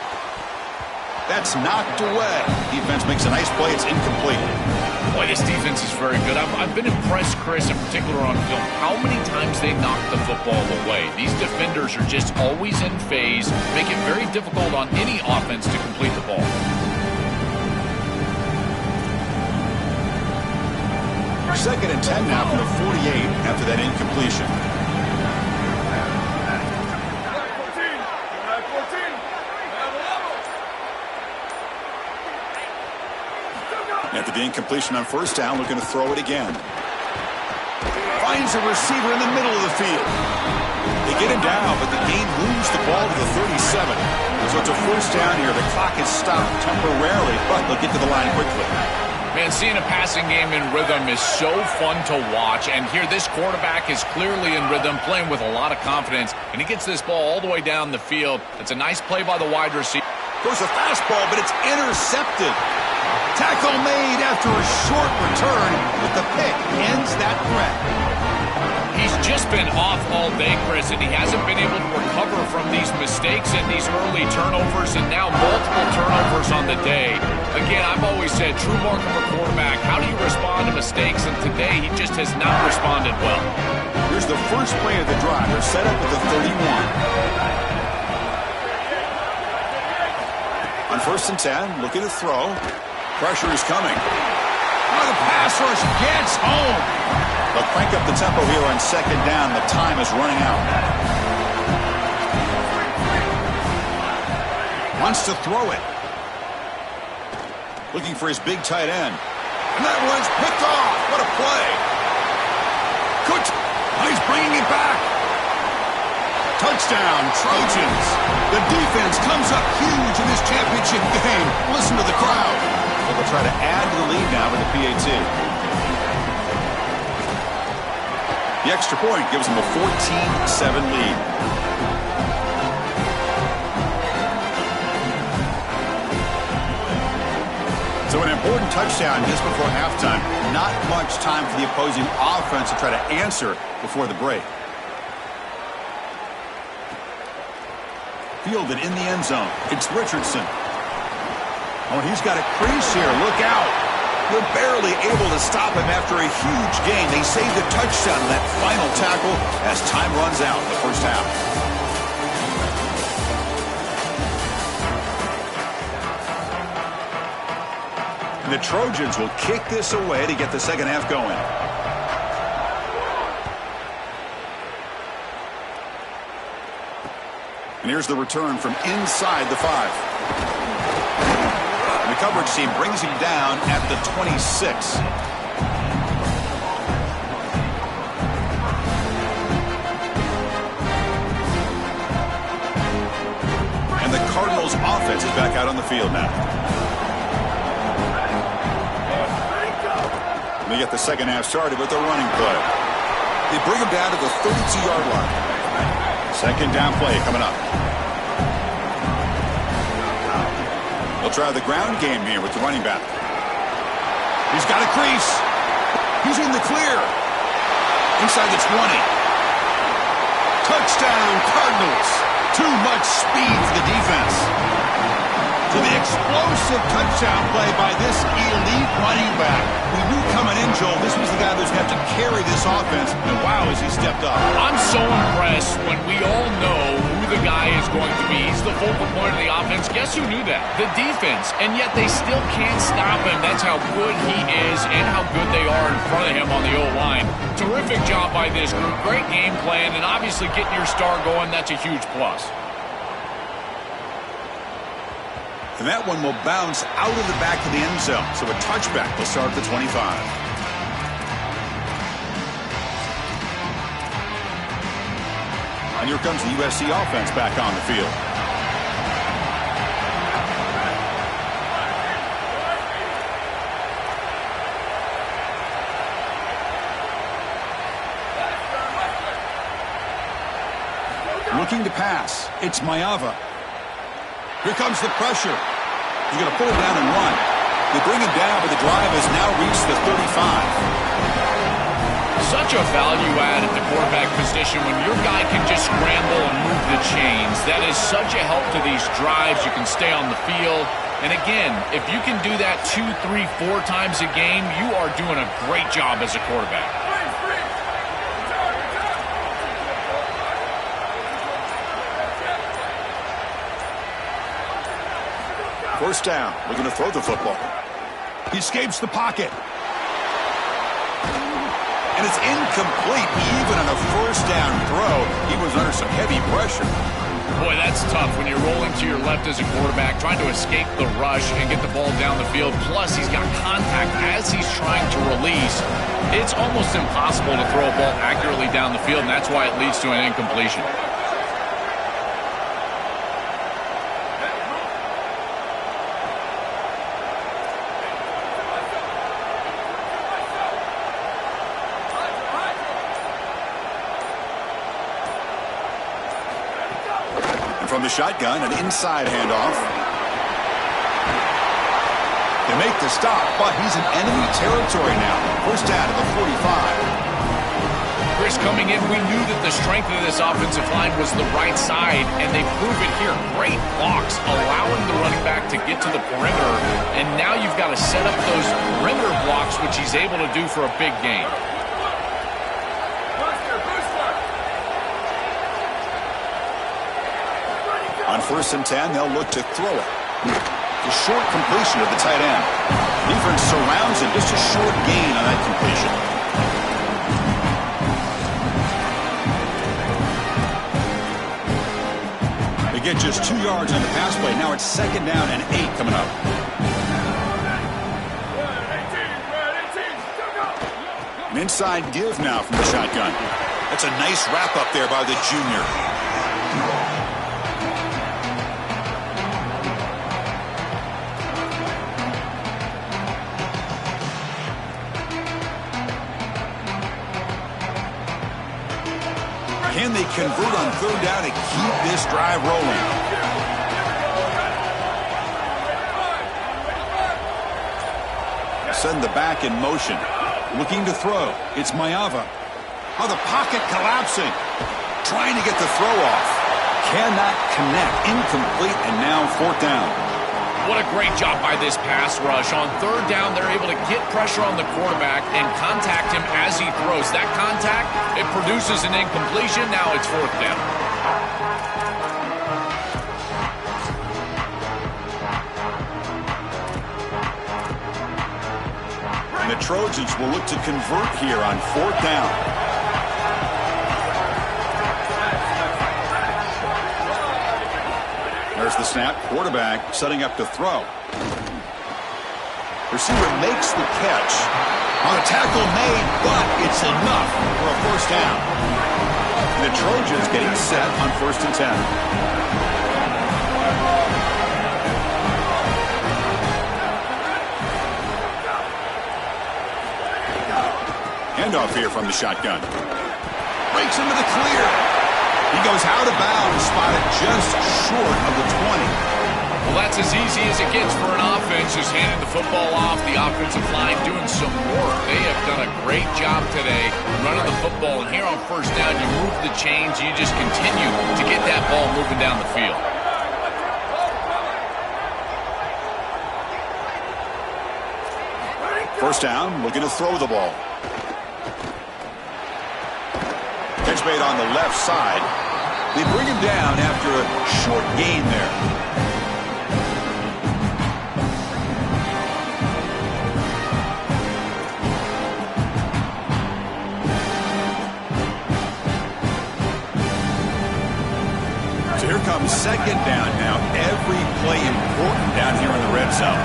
That's knocked away. Defense makes a nice play. It's incomplete. Boy, this defense is very good. I've been impressed, Chris, in particular on film, how many times they knock the football away. These defenders are just always in phase, make it very difficult on any offense to complete the ball. Second and 10 now from the 48 after that incompletion. After the incompletion on first down, looking to throw it again. Finds a receiver in the middle of the field. They get him down, but the game moves the ball to the 37. So it's a first down here. The clock is stopped temporarily, but they'll get to the line quickly. Man, seeing a passing game in rhythm is so fun to watch. And here, this quarterback is clearly in rhythm, playing with a lot of confidence. And he gets this ball all the way down the field. It's a nice play by the wide receiver. Goes a fastball, but it's intercepted. Tackle made after a short return, but the pick ends that threat. He's just been off all day, Chris, and he hasn't been able to recover from these mistakes and these early turnovers, and now multiple turnovers on the day. Again, I've always said, true mark of a quarterback, how do you respond to mistakes? And today, he just has not responded well. Here's the first play of the drive. They're set up with the 31. On 1st and 10, looking to throw. Pressure is coming. Oh, the pass rush gets home. They'll crank up the tempo here on 2nd down. The time is running out. Wants to throw it. Looking for his big tight end. And that one's picked off. What a play. Good. He's bringing it back. Touchdown, Trojans. The defense comes up huge in this championship game. Listen to the crowd. They'll try to add to the lead now with the PAT. The extra point gives them a 14-7 lead. So an important touchdown just before halftime. Not much time for the opposing offense to try to answer before the break. Fielded in the end zone. It's Richardson. Oh, and he's got a crease here. Look out. They're barely able to stop him after a huge gain. They saved a touchdown in that final tackle as time runs out in the first half. And the Trojans will kick this away to get the second half going. And here's the return from inside the 5. The coverage team brings him down at the 26. And the Cardinals offense is back out on the field now. They get the second half started with a running play. They bring him down to the 32-yard line. Second down play coming up. They'll try the ground game here with the running back. He's got a crease. He's in the clear. Inside the 20. Touchdown, Cardinals. Too much speed for the defense. To the explosive touchdown play by this elite running back. We knew coming in, Joel, this was the guy that was going to have to carry this offense. And wow, has he stepped up. I'm so impressed when we all know who the guy is going to be. He's the focal point of the offense. Guess who knew that? The defense. And yet they still can't stop him. That's how good he is and how good they are in front of him on the O-line. Terrific job by this group. Great game plan. And obviously getting your star going, that's a huge plus. And that one will bounce out of the back of the end zone. So a touchback will start at the 25. And here comes the USC offense back on the field. Looking to pass. It's Mayava. Here comes the pressure. He's going to pull it down and run. They bring him down, but the drive has now reached the 35. Such a value add at the quarterback position when your guy can just scramble and move the chains. That is such a help to these drives. You can stay on the field. And again, if you can do that 2, 3, 4 times a game, you are doing a great job as a quarterback. First down. Looking to throw the football. He escapes the pocket. And it's incomplete. Even on a first down throw, he was under some heavy pressure. Boy, that's tough when you're rolling to your left as a quarterback, trying to escape the rush and get the ball down the field. Plus, he's got contact as he's trying to release. It's almost impossible to throw a ball accurately down the field, and that's why it leads to an incompletion. From the shotgun, an inside handoff. They make the stop, but he's in enemy territory now. First down to the 45. Chris, coming in, we knew that the strength of this offensive line was the right side, and they prove it here. Great blocks, allowing the running back to get to the perimeter, and now you've got to set up those perimeter blocks, which he's able to do for a big gain. On 1st and 10, they'll look to throw it. The short completion of the tight end. Defense surrounds him. Just a short gain on that completion. They get just 2 yards on the pass play. Now it's 2nd down and 8 coming up. An inside give now from the shotgun. That's a nice wrap up there by the junior. Can they convert on 3rd down and keep this drive rolling? Send the back in motion. Looking to throw. It's Mayava. Oh, the pocket collapsing. Trying to get the throw off. Cannot connect. Incomplete, and now 4th down. What a great job by this pass rush. On 3rd down, they're able to get pressure on the quarterback and contact him as he throws. That contact, it produces an incompletion. Now it's 4th down. And the Trojans will look to convert here on 4th down. There's the snap. Quarterback setting up to throw. Receiver makes the catch. On a tackle made, but it's enough for a 1st down. And the Trojans getting set on 1st and 10. Handoff here from the shotgun. Breaks into the clear. He goes out of bounds, spotted just short of the 20. Well, that's as easy as it gets for an offense, just handing the football off. The offensive line doing some work. They have done a great job today running the football. And here on 1st down, you move the chains. You just continue to get that ball moving down the field. First down, looking to throw the ball. Catch made on the left side. They bring him down after a short gain there. So here comes 2nd down now. Every play important down here in the red zone.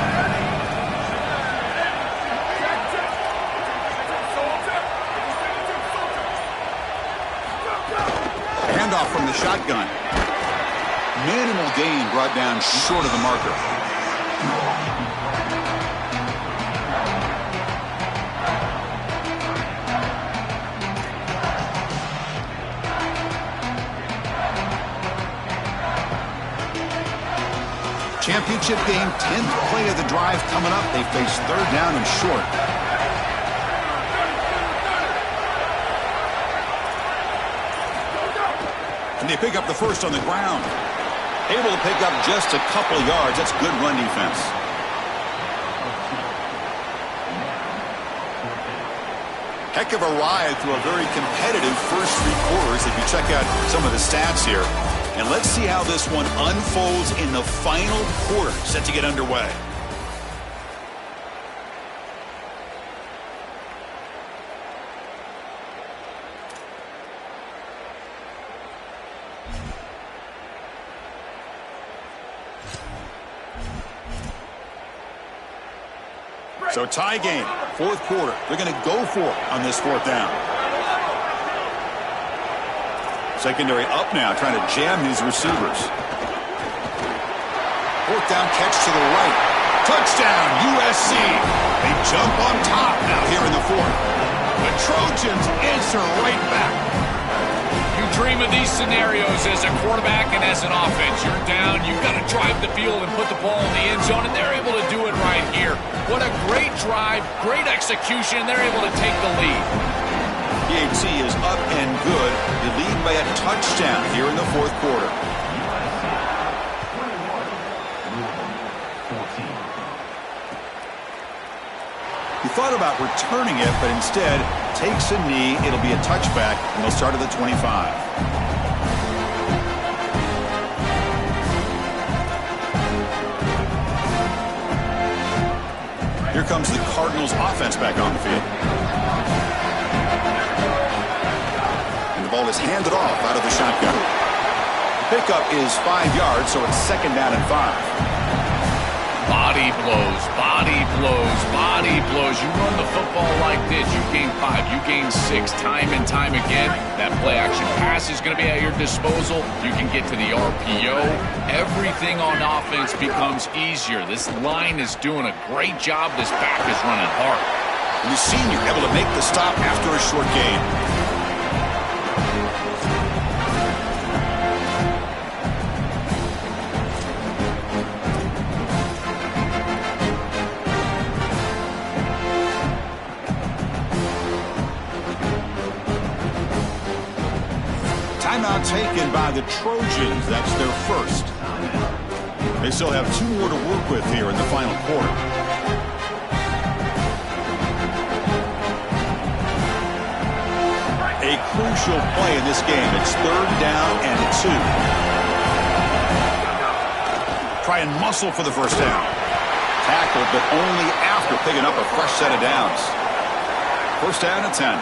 Handoff from the shotgun. Minimal gain brought down short of the marker. Championship game, 10th play of the drive coming up. They face 3rd down and short. And they pick up the 1st on the ground. Able to pick up just a couple yards. That's good run defense. Heck of a ride through a very competitive first 3 quarters if you check out some of the stats here. And let's see how this one unfolds in the final quarter set to get underway. So tie game, 4th quarter. They're going to go for it on this 4th down. Secondary up now, trying to jam these receivers. 4th down catch to the right. Touchdown, USC. They jump on top now here in the 4th. The Trojans answer right back. You dream of these scenarios as a quarterback and as an offense. You're down, you've got to drive the field and put the ball in the end zone, and they're able to do it right here. What a great drive, great execution. They're able to take the lead. PHC is up and good. They lead by a touchdown here in the 4th quarter. He thought about returning it, but instead takes a knee. It'll be a touchback, and they'll start at the 25. Here comes the Cardinals offense back on the field. And the ball is handed off out of the shotgun. The pickup is 5 yards, so it's 2nd down and 5. Body blows, body blows, body blows. You run the football like this, you gain 5, you gain 6 time and time again. That play action pass is going to be at your disposal. You can get to the RPO. Everything on offense becomes easier. This line is doing a great job. This back is running hard. And you've seen you're able to make the stop after a short gain. Timeout taken by the Trojans. That's their first. They still have 2 more to work with here in the final quarter. A crucial play in this game. It's 3rd down and 2. Try and muscle for the first down. Tackled, but only after picking up a fresh set of downs. 1st down and 10.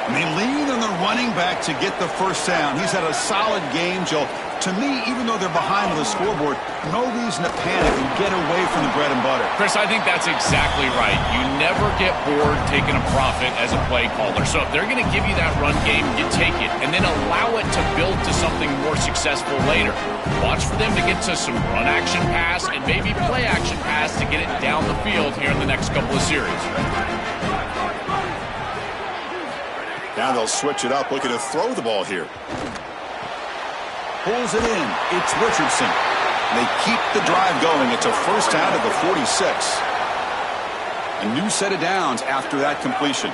And they lean on the running back to get the first down. He's had a solid game, Joe. To me, even though they're behind on the scoreboard, no reason to panic and get away from the bread and butter. Chris, I think that's exactly right. You never get bored taking a profit as a play caller. So if they're going to give you that run game, you take it and then allow it to build to something more successful later. Watch for them to get to some run action pass and maybe play action pass to get it down the field here in the next couple of series. Now they'll switch it up, looking to throw the ball here. Pulls it in. It's Richardson. And they keep the drive going. It's a first down at the 46. A new set of downs after that completion.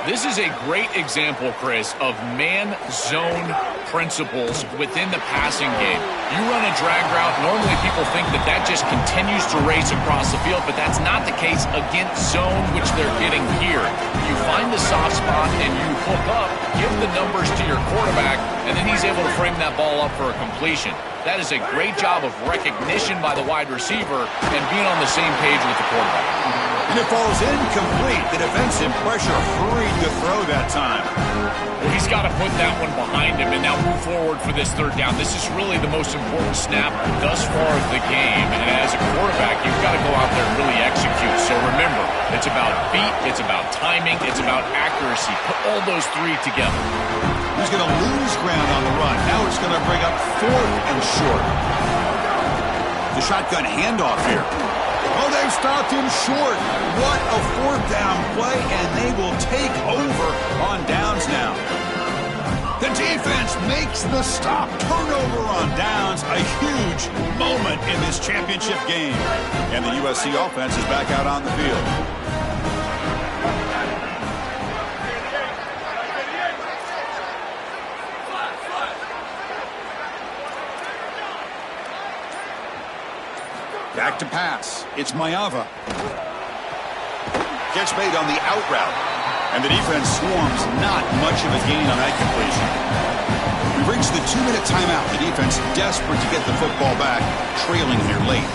This is a great example, Chris, of man-zone principles within the passing game. You run a drag route, normally people think that that just continues to race across the field, but that's not the case against zone, which they're getting here. You find the soft spot and you hook up, give the numbers to your quarterback, and then he's able to frame that ball up for a completion. That is a great job of recognition by the wide receiver and being on the same page with the quarterback. And it falls incomplete. The defensive pressure hurried to throw that time. Well, he's got to put that one behind him and now move forward for this 3rd down. This is really the most important snap thus far of the game. And as a quarterback, you've got to go out there and really execute. So remember, it's about feet, it's about timing, it's about accuracy. Put all those 3 together. He's going to lose ground on the run. Now it's going to bring up 4th and short. The shotgun handoff here. Oh, they've stopped him short. What a 4th down play, and they will take over on downs now. The defense makes the stop. Turnover on downs. A huge moment in this championship game. And the USC offense is back out on the field. Back to pass. It's Mayava. Catch made on the out route. And the defense swarms. Not much of a gain on that completion. We've reached the 2-minute timeout. The defense desperate to get the football back, trailing here late.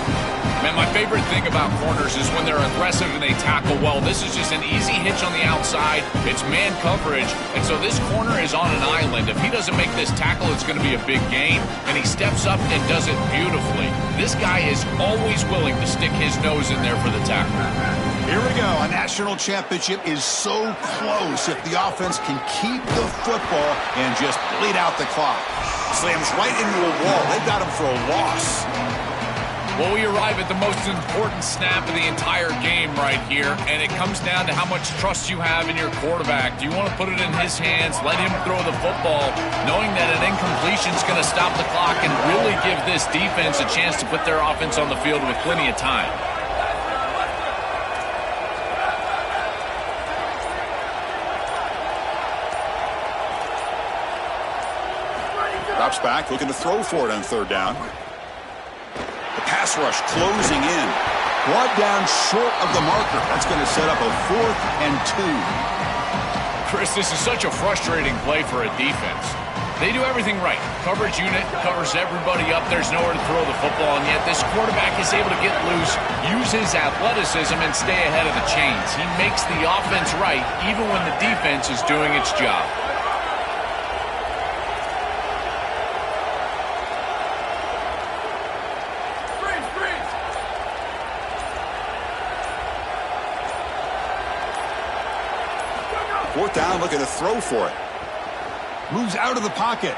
Man, my favorite thing about corners is when they're aggressive and they tackle well. This is just an easy hitch on the outside. It's man coverage, and so this corner is on an island. If he doesn't make this tackle, it's going to be a big gain, and he steps up and does it beautifully. This guy is always willing to stick his nose in there for the tackle. Here we go. A national championship is so close if the offense can keep the football and just bleed out the clock. Slams right into a wall. They've got him for a loss. Well, we arrive at the most important snap of the entire game right here, and it comes down to how much trust you have in your quarterback. Do you want to put it in his hands, let him throw the football, knowing that an incompletion is going to stop the clock and really give this defense a chance to put their offense on the field with plenty of time? Drops back, looking to throw for it on 3rd down. The pass rush closing in. Brought down short of the marker. That's going to set up a 4th and 2. Chris, this is such a frustrating play for a defense. They do everything right. Coverage unit covers everybody up. There's nowhere to throw the football, and yet this quarterback is able to get loose, use his athleticism, and stay ahead of the chains. He makes the offense right, even when the defense is doing its job. Fourth down, looking to throw for it. Moves out of the pocket.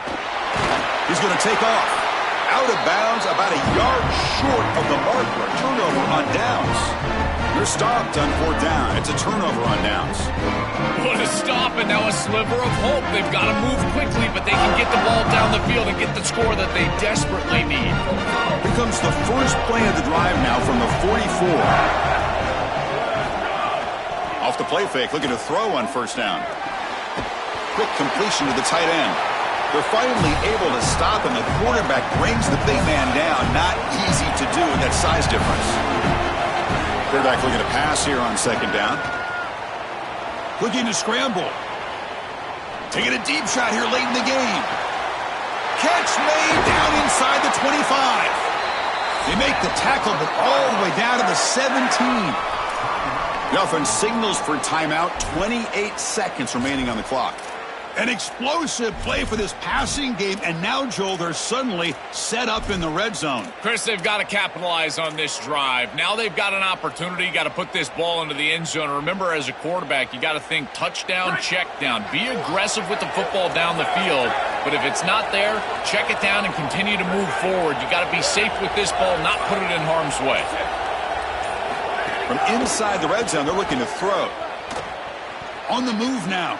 He's going to take off. Out of bounds, about a yard short of the marker. Turnover on downs. They're stopped on fourth down. It's a turnover on downs. What a stop, and now a sliver of hope. They've got to move quickly, but they can get the ball down the field and get the score that they desperately need. Here comes the first play of the drive now from the 44. Off the play fake, looking to throw on first down. Quick completion to the tight end. They're finally able to stop, and the quarterback brings the big man down. Not easy to do with that size difference. Quarterback looking to pass here on second down. Looking to scramble. Taking a deep shot here late in the game. Catch made down inside the 25. They make the tackle, but all the way down to the 17. The offense signals for timeout. 28 seconds remaining on the clock. An explosive play for this passing game, and now, Joel, they're suddenly set up in the red zone. Chris, they've got to capitalize on this drive. Now they've got an opportunity. You got to put this ball into the end zone. Remember, as a quarterback, you got to think touchdown, check down. Be aggressive with the football down the field, but if it's not there, check it down and continue to move forward. You got to be safe with this ball, not put it in harm's way. From inside the red zone, they're looking to throw. On the move now.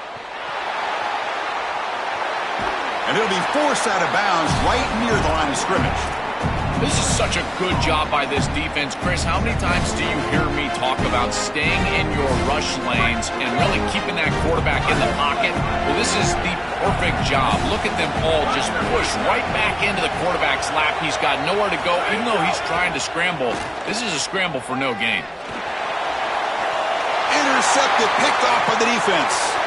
And it'll be forced out of bounds right near the line of scrimmage. This is such a good job by this defense. Chris, how many times do you hear me talk about staying in your rush lanes and really keeping that quarterback in the pocket? Well, this is the perfect job. Look at them all just push right back into the quarterback's lap. He's got nowhere to go, even though he's trying to scramble. This is a scramble for no gain. Intercepted, picked off by the defense.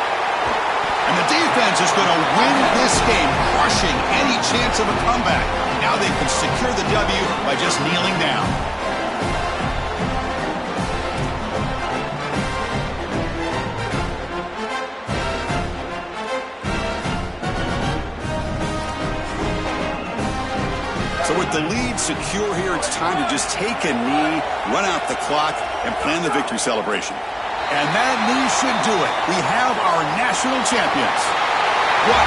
And the defense is going to win this game, crushing any chance of a comeback. Now they can secure the W by just kneeling down. So with the lead secure here, it's time to just take a knee, run out the clock, and plan the victory celebration. And that knee should do it. We have our national champions. What